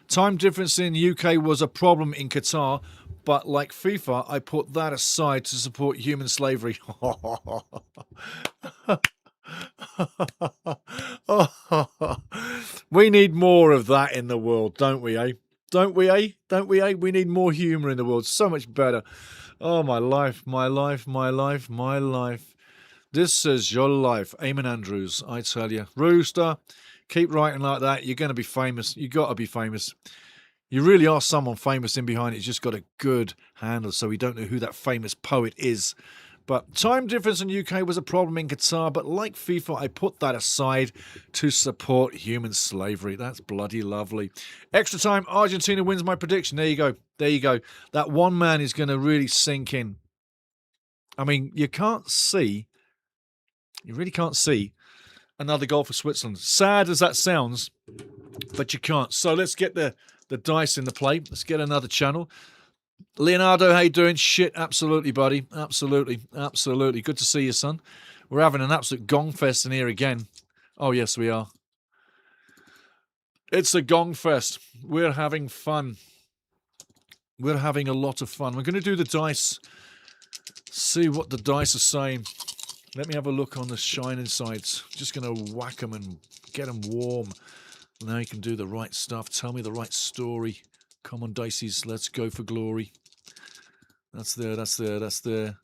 Time difference in UK was a problem in Qatar, but like FIFA, I put that aside to support human slavery. We need more of that in the world, don't we, eh? Don't we, eh? Don't we, eh? We need more humour in the world. So much better. Oh, my life, my life, my life, my life. This is your life. Eamon Andrews, I tell you. Rooster, keep writing like that. You're going to be famous. You got to be famous. You really are someone famous in behind it. He's just got a good handle, so we don't know who that famous poet is. But time difference in UK was a problem in Qatar, but like FIFA, I put that aside to support human slavery. That's bloody lovely. Extra time, Argentina wins my prediction. There you go. There you go. That one man is going to really sink in. I mean, you really can't see another goal for Switzerland. Sad as that sounds, but you can't. So let's get the dice in the play. Let's get another channel. Leonardo, how you doing? Shit, absolutely, buddy. Absolutely, absolutely. Good to see you, son. We're having an absolute gong fest in here again. Oh, yes, we are. It's a gong fest. We're having fun. We're having a lot of fun. We're going to do the dice. See what the dice are saying. Let me have a look on the shining sides. Just going to whack them and get them warm. Now you can do the right stuff. Tell me the right story. Come on, Dices, let's go for glory. That's there, that's there, that's there.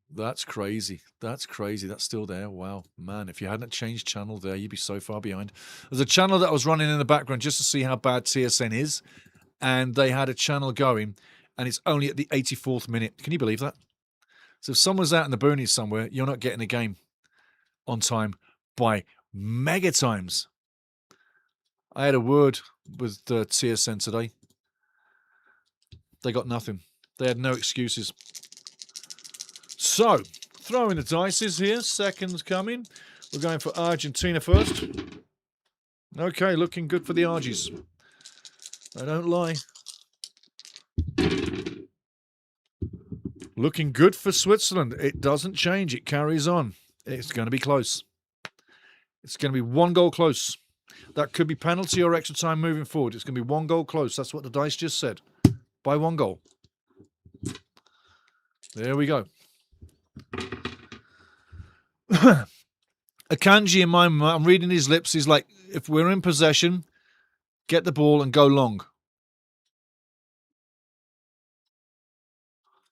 That's crazy. That's crazy. That's still there. Wow, man, if you hadn't changed channel there, you'd be so far behind. There's a channel that I was running in the background just to see how bad TSN is, and they had a channel going, and it's only at the 84th minute. Can you believe that? So if someone's out in the boonies somewhere, you're not getting a game on time by mega times. I had a word with TSN today. They got nothing. They had no excuses. So, throwing the dices here. Seconds coming. We're going for Argentina first. Okay, looking good for the Argies. I don't lie. Looking good for Switzerland. It doesn't change. It carries on. It's going to be close. It's going to be 1 goal close. That could be penalty or extra time moving forward. It's going to be 1 goal close. That's what the dice just said. By 1 goal. There we go. Akanji in my mind, I'm reading his lips. He's like, if we're in possession, get the ball and go long.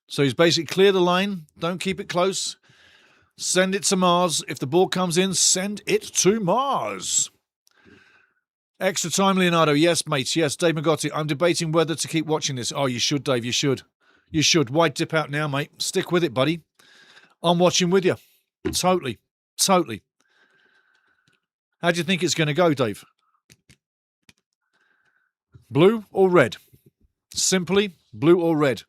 So he's basically clear the line. Don't keep it close. Send it to Mars. If the ball comes in, send it to Mars. Extra time, Leonardo. Yes, mate. Yes, Dave Magotti. I'm debating whether to keep watching this. Oh, you should, Dave. You should. You should. Why dip out now, mate? Stick with it, buddy. I'm watching with you. Totally. Totally. How do you think it's going to go, Dave? Blue or red? Simply, blue or red.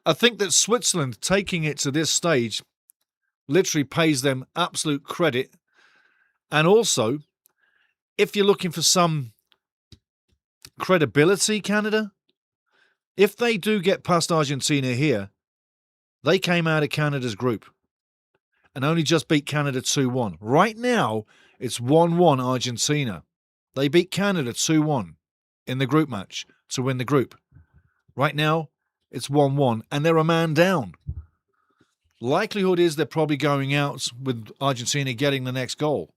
I think that Switzerland taking it to this stage literally pays them absolute credit. And also, if you're looking for some credibility, Canada, if they do get past Argentina here, they came out of Canada's group and only just beat Canada 2-1. Right now, it's 1-1 Argentina. They beat Canada 2-1 in the group match to win the group. Right now, it's 1-1, and they're a man down. Likelihood is they're probably going out with Argentina getting the next goal.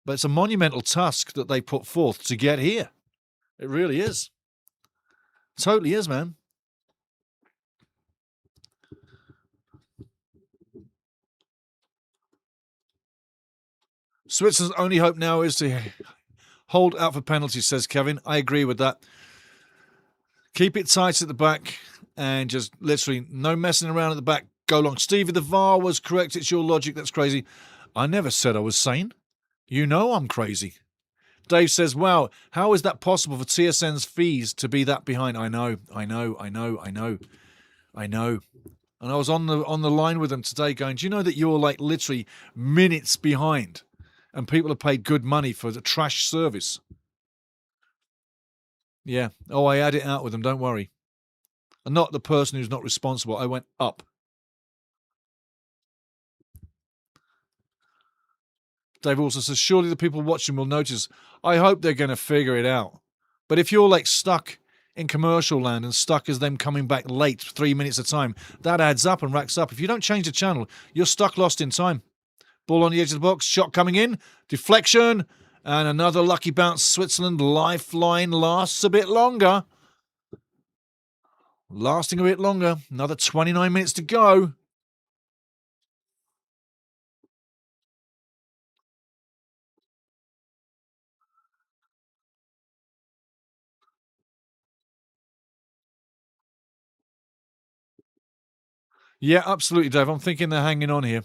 But it's a monumental task that they put forth to get here. It really is. Totally is, man. Switzerland's only hope now is to hold out for penalties, says Kevin. I agree with that. Keep it tight at the back and just literally no messing around at the back. Go long. Stevie, the VAR was correct. It's your logic that's crazy. I never said I was sane. You know I'm crazy. Dave says, wow, how is that possible for TSN's fees to be that behind? I know. And I was on the line with them today going, do you know that you're like literally minutes behind and people have paid good money for the trash service? Yeah. Oh, I had it out with them. Don't worry. I'm not the person who's not responsible. I went up. Dave also says, surely the people watching will notice. I hope they're going to figure it out. But if you're like stuck in commercial land and stuck as them coming back late 3 minutes at a time, that adds up and racks up. If you don't change the channel, you're stuck lost in time. Ball on the edge of the box, shot coming in, deflection, and another lucky bounce. Switzerland lifeline lasts a bit longer. Lasting a bit longer. Another 29 minutes to go. Yeah, absolutely, Dave. I'm thinking they're hanging on here.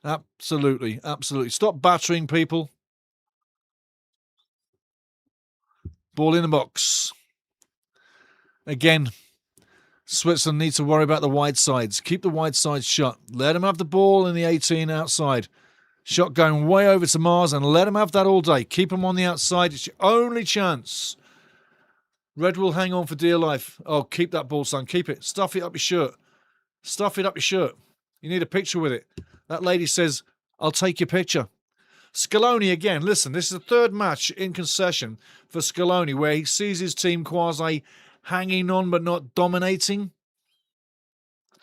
Absolutely, absolutely. Stop battering people. Ball in the box. Again, Switzerland needs to worry about the wide sides. Keep the wide sides shut. Let them have the ball in the 18 outside. Shot going way over to Mars and let them have that all day. Keep them on the outside. It's your only chance. Red will hang on for dear life. Oh, keep that ball, son. Keep it. Stuff it up your shirt. Stuff it up your shirt. You need a picture with it. That lady says, I'll take your picture. Scaloni again. Listen, this is the third match in concession for Scaloni where he sees his team quasi hanging on but not dominating.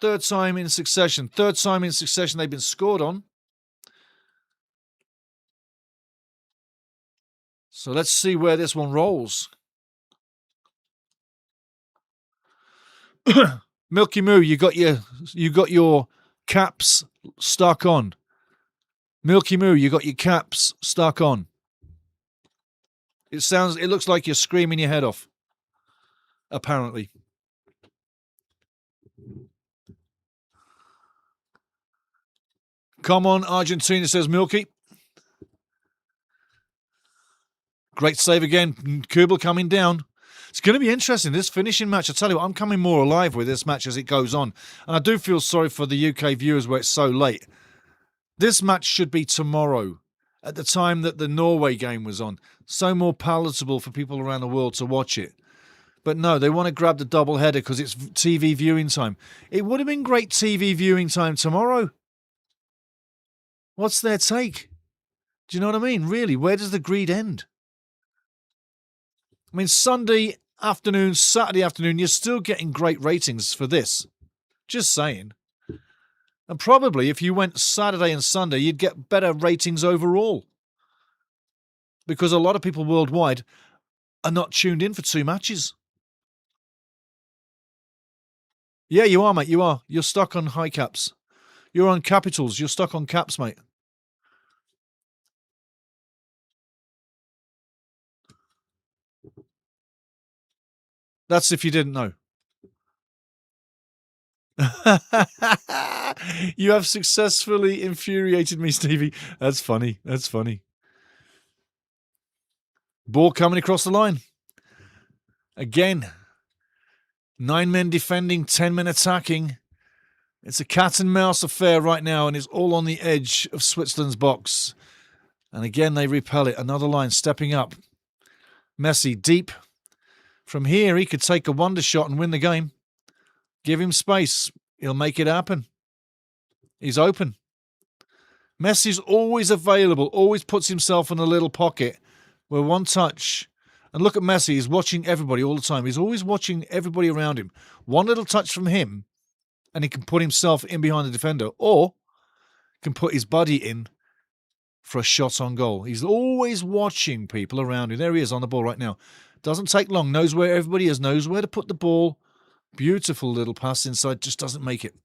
Third time in succession they've been scored on. So let's see where this one rolls. Milky Moo, you got your caps stuck on. Milky Moo, you got your caps stuck on. It looks like you're screaming your head off. Apparently. Come on, Argentina, says Milky. Great save again. Kubel coming down. It's going to be interesting, this finishing match. I tell you what, I'm coming more alive with this match as it goes on. And I do feel sorry for the UK viewers where it's so late. This match should be tomorrow, at the time that the Norway game was on. So more palatable for people around the world to watch it. But no, they want to grab the double header because it's TV viewing time. It would have been great TV viewing time tomorrow. What's their take? Do you know what I mean? Really, where does the greed end? I mean, Sunday afternoon, Saturday afternoon, you're still getting great ratings for this. Just saying. And probably if you went Saturday and Sunday, you'd get better ratings overall. Because a lot of people worldwide are not tuned in for two matches. Yeah, you are, mate. You are. You're stuck on high caps. You're on capitals. You're stuck on caps, mate. That's if you didn't know. You have successfully infuriated me, Stevie. That's funny. That's funny. Ball coming across the line. Again. 9 men defending, 10 men attacking. It's a cat and mouse affair right now, and it's all on the edge of Switzerland's box. And again, they repel it. Another line stepping up. Messi deep. From here, he could take a wonder shot and win the game. Give him space. He'll make it happen. He's open. Messi's always available, always puts himself in a little pocket where one touch. And look at Messi, he's watching everybody all the time. He's always watching everybody around him. One little touch from him, and he can put himself in behind the defender, or can put his buddy in for a shot on goal. He's always watching people around him. There he is on the ball right now. Doesn't take long, knows where everybody is, knows where to put the ball. Beautiful little pass inside, just doesn't make it.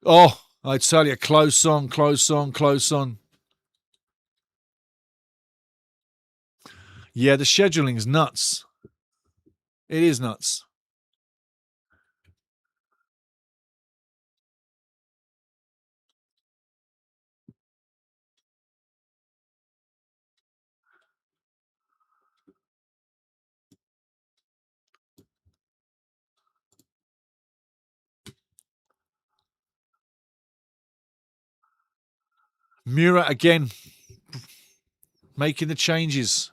Oh, I tell you, close on, close on, close on. Yeah, the scheduling's nuts. It is nuts. Murat again, making the changes.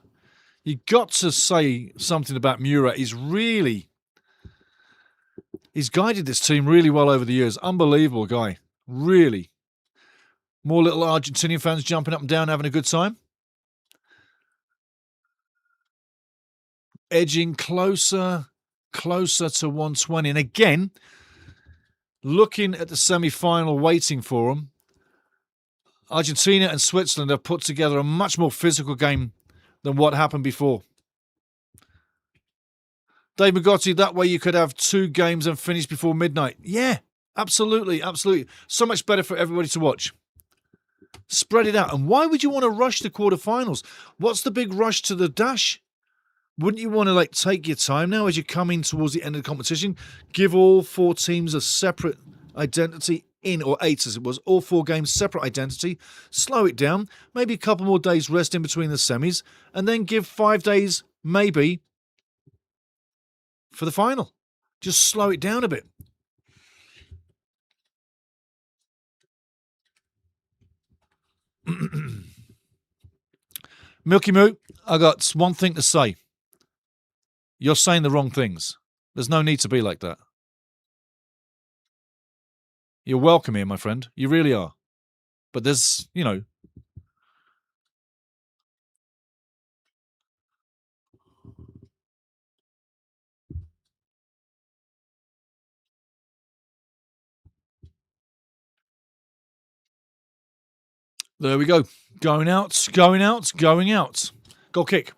You got to say something about Murat. He's guided this team really well over the years. Unbelievable guy. Really. More little Argentinian fans jumping up and down, having a good time. Edging closer to 120. And again, looking at the semi-final, waiting for them, Argentina and Switzerland have put together a much more physical game than what happened before. Dave Magotti, that way you could have 2 games and finish before midnight. Yeah, absolutely. So much better for everybody to watch. Spread it out. And why would you want to rush the quarterfinals? What's the big rush to the dash? Wouldn't you want to take your time now as you're coming towards the end of the competition? Give all 4 teams a separate identity or 8 as it was, all 4 games separate identity. Slow it down. Maybe a couple more days rest in between the semis. And then give 5 days, maybe, for the final. Just slow it down a bit. Milky Moo, I got one thing to say. You're saying the wrong things. There's no need to be like that. You're welcome here, my friend. You really are. But there's, There we go. Going out. Goal kick.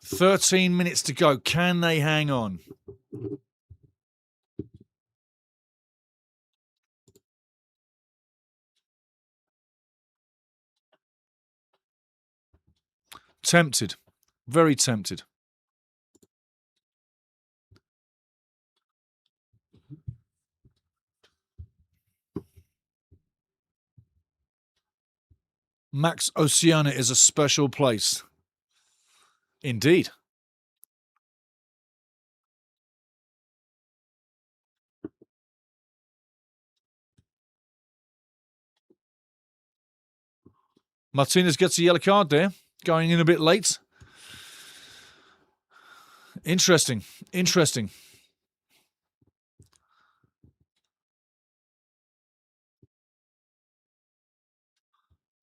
13 minutes to go. Can they hang on? Tempted. Very tempted. Max Oceana is a special place. Indeed. Martinez gets a yellow card there. Going in a bit late. Interesting.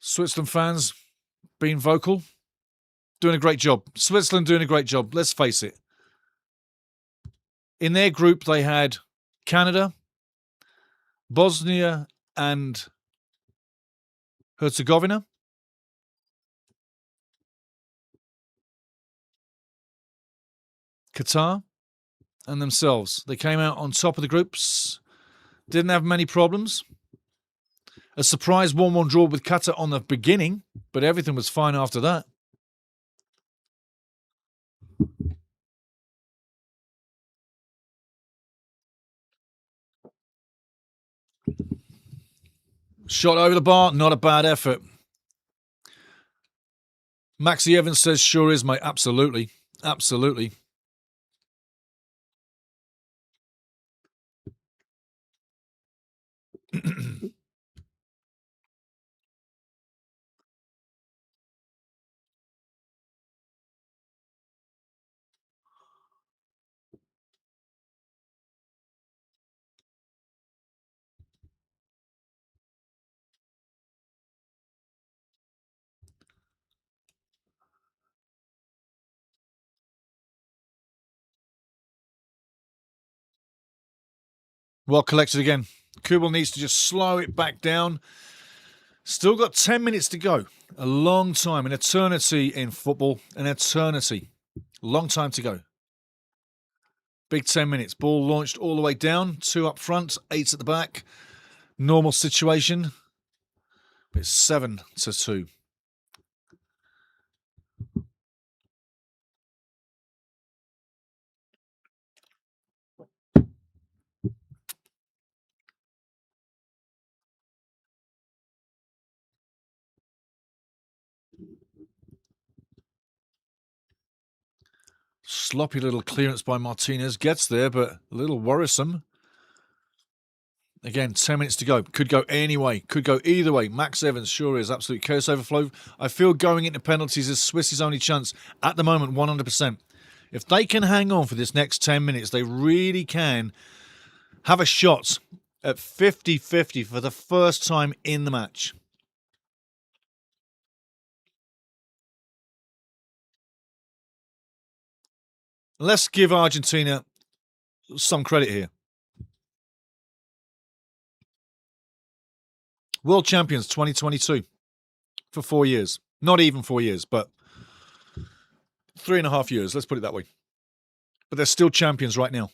Switzerland fans being vocal. Doing a great job. Switzerland doing a great job. Let's face it. In their group, they had Canada, Bosnia and Herzegovina, Qatar, and themselves. They came out on top of the groups. Didn't have many problems. A surprise 1-1 draw with Qatar on the beginning, but everything was fine after that. Shot over the bar, not a bad effort. Maxie Evans says, sure is, mate. Absolutely. Well collected again. Kubel needs to just slow it back down. Still got 10 minutes to go. A long time, an eternity in football. An eternity. Long time to go. Big 10 minutes. Ball launched all the way down. 2 up front, 8 at the back. Normal situation. It's 7-2. Sloppy little clearance by Martinez. Gets there, but a little worrisome. Again, 10 minutes to go. Could go any way. Could go either way. Max Evans sure is. Absolute chaos overflow. I feel going into penalties is Swiss's only chance at the moment, 100%. If they can hang on for this next 10 minutes, they really can have a shot at 50-50 for the first time in the match. Let's give Argentina some credit here. World champions 2022 for 4 years. Not even 4 years, but 3.5 years. Let's put it that way. But they're still champions right now.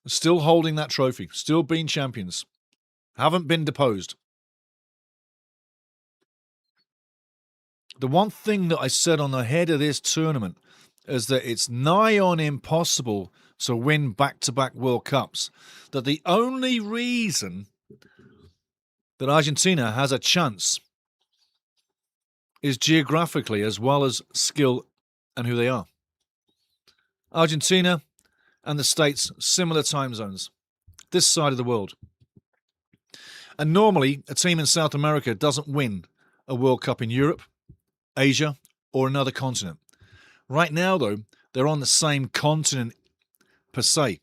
Still holding that trophy. Still being champions. Haven't been deposed. The one thing that I said on the head of this tournament is that it's nigh on impossible to win back-to-back World Cups. That the only reason that Argentina has a chance is geographically as well as skill and who they are. Argentina and the States, similar time zones, this side of the world. And normally, a team in South America doesn't win a World Cup in Europe, Asia, or another continent. Right now, though, they're on the same continent per se.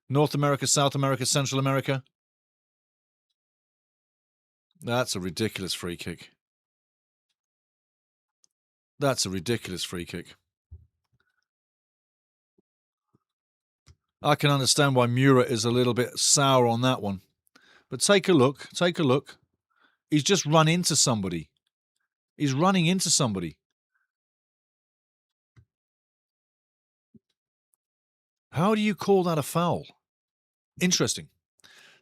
North America, South America, Central America. That's a ridiculous free kick. That's a ridiculous free kick. I can understand why Murat is a little bit sour on that one. But take a look. Take a look. He's just run into somebody. He's running into somebody. How do you call that a foul? Interesting.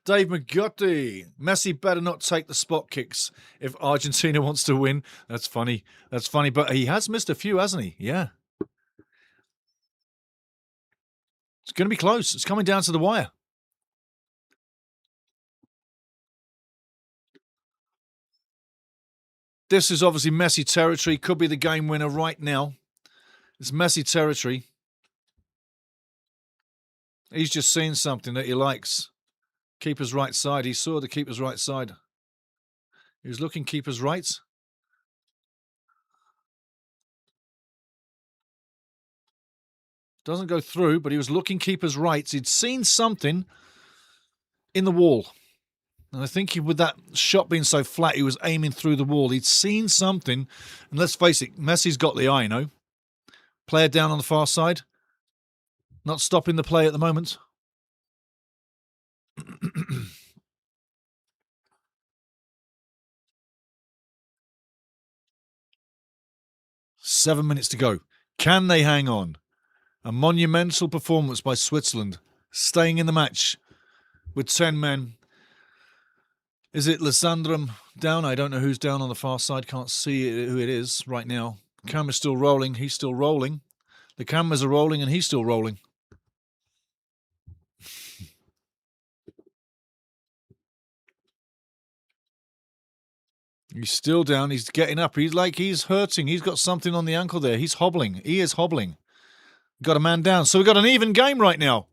Dave McGutty. Messi better not take the spot kicks if Argentina wants to win. That's funny. That's funny. But he has missed a few, hasn't he? Yeah. It's going to be close. It's coming down to the wire. This is obviously Messi territory. Could be the game winner right now. It's Messi territory. He's just seen something that he likes. Keeper's right side. He saw the keeper's right side. He was looking keeper's right. Doesn't go through, but he was looking keeper's right. He'd seen something in the wall. And I think with that shot being so flat, he was aiming through the wall. He'd seen something. And let's face it, Messi's got the eye, you know. Player down on the far side. Not stopping the play at the moment. 7 minutes to go. Can they hang on? A monumental performance by Switzerland, staying in the match with 10 men. Is it Lissandrum down? I don't know who's down on the far side. Can't see who it is right now. Camera's still rolling. He's still rolling. The cameras are rolling and he's still rolling. He's still down. He's getting up. He's like he's hurting. He's got something on the ankle there. He's hobbling. He is hobbling. Got a man down. So we've got an even game right now.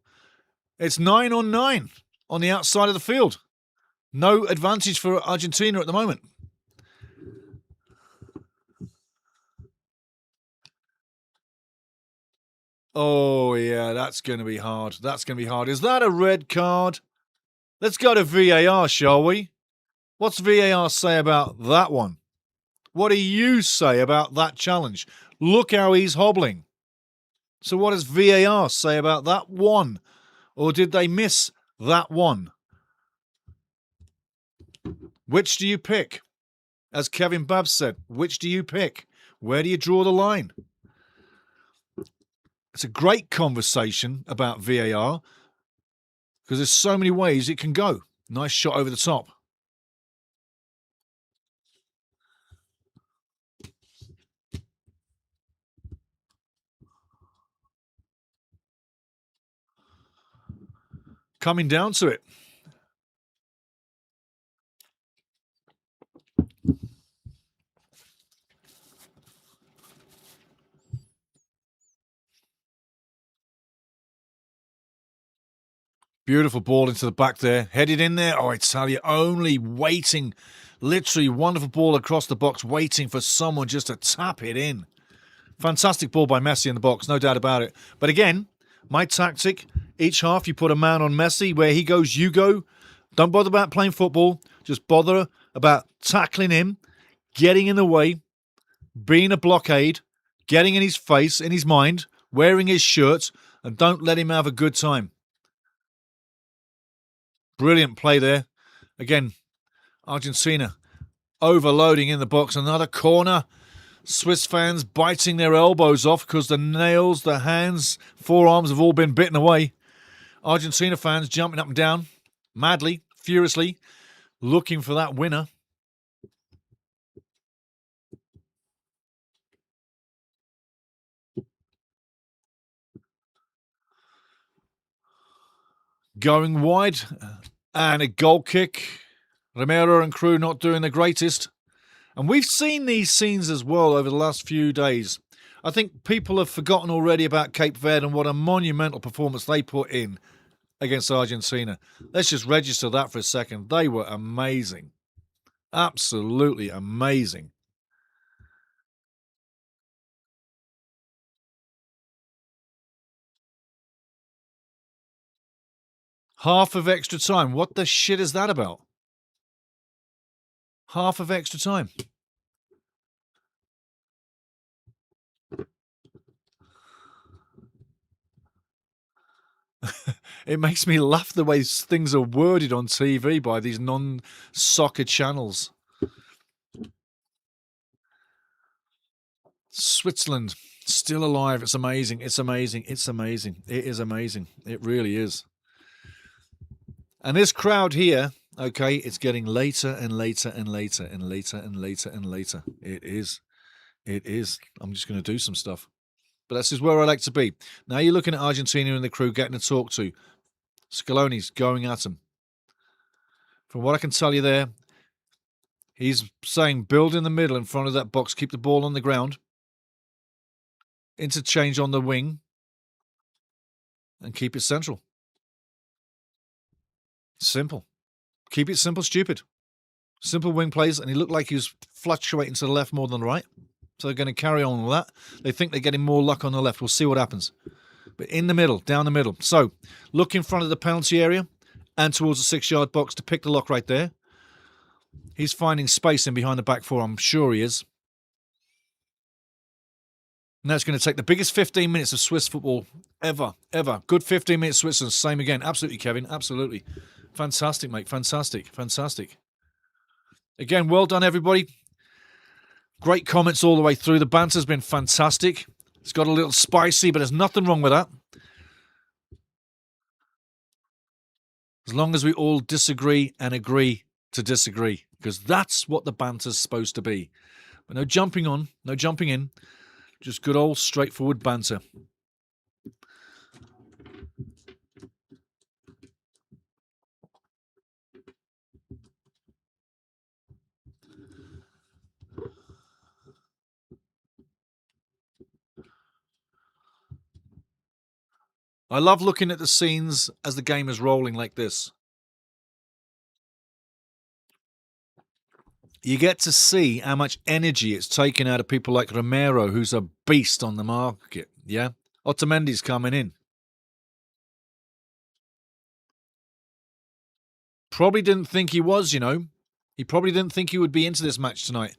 It's 9-9 on the outside of the field. No advantage for Argentina at the moment. Oh, yeah, that's going to be hard. That's going to be hard. Is that a red card? Let's go to VAR, shall we? What's VAR say about that one? What do you say about that challenge? Look how he's hobbling. So what does VAR say about that one? Or did they miss that one? Which do you pick? As Kevin Babs said, which do you pick? Where do you draw the line? It's a great conversation about VAR because there's so many ways it can go. Nice shot over the top. Coming down to it. Beautiful ball into the back there. Headed in there. Oh, I tell you, only waiting. Literally wonderful ball across the box, waiting for someone just to tap it in. Fantastic ball by Messi in the box, no doubt about it. But again, my tactic, each half you put a man on Messi. Where he goes, you go. Don't bother about playing football. Just bother about tackling him, getting in the way, being a blockade, getting in his face, in his mind, wearing his shirt, and don't let him have a good time. Brilliant play there. Again, Argentina overloading in the box. Another corner. Swiss fans biting their elbows off because the nails, the hands, forearms have all been bitten away. Argentina fans jumping up and down, madly, furiously, looking for that winner. Going wide, and a goal kick. Romero and crew not doing the greatest. And we've seen these scenes as well over the last few days. I think people have forgotten already about Cape Verde and what a monumental performance they put in against Argentina. Let's just register that for a second. They were amazing. Absolutely amazing. Half of extra time. What the shit is that about? Half of extra time. It makes me laugh the way things are worded on TV by these non-soccer channels. Switzerland, still alive. It's amazing. It's amazing. It's amazing. It is amazing. It really is. And this crowd here, okay, it's getting later and later and later and later and later and later. It is. It is. I'm just going to do some stuff. But this is where I like to be. Now you're looking at Argentina and the crew getting to talk to. Scaloni's going at him. From what I can tell you there, he's saying build in the middle in front of that box, keep the ball on the ground, interchange on the wing, and keep it central. Simple. Keep it simple, stupid. Simple wing plays, and he looked like he was fluctuating to the left more than the right. So they're going to carry on with that. They think they're getting more luck on the left. We'll see what happens. But in the middle, down the middle. So look in front of the penalty area and towards the 6-yard box to pick the lock right there. He's finding space in behind the back four. I'm sure he is. And that's going to take the biggest 15 minutes of Swiss football ever. Good 15 minutes Switzerland. Same again. Absolutely, Kevin. Absolutely. Fantastic, mate. Fantastic. Again, well done, everybody. Great comments all the way through. The banter's been fantastic. It's got a little spicy, but there's nothing wrong with that. As long as we all disagree and agree to disagree, because that's what the banter's supposed to be. But no jumping on, no jumping in, just good old straightforward banter. I love looking at the scenes as the game is rolling like this. You get to see how much energy it's taken out of people like Romero, who's a beast on the market, yeah? Otamendi's coming in. Probably didn't think he was, you know. He probably didn't think he would be into this match tonight.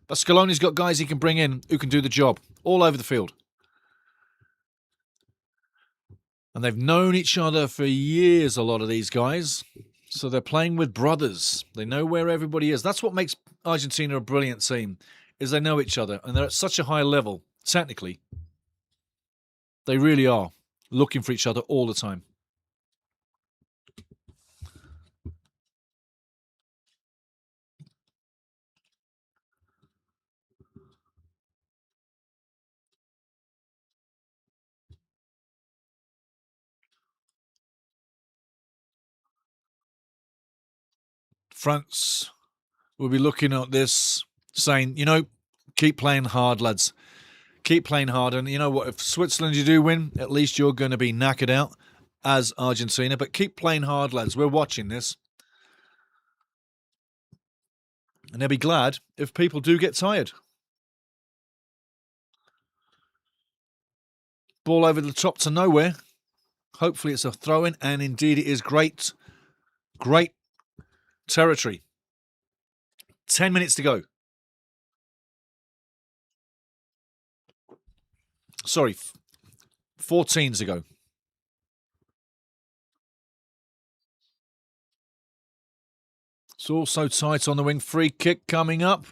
But Scaloni's got guys he can bring in who can do the job all over the field. And they've known each other for years, a lot of these guys. So they're playing with brothers. They know where everybody is. That's what makes Argentina a brilliant team, is they know each other. And they're at such a high level, technically. They really are looking for each other all the time. France will be looking at this saying, you know, keep playing hard, lads. Keep playing hard. And you know what? If Switzerland you do win, at least you're going to be knackered out. as Argentina, but keep playing hard, lads. We're watching this. And they'll be glad if people do get tired. Ball over the top to nowhere. Hopefully it's a throw-in, and indeed it is. Great territory. 10 minutes to go. Sorry, 14 to go. It's also tight on the wing. Free kick coming up.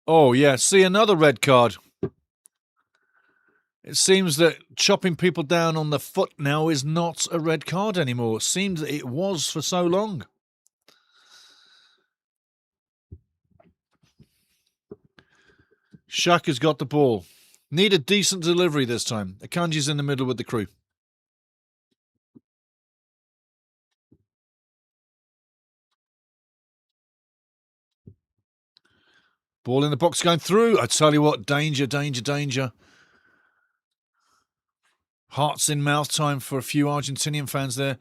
Oh, yeah. See, another red card. It seems that chopping people down on the foot now is not a red card anymore. It seems that it was for so long. Shaka's got the ball. Need a decent delivery this time. Akanji's in the middle with the crew. Ball in the box going through. I tell you what, danger, danger, danger. Hearts in mouth time for a few Argentinian fans there.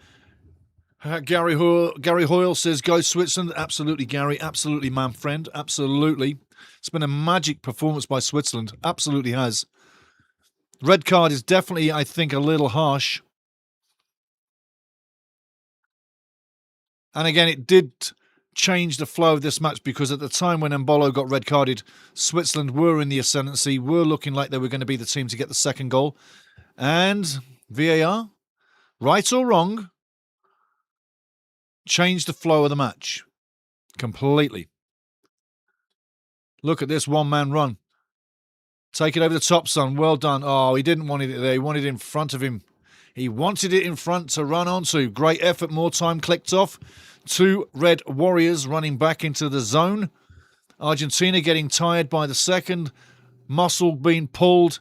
Gary Hoyle says, go Switzerland. Absolutely, Gary. Absolutely, man friend. Absolutely. It's been a magic performance by Switzerland. Absolutely has. Red card is definitely, I think, a little harsh. And again, it did change the flow of this match, because at the time when Embolo got red carded, Switzerland were in the ascendancy, were looking like they were going to be the team to get the second goal. And VAR, right or wrong, changed the flow of the match completely. Look at this one-man run. Take it over the top, son. Well done. Oh, he didn't want it there. He wanted it in front of him. He wanted it in front to run onto. Great effort. More time clicked off. 2 Red Warriors running back into the zone. Argentina getting tired by the second. Muscle being pulled.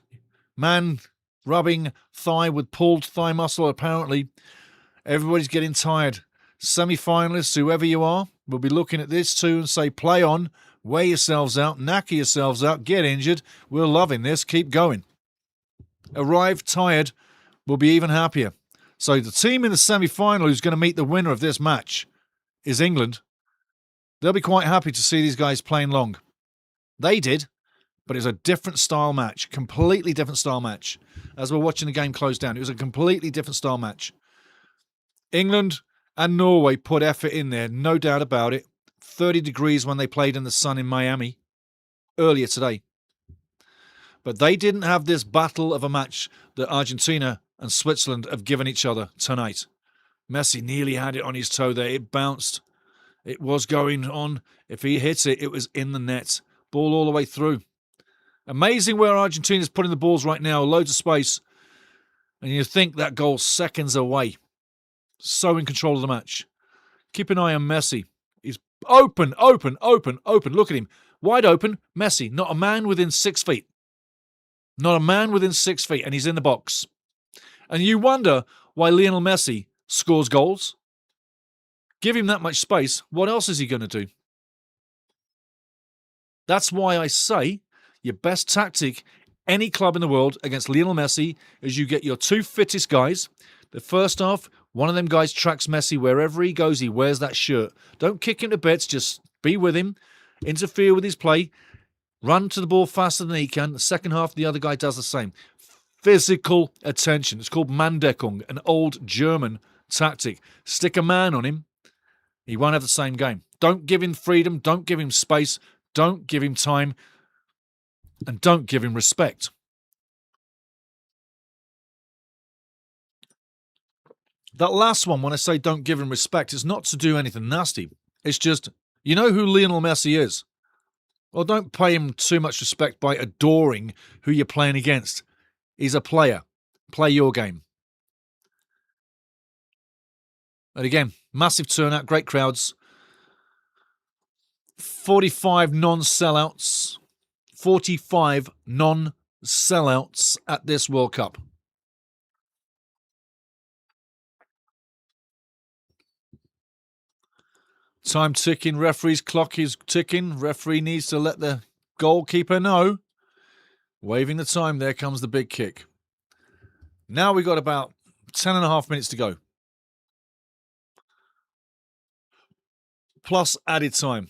Man rubbing thigh with pulled thigh muscle, apparently. Everybody's getting tired. Semi-finalists, whoever you are, will be looking at this too and say, play on. Wear yourselves out, knacker yourselves out, get injured. We're loving this. Keep going. Arrive tired, will be even happier. So the team in the semi-final who's going to meet the winner of this match is England. They'll be quite happy to see these guys playing long. They did, but it was a different style match, completely different style match. As we're watching the game close down, it was a completely different style match. England and Norway put effort in there, no doubt about it. 30 degrees when they played in the sun in Miami earlier today. But they didn't have this battle of a match that Argentina and Switzerland have given each other tonight. Messi nearly had it on his toe there. It bounced. It was going on. If he hits it, it was in the net. Ball all the way through. Amazing where Argentina's putting the balls right now. Loads of space. And you think that goal's seconds away. So in control of the match. Keep an eye on Messi. He's open. Look at him. Wide open. Messi. Not a man within 6 feet. Not a man within 6 feet. And he's in the box. And you wonder why Lionel Messi scores goals. Give him that much space. What else is he going to do? That's why I say your best tactic, any club in the world against Lionel Messi, is you get your 2 fittest guys. The first half, one of them guys tracks Messi wherever he goes. He wears that shirt. Don't kick him to bits. Just be with him. Interfere with his play. Run to the ball faster than he can. The second half, the other guy does the same. Physical attention. It's called Manndeckung, an old German tactic. Stick a man on him. He won't have the same game. Don't give him freedom. Don't give him space. Don't give him time. And don't give him respect. That last one, when I say don't give him respect, it's not to do anything nasty. It's just, you know who Lionel Messi is? Well, don't pay him too much respect by adoring who you're playing against. He's a player. Play your game. And again, massive turnout, great crowds. 45 non-sellouts. 45 non-sellouts at this World Cup. Time ticking, referee's clock is ticking. Referee needs to let the Goalkeeper, no. Waving the time, there comes the big kick. Now we've got about 10.5 minutes to go. Plus added time.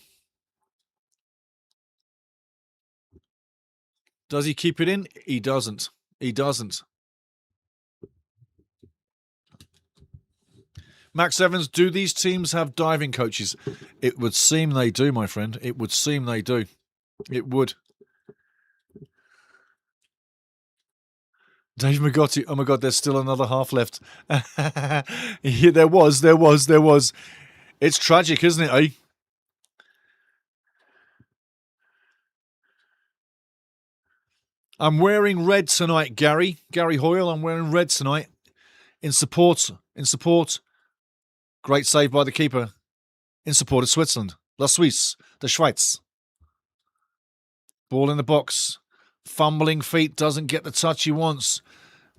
Does he keep it in? He doesn't. He doesn't. Max Evans, do these teams have diving coaches? It would seem they do, my friend. It would seem they do. It would. Dave Magotti, oh my God, there's still another half left. Yeah, there was. It's tragic, isn't it, eh? I'm wearing red tonight, Gary. Gary Hoyle, I'm wearing red tonight. In support. Great save by the keeper. In support of Switzerland. La Suisse. The Schweiz. Ball in the box. Fumbling feet, doesn't get the touch he wants.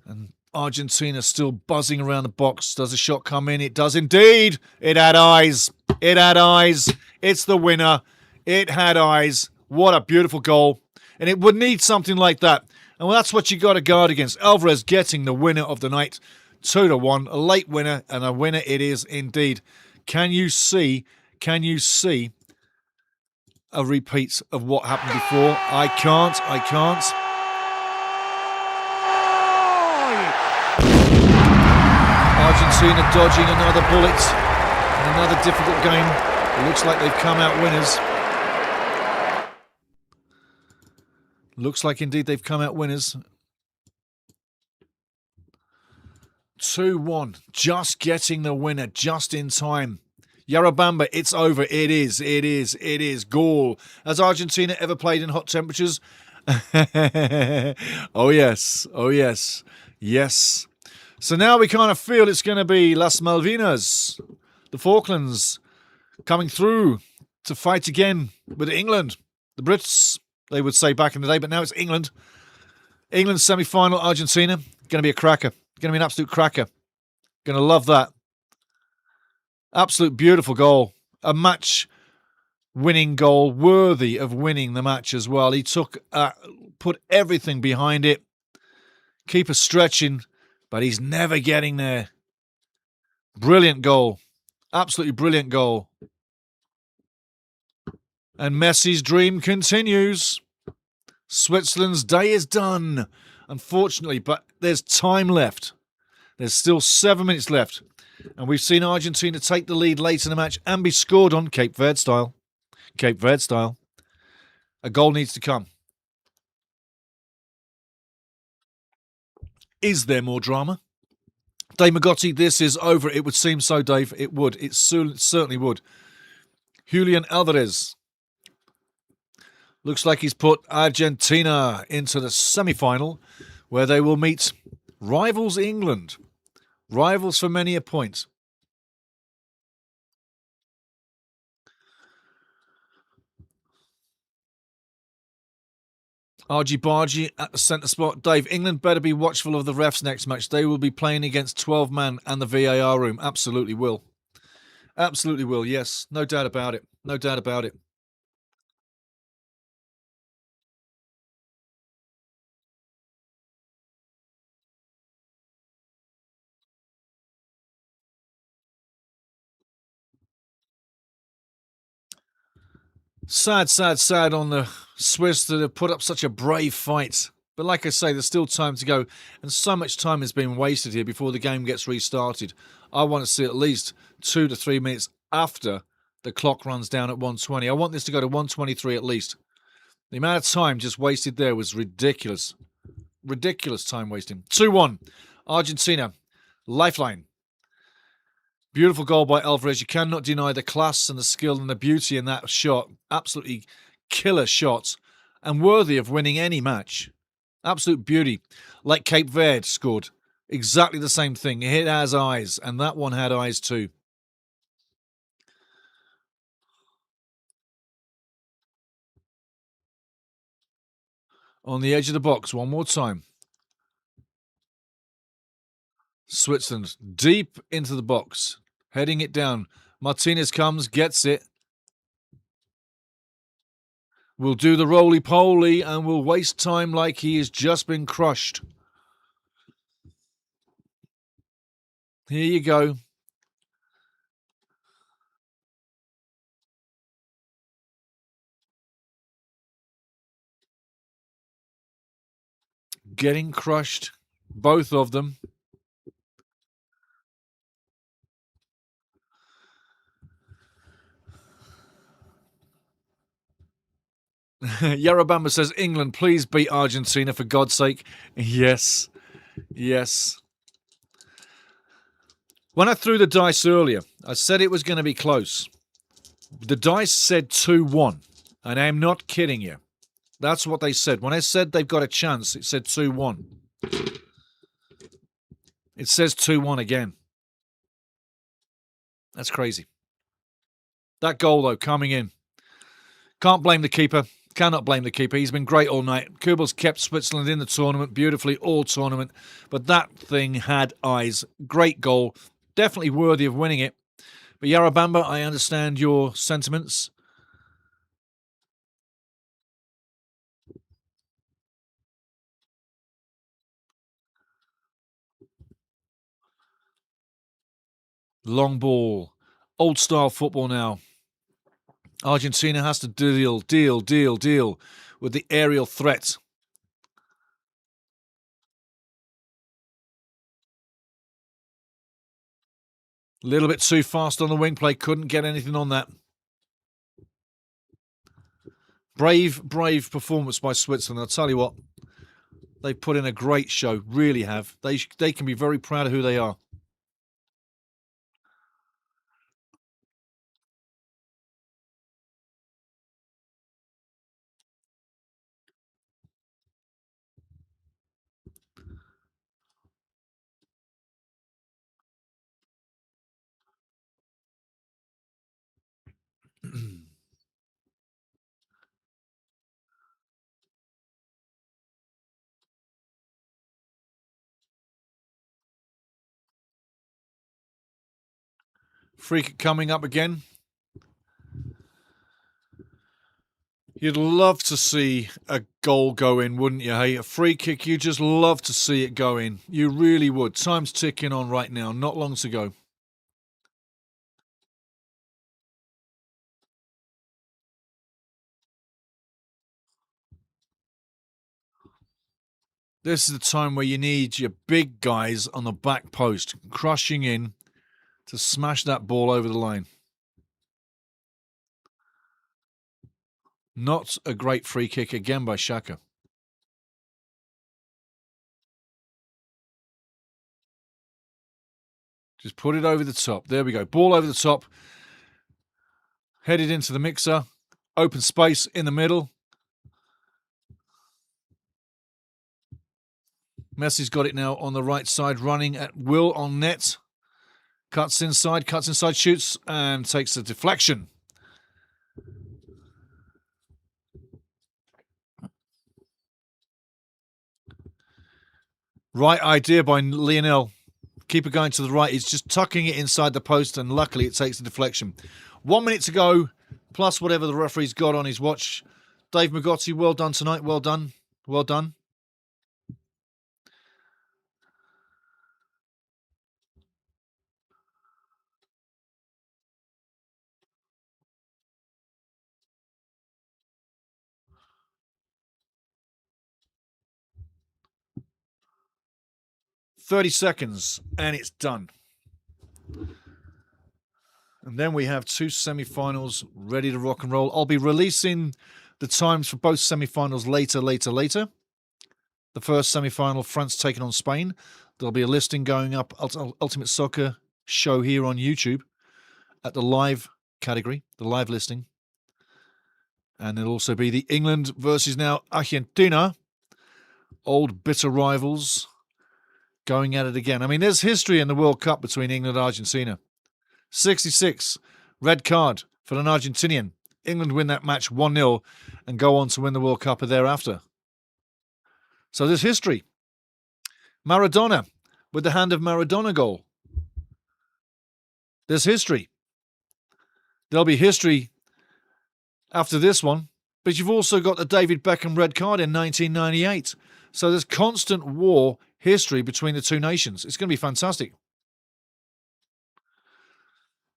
And Argentina still buzzing around the box. Does a shot come in? It does indeed. It had eyes. It's the winner. It had eyes. What a beautiful goal. And it would need something like that. And well, that's what you got to guard against. Alvarez getting the winner of the night. 2-1. A late winner, and a winner it is indeed. Can you see a repeat of what happened before? I can't. Argentina dodging another bullet. Another difficult game. It looks like they've come out winners. Looks like indeed they've come out winners. 2-1. Just getting the winner just in time. Yarabamba, it's over. It is. Goal. Has Argentina ever played in hot temperatures? Oh, yes. Yes. So now we kind of feel it's going to be Las Malvinas, the Falklands, coming through to fight again with England. The Brits, they would say back in the day, but now it's England. England semi-final, Argentina. Going to be a cracker. Going to be an absolute cracker. Going to love that. Absolute beautiful goal. A match-winning goal, worthy of winning the match as well. He put everything behind it. Keeper stretching, but he's never getting there. Brilliant goal. Absolutely brilliant goal. And Messi's dream continues. Switzerland's day is done, unfortunately, but there's time left. There's still 7 minutes left. And we've seen Argentina take the lead late in the match and be scored on Cape Verde style. A goal needs to come. Is there more drama? Dave Magotti, this is over. It would seem so, Dave. It would. It certainly would. Julian Alvarez. Looks like he's put Argentina into the semi-final where they will meet rivals England. Rivals for many a point. Argy Bargy at the centre spot. Dave, England better be watchful of the refs next match. They will be playing against 12 man and the VAR room. Absolutely will. Absolutely will, yes. No doubt about it. Sad on the Swiss that have put up such a brave fight. But like I say, there's still time to go. And so much time has been wasted here before the game gets restarted. I want to see at least 2 to 3 minutes after the clock runs down at 1:20. I want this to go to 1:23 at least. The amount of time just wasted there was ridiculous. Ridiculous time wasting. 2-1. Argentina. Lifeline. Beautiful goal by Alvarez. You cannot deny the class and the skill and the beauty in that shot. Absolutely killer shot and worthy of winning any match. Absolute beauty. Like Cape Verde scored. Exactly the same thing. It has eyes, and that one had eyes too. On the edge of the box, one more time. Switzerland deep into the box. Heading it down. Martinez comes, gets it. We'll do the roly-poly and we'll waste time like he has just been crushed. Here you go. Getting crushed, both of them. Yarabamba says, England, please beat Argentina for God's sake. Yes, yes. When I threw the dice earlier, I said it was going to be close. The dice said 2-1, and I'm not kidding you. That's what they said. When I said they've got a chance, it said 2-1. It says 2-1 again. That's crazy. That goal, though, coming in. Can't blame the keeper. Cannot blame the keeper. He's been great all night. Kubel's kept Switzerland in the tournament beautifully all tournament. But that thing had eyes. Great goal. Definitely worthy of winning it. But Yarabamba, I understand your sentiments. Long ball. Old style football now. Argentina has to deal with the aerial threat. A little bit too fast on the wing play. Couldn't get anything on that. Brave performance by Switzerland. I'll tell you what. They've put in a great show. Really have. They can be very proud of who they are. Free kick coming up again. You'd love to see a goal go in, wouldn't you? Hey, a free kick, you just love to see it go in. You really would. Time's ticking on right now. Not long to go. This is the time where you need your big guys on the back post, crushing in to smash that ball over the line. Not a great free kick again by Xhaka. Just put it over the top. There we go. Ball over the top. Headed into the mixer. Open space in the middle. Messi's got it now on the right side, running at will on net. Cuts inside, shoots, and takes a deflection. Right idea by Lionel. Keeper going to the right. He's just tucking it inside the post, and luckily it takes the deflection. 1 minute to go, plus whatever the referee's got on his watch. Dave Magotti, well done tonight. Well done. Well done. "30 seconds, and it's done." And then we have two semi-finals ready to rock and roll. I'll be releasing the times for both semi-finals later. The first semi-final, France taking on Spain. There'll be a listing going up, Ultimate Soccer show here on YouTube at the live category, the live listing. And there'll also be the England versus now Argentina, old bitter rivals, going at it again. I mean, there's history in the World Cup between England and Argentina. 66, red card for an Argentinian. England win that match 1-0 and go on to win the World Cup thereafter. So there's history. Maradona with the hand of Maradona goal. There's history. There'll be history after this one. But you've also got the David Beckham red card in 1998. So there's constant war history between the two nations. It's going to be fantastic.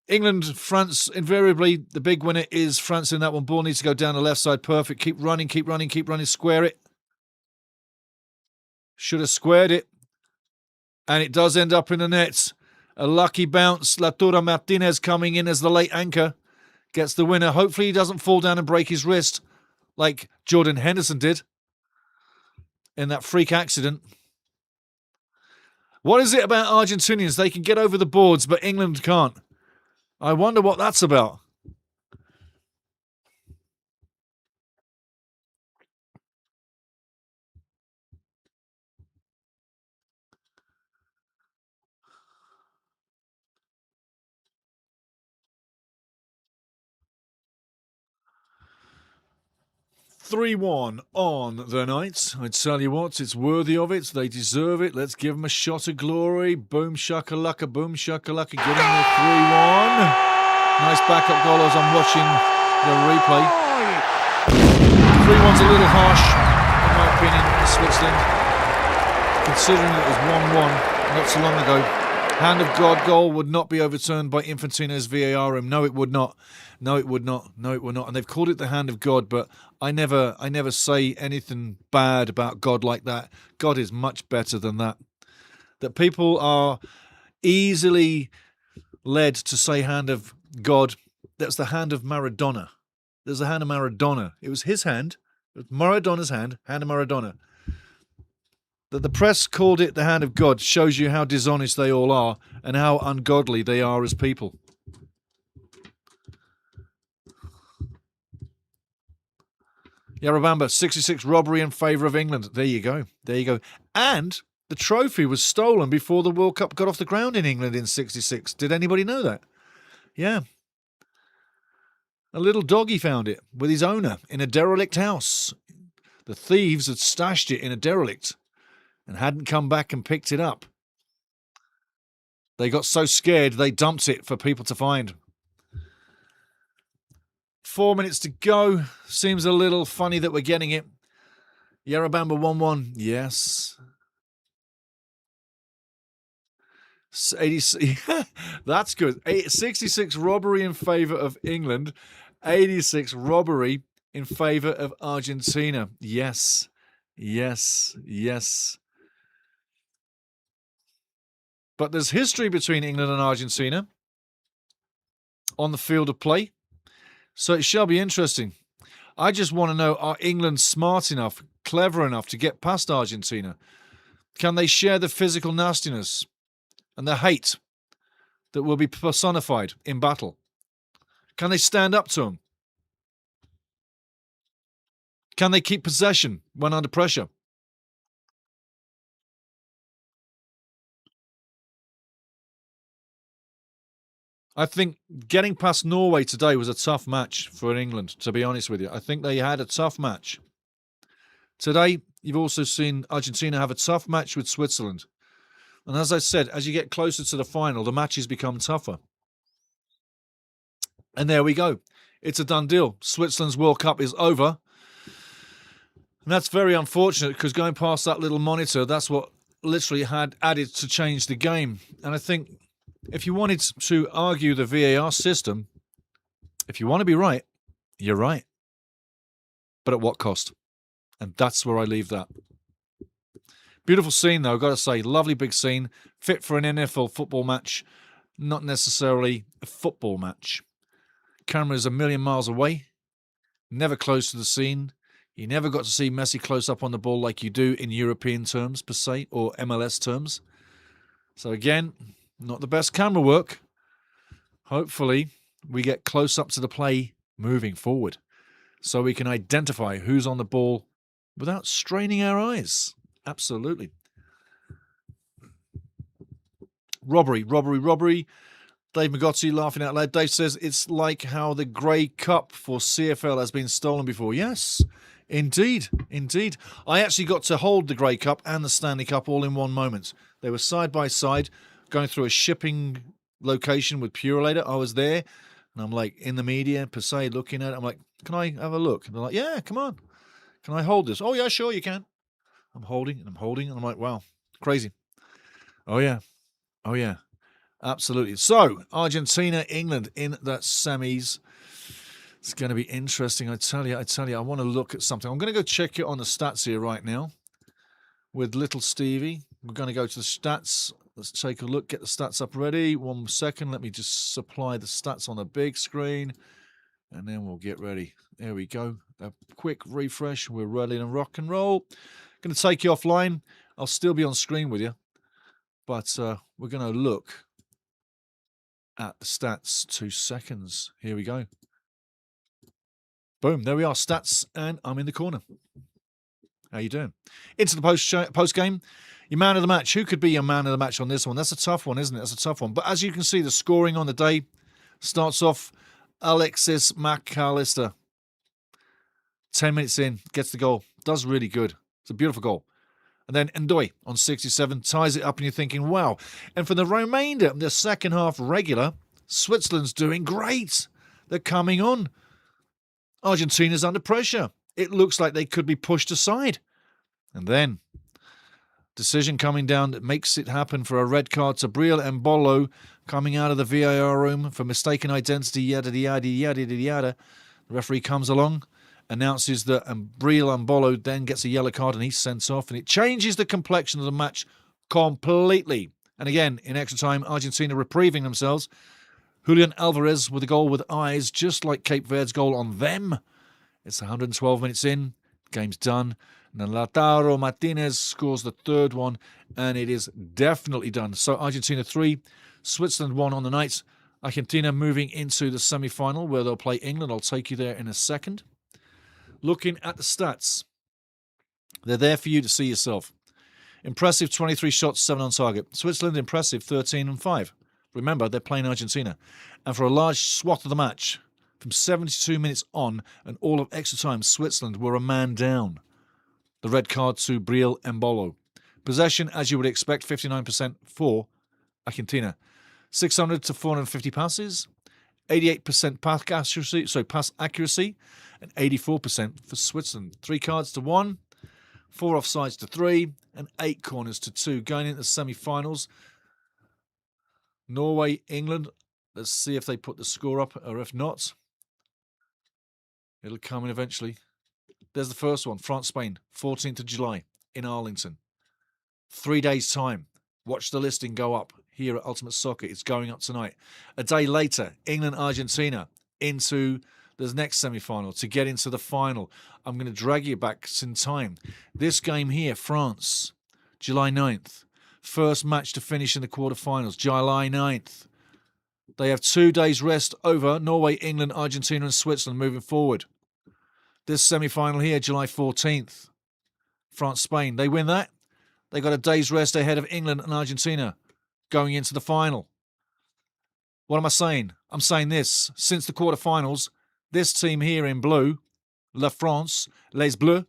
England, France, invariably, the big winner is France in that one. Ball needs to go down the left side. Perfect. Keep running, keep running, keep running. Square it. Should have squared it. And it does end up in the net. A lucky bounce. Latura Martinez coming in as the late anchor. Gets the winner. Hopefully he doesn't fall down and break his wrist like Jordan Henderson did in that freak accident. What is it about Argentinians? They can get over the boards, but England can't. I wonder what that's about. (3-1) on the night. I tell you what, it's worthy of it. They deserve it. Let's give them a shot of glory. Boom shakalaka, boom shakalaka. Getting the 3-1. Nice backup goal as I'm watching the replay. 3-1's a little harsh, in my opinion, in Switzerland, considering it was 1-1 not so long ago. Hand of God goal would not be overturned by Infantino's VAR room. No, it would not. No, it would not. No, it would not. And they've called it the hand of God, but I never say anything bad about God like that. God is much better than that. That people are easily led to say hand of God. That's the hand of Maradona. There's the hand of Maradona. It was his hand. It was Maradona's hand of Maradona. That the press called it the hand of God shows you how dishonest they all are and how ungodly they are as people. Yarabamba, 66 robbery in favour of England. There you go. There you go. And the trophy was stolen before the World Cup got off the ground in England in 66. Did anybody know that? Yeah. A little doggy found it with his owner in a derelict house. The thieves had stashed it in a derelict and hadn't come back and picked it up. They got so scared they dumped it for people to find. 4 minutes to go. Seems a little funny that we're getting it. Yarabamba 1-1. Yes. 80, that's good. 66 robbery in favour of England. 86 robbery in favour of Argentina. Yes. Yes. Yes. But there's history between England and Argentina on the field of play. So it shall be interesting. I just want to know, are England smart enough, clever enough to get past Argentina? Can they share the physical nastiness and the hate that will be personified in battle? Can they stand up to them? Can they keep possession when under pressure? I think getting past Norway today was a tough match for England, to be honest with you. I think they had a tough match. Today, you've also seen Argentina have a tough match with Switzerland. And as I said, as you get closer to the final, the matches become tougher. And there we go. It's a done deal. Switzerland's World Cup is over. And that's very unfortunate because going past that little monitor, that's what literally had added to change the game. And I think if you wanted to argue the VAR system, if you want to be right, you're right. But at what cost? And that's where I leave that. Beautiful scene, though, I've got to say. Lovely big scene. Fit for an NFL football match. Not necessarily a football match. Camera's a million miles away. Never close to the scene. You never got to see Messi close up on the ball like you do in European terms, per se, or MLS terms. So again, not the best camera work. Hopefully, we get close up to the play moving forward so we can identify who's on the ball without straining our eyes. Absolutely. Robbery. Dave Magotti laughing out loud. Dave says it's like how the Grey Cup for CFL has been stolen before. Yes, indeed. I actually got to hold the Grey Cup and the Stanley Cup all in one moment. They were side by side, going through a shipping location with Purelator. I was there And I'm like in the media, per se, looking at it. I'm like, can I have a look? And they're like, yeah, come on. Can I hold this? Oh, yeah, sure, you can. I'm holding and I'm holding. And I'm like, wow, crazy. Oh, yeah. Oh, yeah. Absolutely. So, Argentina, England in the semis. It's going to be interesting. I tell you, I want to look at something. I'm going to go check it on the stats here right now with little Stevie. We're going to go to the stats. Let's take a look, get the stats up ready. 1 second. Let me just supply the stats on the big screen, and then we'll get ready. There we go. A quick refresh. We're ready to rock and roll. Going to take you offline. I'll still be on screen with you, but we're going to look at the stats. 2 seconds. Here we go. Boom, there we are, stats, and I'm in the corner. How you doing? Into the post game. Your man of the match. Who could be your man of the match on this one? That's a tough one, isn't it? That's a tough one. But as you can see, the scoring on the day starts off Alexis McAllister. 10 minutes in, gets the goal. Does really good. It's a beautiful goal. And then Ndoye on 67 ties it up, and you're thinking, wow. And for the remainder of the second half regular, Switzerland's doing great. They're coming on. Argentina's under pressure. It looks like they could be pushed aside. And then, decision coming down that makes it happen for a red card to Breel Embolo coming out of the VAR room for mistaken identity, yada, yada, yada, yada, yada. The referee comes along, announces that Breel Embolo then gets a yellow card and he's sent off. And it changes the complexion of the match completely. And again, in extra time, Argentina reprieving themselves. Julian Alvarez with a goal with eyes, just like Cape Verde's goal on them. It's 112 minutes in. Game's done. And then Lautaro Martinez scores the third one, and it is definitely done. So Argentina 3, Switzerland 1 on the night. Argentina moving into the semi-final where they'll play England. I'll take you there in a second. Looking at the stats, they're there for you to see yourself. Impressive 23 shots, 7 on target. Switzerland impressive 13 and 5. Remember, they're playing Argentina. And for a large swath of the match, from 72 minutes on and all of extra time, Switzerland were a man down. The red card to Breel Embolo. Possession, as you would expect, 59% for Argentina. 600 to 450 passes, 88% pass accuracy, and 84% for Switzerland. 3 cards to 1, 4 offsides to 3, and 8 corners to 2. Going into the semi-finals, Norway, England. Let's see if they put the score up, or if not, it'll come in eventually. There's the first one, France, Spain, 14th of July in Arlington. 3 days' time. Watch the listing go up here at Ultimate Soccer. It's going up tonight. A day later, England, Argentina into the next semi-final to get into the final. I'm going to drag you back in time. This game here, France, July 9th. First match to finish in the quarterfinals, July 9th. They have 2 days rest over Norway, England, Argentina and Switzerland moving forward. This semi-final here, July 14th. France, Spain. They win that. They got a day's rest ahead of England and Argentina going into the final. What am I saying? I'm saying this. Since the quarterfinals, this team here in blue, La France, Les Bleus,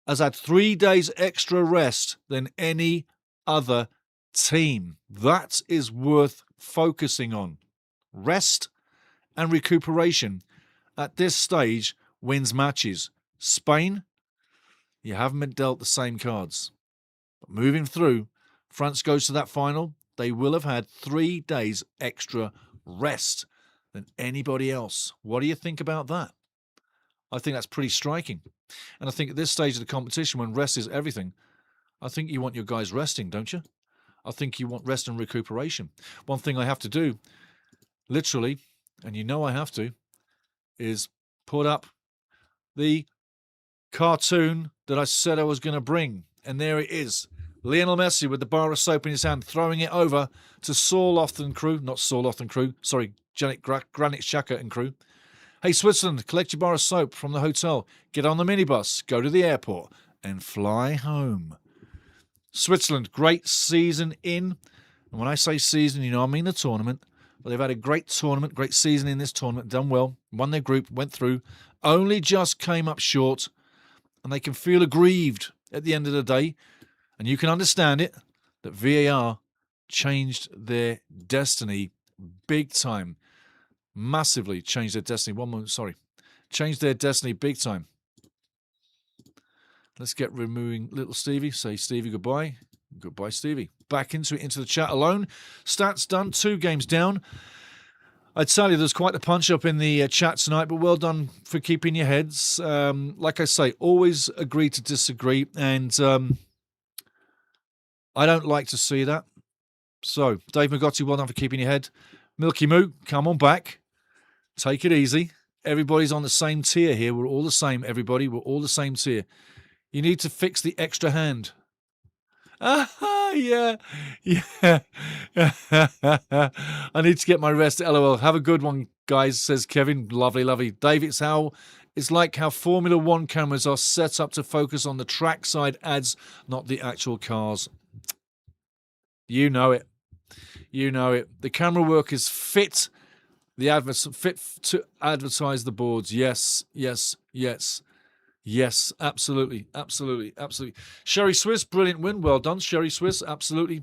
has had 3 days extra rest than any other team. That is worth focusing on. Rest and recuperation at this stage wins matches. Spain, you haven't been dealt the same cards. But moving through, France goes to that final. They will have had 3 days extra rest than anybody else. What do you think about that? I think that's pretty striking. And I think at this stage of the competition, when rest is everything, I think you want your guys resting, don't you? I think you want rest and recuperation. One thing I have to do, literally, and you know I have to, is put up the cartoon that I said I was going to bring. And there it is. Lionel Messi with the bar of soap in his hand, throwing it over to Saul Often crew. Not Saul Often crew. Sorry, Granit Xhaka and crew. Hey, Switzerland, collect your bar of soap from the hotel. Get on the minibus, go to the airport, and fly home. Switzerland, great season in. And when I say season, you know I mean the tournament. But they've had a great tournament, great season in this tournament, done well, won their group, went through, only just came up short, and they can feel aggrieved at the end of the day. And you can understand it, that VAR changed their destiny big time. massively changed their destiny. One moment, sorry. Changed their destiny big time. Let's get removing little Stevie. Say Stevie goodbye. Goodbye, Stevie. Back into the chat alone. Stats done. 2 games down. I'd tell you there's quite a punch up in the chat tonight, but well done for keeping your heads. Like I say, always agree to disagree, and I don't like to see that. So, Dave Magotti, well done for keeping your head. Milky Moo, come on back. Take it easy. Everybody's on the same tier here. We're all the same, everybody. We're all the same tier. You need to fix the extra hand. Yeah. I need to get my rest. LOL. Have a good one, guys, says Kevin. Lovely, lovely. Dave, it's like how Formula One cameras are set up to focus on the trackside ads, not the actual cars. You know it. You know it. The camera work is fit. Fit to advertise the boards. Yes. Yes, absolutely. Sherry Swiss, brilliant win. Well done, Sherry Swiss. Absolutely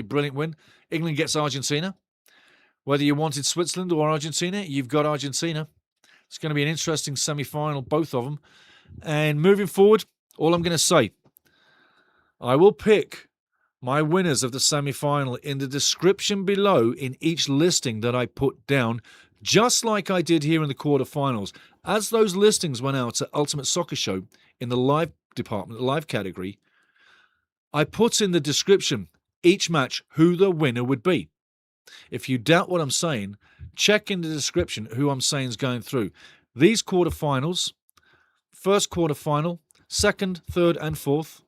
brilliant win. England gets Argentina. Whether you wanted Switzerland or Argentina, you've got Argentina. It's going to be an interesting semi-final, both of them. And moving forward, all I'm going to say, I will pick my winners of the semi-final in the description below in each listing that I put down, just like I did here in the quarterfinals. As those listings went out at Ultimate Soccer Show in the live department, the live category, I put in the description each match who the winner would be. If you doubt what I'm saying, check in the description who I'm saying is going through. These quarterfinals, first quarterfinal, second, third, and fourth,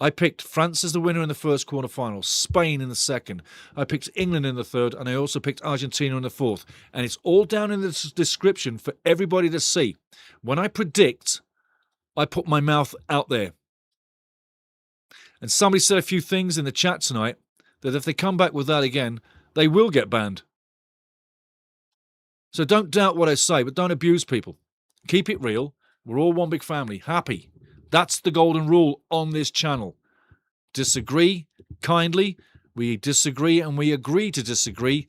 I picked France as the winner in the first quarterfinal, Spain in the second. I picked England in the third, and I also picked Argentina in the fourth. And it's all down in the description for everybody to see. When I predict, I put my mouth out there. And somebody said a few things in the chat tonight that if they come back with that again, they will get banned. So don't doubt what I say, but don't abuse people. Keep it real. We're all one big family. Happy. That's the golden rule on this channel. Disagree kindly. We disagree and we agree to disagree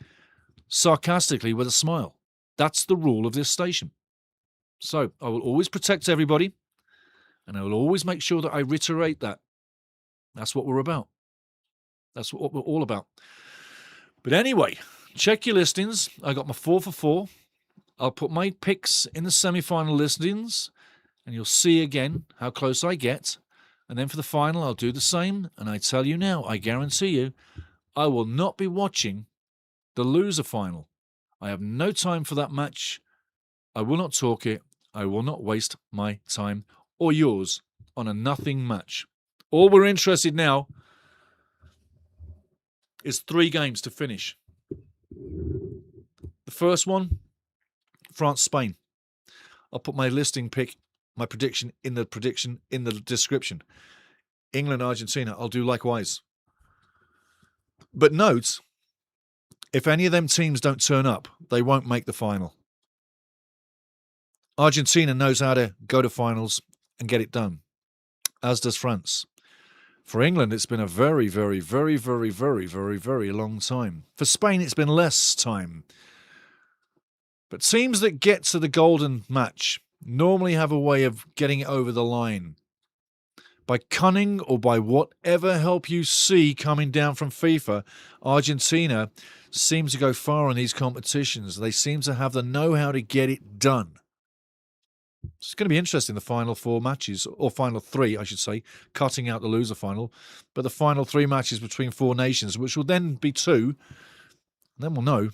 sarcastically with a smile. That's the rule of this station. So I will always protect everybody, and I will always make sure that I reiterate that. That's what we're about. That's what we're all about. But anyway, check your listings. I got my 4 for 4. I'll put my picks in the semi-final listings, and you'll see again how close I get. And then for the final, I'll do the same. And I tell you now, I guarantee you, I will not be watching the loser final. I have no time for that match. I will not talk it. I will not waste my time or yours on a nothing match. All we're interested now is 3 games to finish. The first one, France-Spain. I'll put my listing pick, my prediction in the description. England-Argentina, I'll do likewise. But note, if any of them teams don't turn up, they won't make the final. Argentina knows how to go to finals and get it done, as does France. For England, it's been a very, very, very, very, very, very, very long time. For Spain, it's been less time. But teams that get to the golden match normally have a way of getting it over the line. By cunning or by whatever help you see coming down from FIFA, Argentina seems to go far in these competitions. They seem to have the know-how to get it done. It's going to be interesting, the final 4 matches, or final 3, I should say, cutting out the loser final. But the final 3 matches between 4 nations, which will then be 2, and then we'll know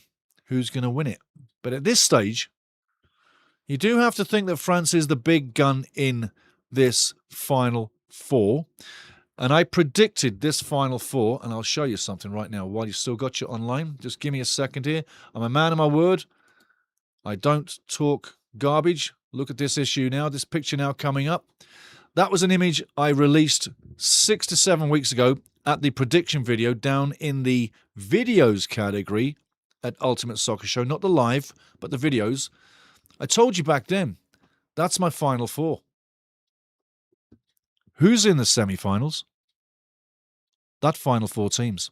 who's going to win it. But at this stage, you do have to think that France is the big gun in this final 4. And I predicted this final 4, and I'll show you something right now while you've still got you online. Just give me a second here. I'm a man of my word. I don't talk garbage. Look at this issue now, this picture now coming up. That was an image I released 6 to 7 weeks ago at the prediction video down in the videos category at Ultimate Soccer Show. Not the live, but the videos. I told you back then, that's my final 4. Who's in the semi-finals? That final 4 teams.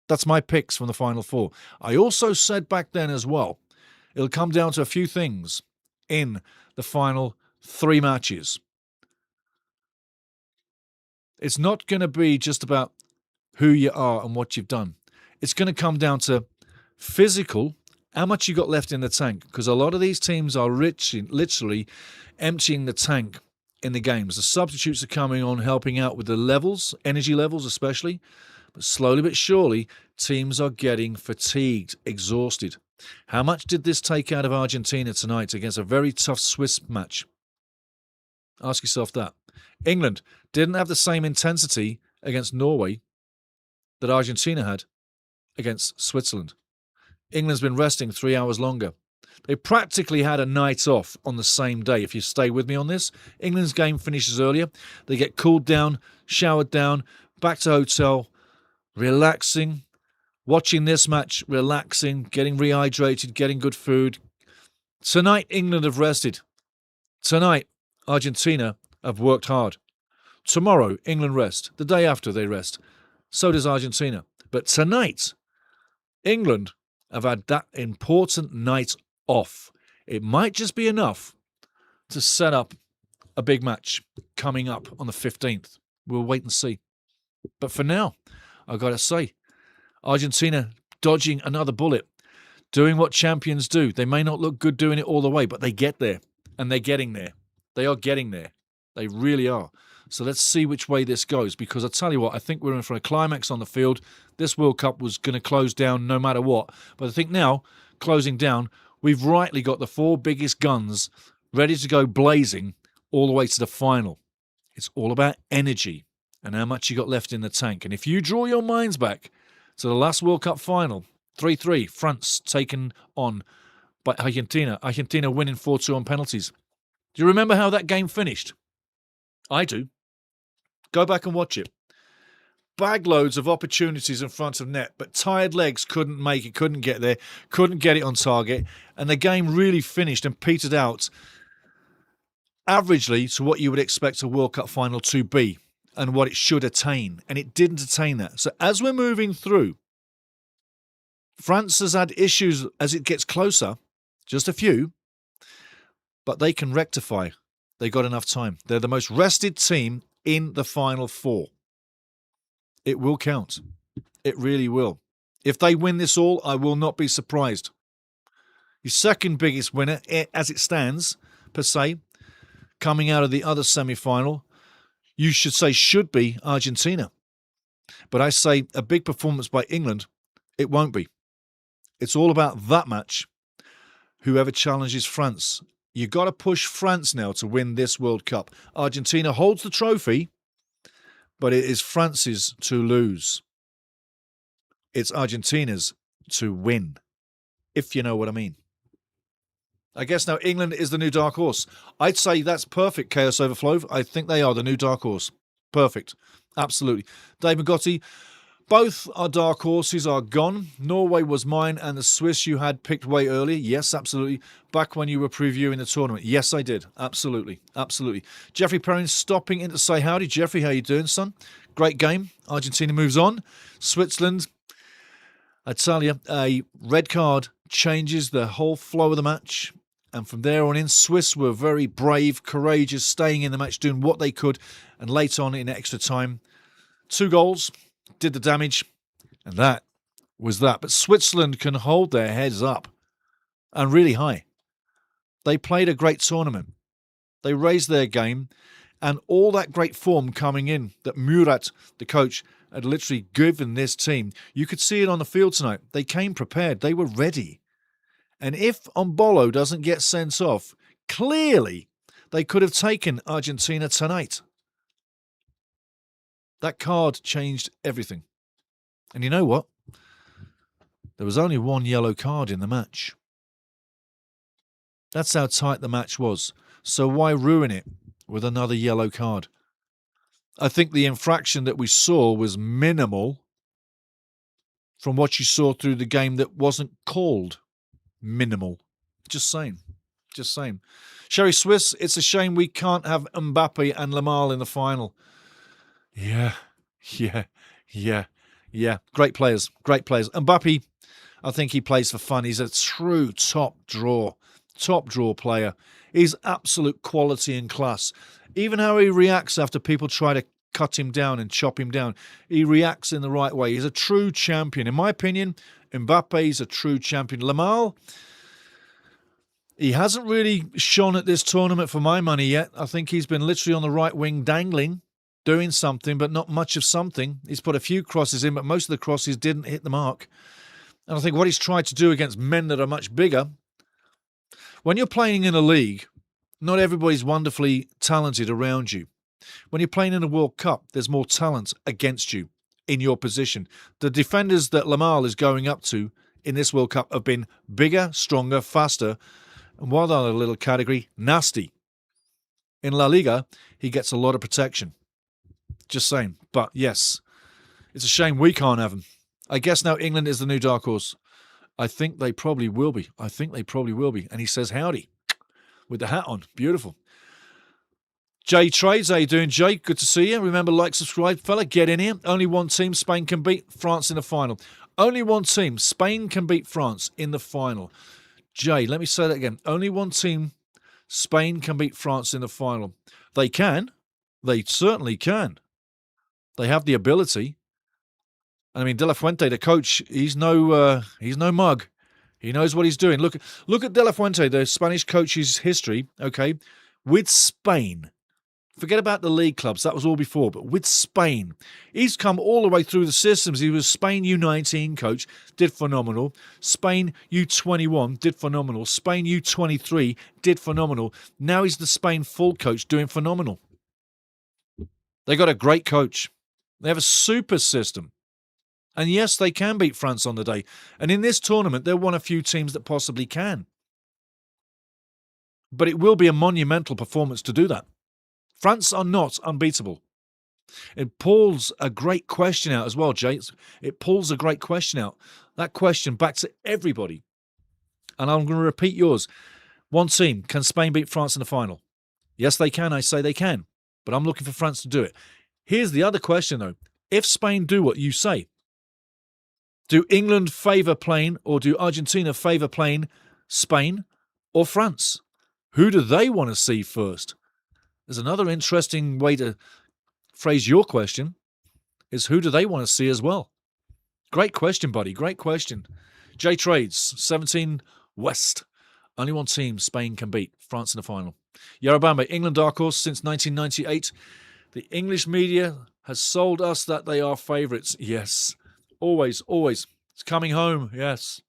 That's my picks from the final 4. I also said back then as well, It'll come down to a few things in the final 3 matches. It's not going to be just about who you are and what you've done. It's going to come down to physical, how much you got left in the tank, because a lot of these teams are literally emptying the tank in the games. The substitutes are coming on, helping out with the levels, energy levels especially, but slowly but surely, teams are getting fatigued, exhausted. How much did this take out of Argentina tonight against a very tough Swiss match? Ask yourself that. England didn't have the same intensity against Norway that Argentina had against Switzerland. England's been resting 3 hours longer. They practically had a night off on the same day. If you stay with me on this, England's game finishes earlier. They get cooled down, showered down, back to hotel, relaxing, watching this match, relaxing, getting rehydrated, getting good food. Tonight, England have rested. Tonight, Argentina have worked hard. Tomorrow, England rest. The day after, they rest. So does Argentina. But tonight, England have had that important night off. It might just be enough to set up a big match coming up on the 15th. We'll wait and see. But for now, I've got to say, Argentina dodging another bullet, doing what champions do. They may not look good doing it all the way, but they get there, and they're getting there. They are getting there. They really are. So let's see which way this goes, because I tell you what, I think we're in for a climax on the field. This World Cup was going to close down no matter what. But I think now, closing down, we've rightly got the 4 biggest guns ready to go blazing all the way to the final. It's all about energy and how much you got left in the tank. And if you draw your minds back to the last World Cup final, 3-3, France taken on by Argentina. Argentina winning 4-2 on penalties. Do you remember how that game finished? I do. Go back and watch it. Bag loads of opportunities in front of net, but tired legs couldn't make it, couldn't get there, couldn't get it on target, and the game really finished and petered out averagely to what you would expect a World Cup final to be and what it should attain, and it didn't attain that. So as we're moving through, France has had issues as it gets closer, just a few, but they can rectify. They got enough time. They're the most rested team in the Final Four. It will count. It really will. If they win this all, I will not be surprised. Your second biggest winner, as it stands, per se, coming out of the other semi-final, you should say should be Argentina. But I say a big performance by England, it won't be. It's all about that match. Whoever challenges France. You've got to push France now to win this World Cup. Argentina holds the trophy, but it is France's to lose. It's Argentina's to win, if you know what I mean. I guess now England is the new dark horse. I'd say that's perfect, Chaos Overflow. I think they are the new dark horse. Perfect. Absolutely. Dave Magotti, both our dark horses are gone. Norway was mine, and the Swiss you had picked way earlier. Yes, absolutely. Back when you were previewing the tournament. Yes, I did. Absolutely. Absolutely. Jeffrey Perrin stopping in to say howdy. Jeffrey, how you doing, son? Great game. Argentina moves on. Switzerland, I tell you, a red card changes the whole flow of the match. And from there on in, Swiss were very brave, courageous, staying in the match, doing what they could. And late on in extra time, 2 goals. Did the damage, and that was that. But Switzerland can hold their heads up and really high. They played a great tournament. They raised their game, and all that great form coming in that Murat, the coach, had literally given this team. You could see it on the field tonight. They came prepared. They were ready. And if Ombolo doesn't get sent off, clearly they could have taken Argentina tonight. That card changed everything. And you know what? There was only 1 yellow card in the match. That's how tight the match was. So why ruin it with another yellow card? I think the infraction that we saw was minimal from what you saw through the game that wasn't called minimal. Just saying. Just saying. Sherry Swiss, it's a shame we can't have Mbappe and Lamal in the final. Yeah. Great players. Mbappe, I think he plays for fun. He's a true top draw player. He's absolute quality and class. Even how he reacts after people try to cut him down and chop him down, he reacts in the right way. He's a true champion. In my opinion, Mbappe is a true champion. Lamar, he hasn't really shone at this tournament for my money yet. I think he's been literally on the right wing dangling, doing something, but not much of something. He's put a few crosses in, but most of the crosses didn't hit the mark. And I think what he's tried to do against men that are much bigger, when you're playing in a league, not everybody's wonderfully talented around you. When you're playing in a World Cup, there's more talent against you in your position. The defenders that Lamar is going up to in this World Cup have been bigger, stronger, faster, and one other little category, nasty. In La Liga, he gets a lot of protection. Just saying. But yes, it's a shame we can't have him. I guess now England is the new dark horse. I think they probably will be. And he says howdy with the hat on. Beautiful. Jay Trades, how you doing, Jay? Good to see you. Remember, like, subscribe, fella. Get in here. Only one team, Spain, can beat France in the final. Only one team, Spain, can beat France in the final. Jay, let me say that again. Only one team, Spain, can beat France in the final. They can. They certainly can. They have the ability. I mean, De La Fuente, the coach, he's no mug. He knows what he's doing. Look at De La Fuente, the Spanish coach's history, okay, with Spain. Forget about the league clubs. That was all before. But with Spain, he's come all the way through the systems. He was Spain U19 coach, did phenomenal. Spain U21 did phenomenal. Spain U23 did phenomenal. Now he's the Spain full coach doing phenomenal. They got a great coach. They have a super system. And yes, they can beat France on the day. And in this tournament, they're one of few teams that possibly can. But it will be a monumental performance to do that. France are not unbeatable. It pulls a great question out as well, Jay. It pulls a great question out. That question back to everybody. And I'm going to repeat yours. One team, can Spain beat France in the final? Yes, they can. I say they can. But I'm looking for France to do it. Here's the other question, though. If Spain do what you say, do England favour playing or do Argentina favour playing Spain or France? Who do they want to see first? There's another interesting way to phrase your question, is who do they want to see as well? Great question, buddy. Great question. J Trades, 17 West. Only one team Spain can beat, France in the final. Yarabamba, England dark horse since 1998. The English media has sold us that they are favourites. Yes. Always, always. It's coming home. Yes.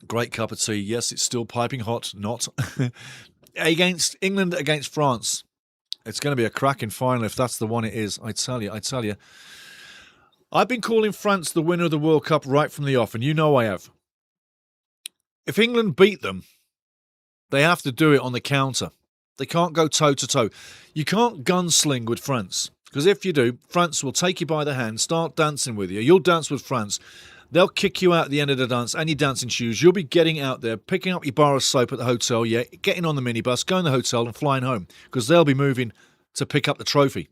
Great cup of tea. Yes, it's still piping hot. Not. Against England against France. It's going to be a cracking final if that's the one it is. I tell you. I've been calling France the winner of the World Cup right from the off, and you know I have. If England beat them, they have to do it on the counter. They can't go toe-to-toe. You can't gunsling with France, because if you do, France will take you by the hand, start dancing with you. You'll dance with France. They'll kick you out at the end of the dance and your dancing shoes. You'll be getting out there, picking up your bar of soap at the hotel, getting on the minibus, going to the hotel and flying home, because they'll be moving to pick up the trophy.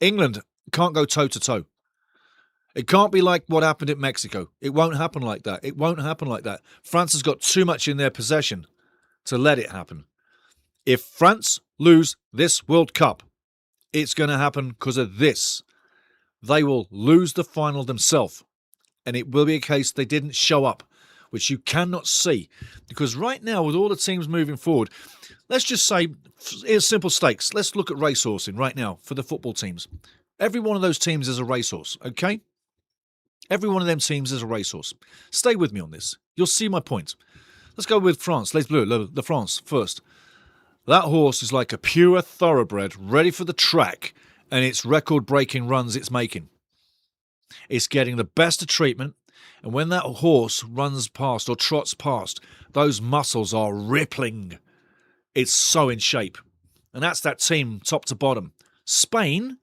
England can't go toe-to-toe. It can't be like what happened at Mexico. It won't happen like that. It won't happen like that. France has got too much in their possession to let it happen. If France lose this World Cup, it's going to happen because of this. They will lose the final themselves. And it will be a case they didn't show up, which you cannot see. Because right now, with all the teams moving forward, let's just say, here's simple stakes. Let's look at racehorsing right now for the football teams. Every one of those teams is a racehorse, okay? Every one of them teams is a racehorse. Stay with me on this. You'll see my point. Let's go with France. Les Bleus, the France first. That horse is like a pure thoroughbred, ready for the track, and it's record-breaking runs it's making. It's getting the best of treatment, and when that horse runs past or trots past, those muscles are rippling. It's so in shape. And that's that team, top to bottom. Spain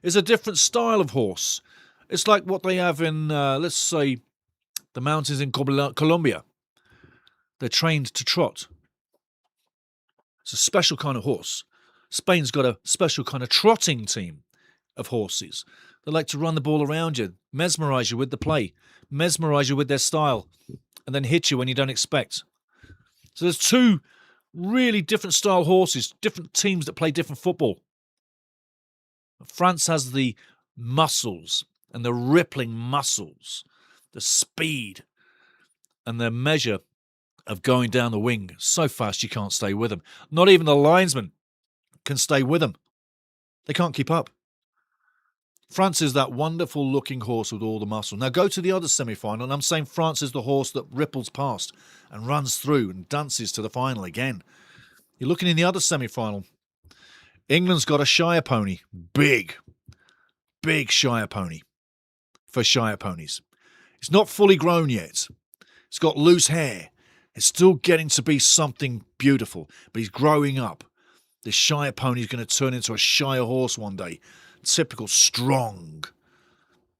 is a different style of horse. It's like what they have in, let's say, the mountains in Colombia. They're trained to trot. It's a special kind of horse. Spain's got a special kind of trotting team of horses. They like to run the ball around you, mesmerise you with the play, mesmerise you with their style, and then hit you when you don't expect. So there's two really different style horses, different teams that play different football. France has the muscles and the rippling muscles, the speed and the measure of going down the wing so fast you can't stay with them. Not even the linesman can stay with them. They can't keep up. France is that wonderful looking horse with all the muscle. Now go to the other semi-final, and I'm saying France is the horse that ripples past and runs through and dances to the final again. You're looking in the other semi-final. England's got a Shire pony. Big Shire pony for Shire ponies. It's not fully grown yet. It's got loose hair. It's still getting to be something beautiful, but he's growing up. This Shire pony is going to turn into a Shire horse one day. Typical strong,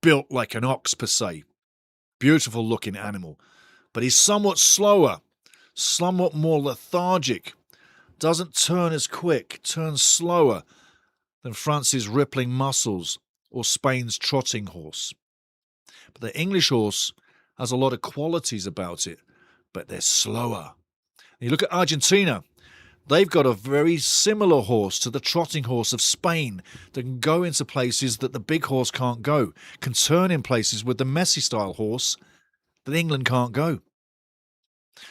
built like an ox per se. Beautiful looking animal. But he's somewhat slower, somewhat more lethargic. Doesn't turn as quick, turns slower than France's rippling muscles or Spain's trotting horse. But the English horse has a lot of qualities about it, but they're slower. You look at Argentina. They've got a very similar horse to the trotting horse of Spain that can go into places that the big horse can't go, can turn in places with the Messi-style horse that England can't go.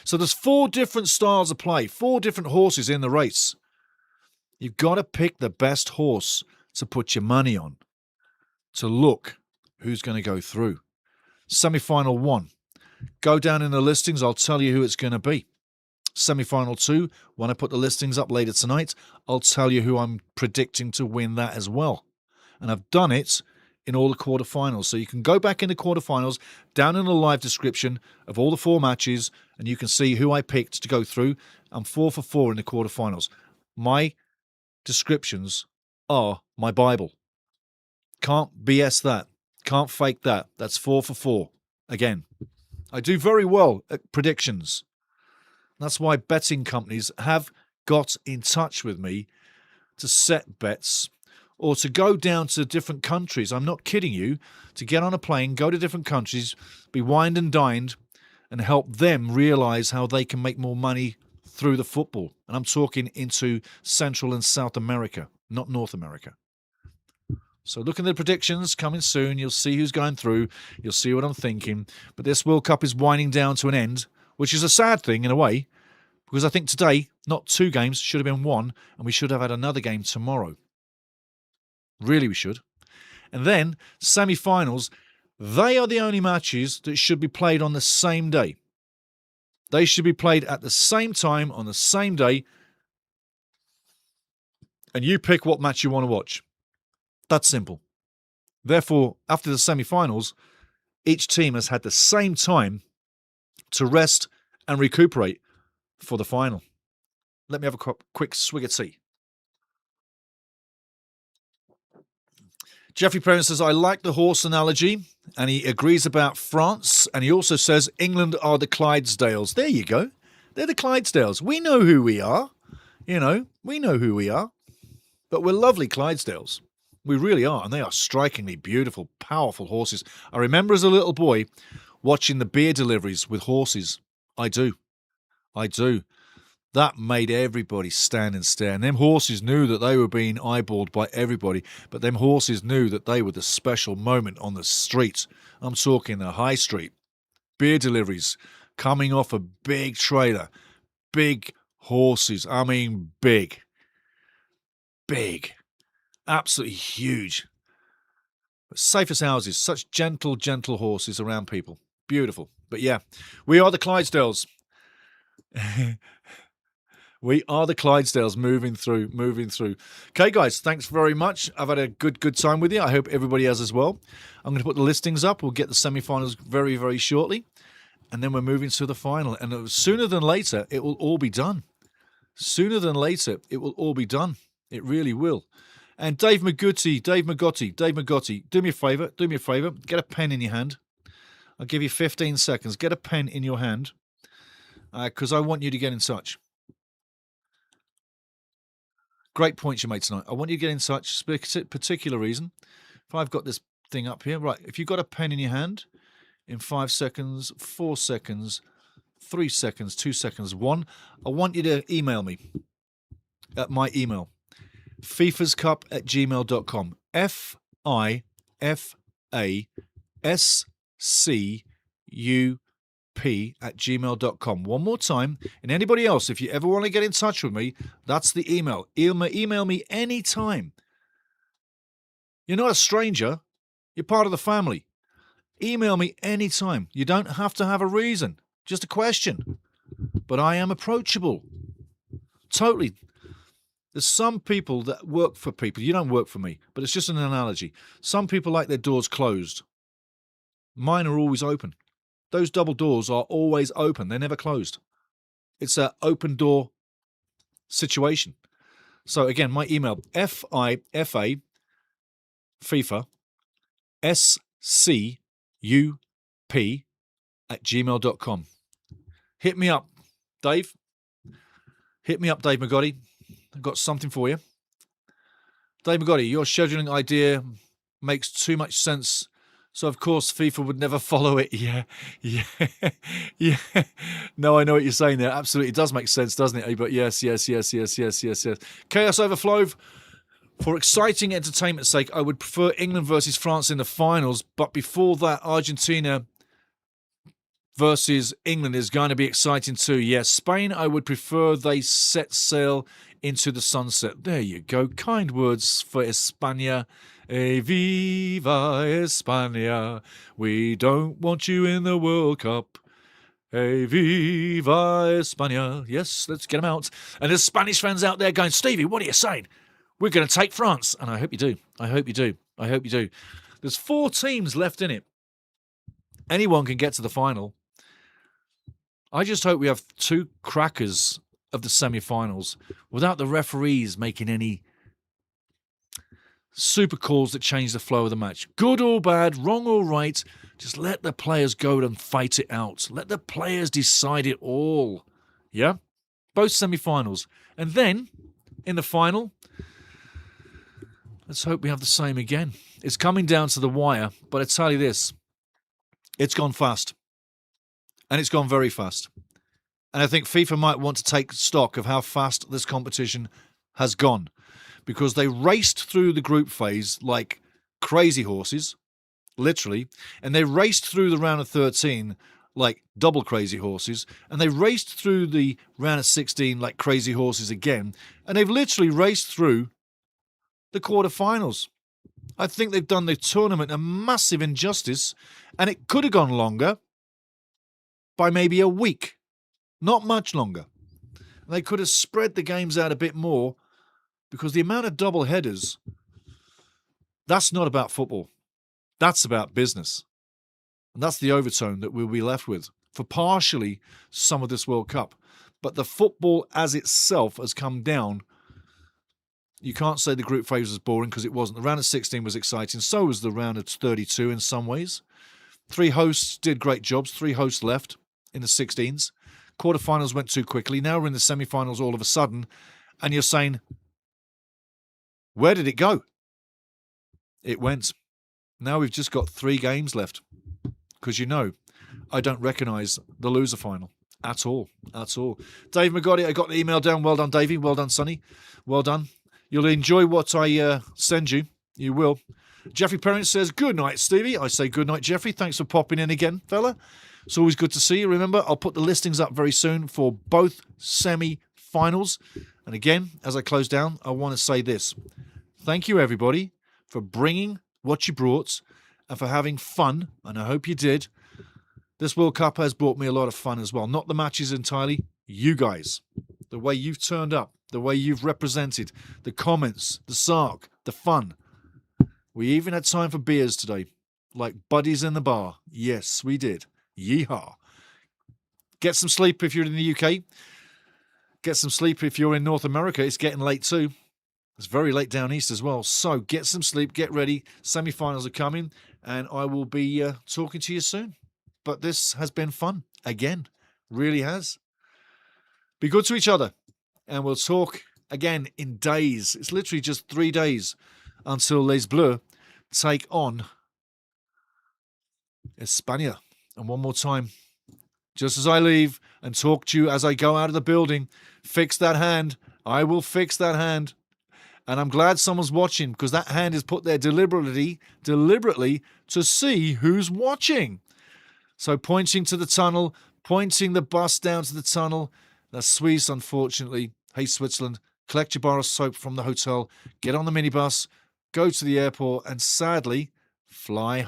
So there's 4 different styles of play, 4 different horses in the race. You've got to pick the best horse to put your money on, to look who's going to go through. Semi-final 1. Go down in the listings, I'll tell you who it's going to be. Semi-final 2, when I put the listings up later tonight, I'll tell you who I'm predicting to win that as well. And I've done it in all the quarterfinals. So you can go back in the quarterfinals, down in the live description of all the 4 matches, and you can see who I picked to go through. I'm 4 for 4 in the quarterfinals. My descriptions are my Bible. Can't BS that. Can't fake that. That's 4 for 4. Again, I do very well at predictions. That's why betting companies have got in touch with me to set bets or to go down to different countries. I'm not kidding you. To get on a plane, go to different countries, be wined and dined, and help them realize how they can make more money through the football. And I'm talking into Central and South America, not North America. So look at the predictions coming soon. You'll see who's going through. You'll see what I'm thinking. But this World Cup is winding down to an end, which is a sad thing in a way, because I think today, not 2 games, should have been 1, and we should have had another game tomorrow. Really, we should. And then, semi-finals, they are the only matches that should be played on the same day. They should be played at the same time on the same day, and you pick what match you want to watch. That's simple. Therefore, after the semi-finals, each team has had the same time to rest and recuperate for the final. Let me have a quick swig of tea. Jeffrey Perrin says, I like the horse analogy, and he agrees about France, and he also says England are the Clydesdales. There you go. They're the Clydesdales. We know who we are. You know, we know who we are. But we're lovely Clydesdales. We really are, and they are strikingly beautiful, powerful horses. I remember as a little boy watching the beer deliveries with horses. I do. That made everybody stand and stare. And them horses knew that they were being eyeballed by everybody, but them horses knew that they were the special moment on the street. I'm talking the high street. Beer deliveries coming off a big trailer. Big horses. I mean big. Big. Absolutely huge. But safe as houses. Such gentle, gentle horses around people. Beautiful. But yeah, we are the Clydesdales. We are the Clydesdales moving through. Okay, guys, thanks very much. I've had a good time with you. I hope everybody has as well. I'm going to put the listings up. We'll get the semi-finals very, very shortly. And then we're moving to the final. And sooner than later, it will all be done. Sooner than later, it will all be done. It really will. And Dave Magotti, do me a favour. Get a pen in your hand. I'll give you 15 seconds. Get a pen in your hand because I want you to get in touch. Great points you made tonight. I want you to get in touch for a particular reason. If I've got this thing up here. Right, if you've got a pen in your hand, in 5 seconds, 4 seconds, 3 seconds, 2 seconds, 1, I want you to email me at my email, fifascup@gmail.com. FIFASCUP@gmail.com. One more time. And anybody else, if you ever want to get in touch with me, that's the email. Email me anytime. You're not a stranger. You're part of the family. Email me anytime. You don't have to have a reason, just a question. But I am approachable. Totally. There's some people that work for people. You don't work for me, but it's just an analogy. Some people like their doors closed. Mine are always open. Those double doors are always open. They're never closed. It's an open door situation. So again, my email, FIFA, SCUP@gmail.com. Hit me up, Dave. Hit me up, Dave Magotti. I've got something for you. Dave Magotti, your scheduling idea makes too much sense. So, of course, FIFA would never follow it. Yeah. No, I know what you're saying there. Absolutely. It does make sense, doesn't it? But yes. Chaos Overflow. For exciting entertainment's sake, I would prefer England versus France in the finals. But before that, Argentina versus England is going to be exciting too. Yes, Spain, I would prefer they set sail into the sunset. There you go. Kind words for España. Viva España. We don't want you in the World Cup. Viva España. Yes, let's get them out. And there's Spanish fans out there going, Stevie, what are you saying? We're going to take France. And I hope you do. I hope you do. There's 4 teams left in it. Anyone can get to the final. I just hope we have 2 crackers of the semi-finals without the referees making any super calls that change the flow of the match. Good or bad, wrong or right, just let the players go and fight it out. Let the players decide it all. Yeah? Both semi-finals. And then, in the final, let's hope we have the same again. It's coming down to the wire, but I tell you this, it's gone fast. And it's gone very fast. And I think FIFA might want to take stock of how fast this competition has gone. Because they raced through the group phase like crazy horses, literally. And they raced through the round of 13 like double crazy horses. And they raced through the round of 16 like crazy horses again. And they've literally raced through the quarterfinals. I think they've done the tournament a massive injustice. And it could have gone longer. By maybe a week, not much longer. They could have spread the games out a bit more because the amount of double headers, that's not about football. That's about business. And that's the overtone that we'll be left with for partially some of this World Cup. But the football as itself has come down. You can't say the group phase was boring because it wasn't. The round of 16 was exciting. So was the round of 32 in some ways. 3 hosts did great jobs. 3 hosts left in the 16s. Quarterfinals went too quickly. Now we're in the semi-finals all of a sudden. And you're saying, where did it go? It went. Now we've just got 3 games left. Because I don't recognise the loser final. At all. Dave Magotti, I got the email down. Well done, Davey. Well done, Sonny. Well done. You'll enjoy what I send you. You will. Jeffrey Perrin says, good night, Stevie. I say good night, Jeffrey. Thanks for popping in again, fella. It's always good to see you. Remember, I'll put the listings up very soon for both semi-finals. And again, as I close down, I want to say this. Thank you, everybody, for bringing what you brought and for having fun. And I hope you did. This World Cup has brought me a lot of fun as well. Not the matches entirely. You guys. The way you've turned up. The way you've represented. The comments. The sarc. The fun. We even had time for beers today. Like buddies in the bar. Yes, we did. Yeehaw. Get some sleep if you're in the UK. Get some sleep if you're in North America. It's getting late too. It's very late down east as well. So get some sleep. Get ready. Semi-finals are coming. And I will be talking to you soon. But this has been fun. Again. Really has. Be good to each other. And we'll talk again in days. It's literally just 3 days until Les Bleus take on España. And one more time, just as I leave and talk to you as I go out of the building, fix that hand. I will fix that hand. And I'm glad someone's watching, because that hand is put there deliberately to see who's watching. So pointing to the tunnel, pointing the bus down to the tunnel. That's Suisse, unfortunately. Hey, Switzerland, collect your bar of soap from the hotel, get on the minibus, go to the airport, and sadly, fly home.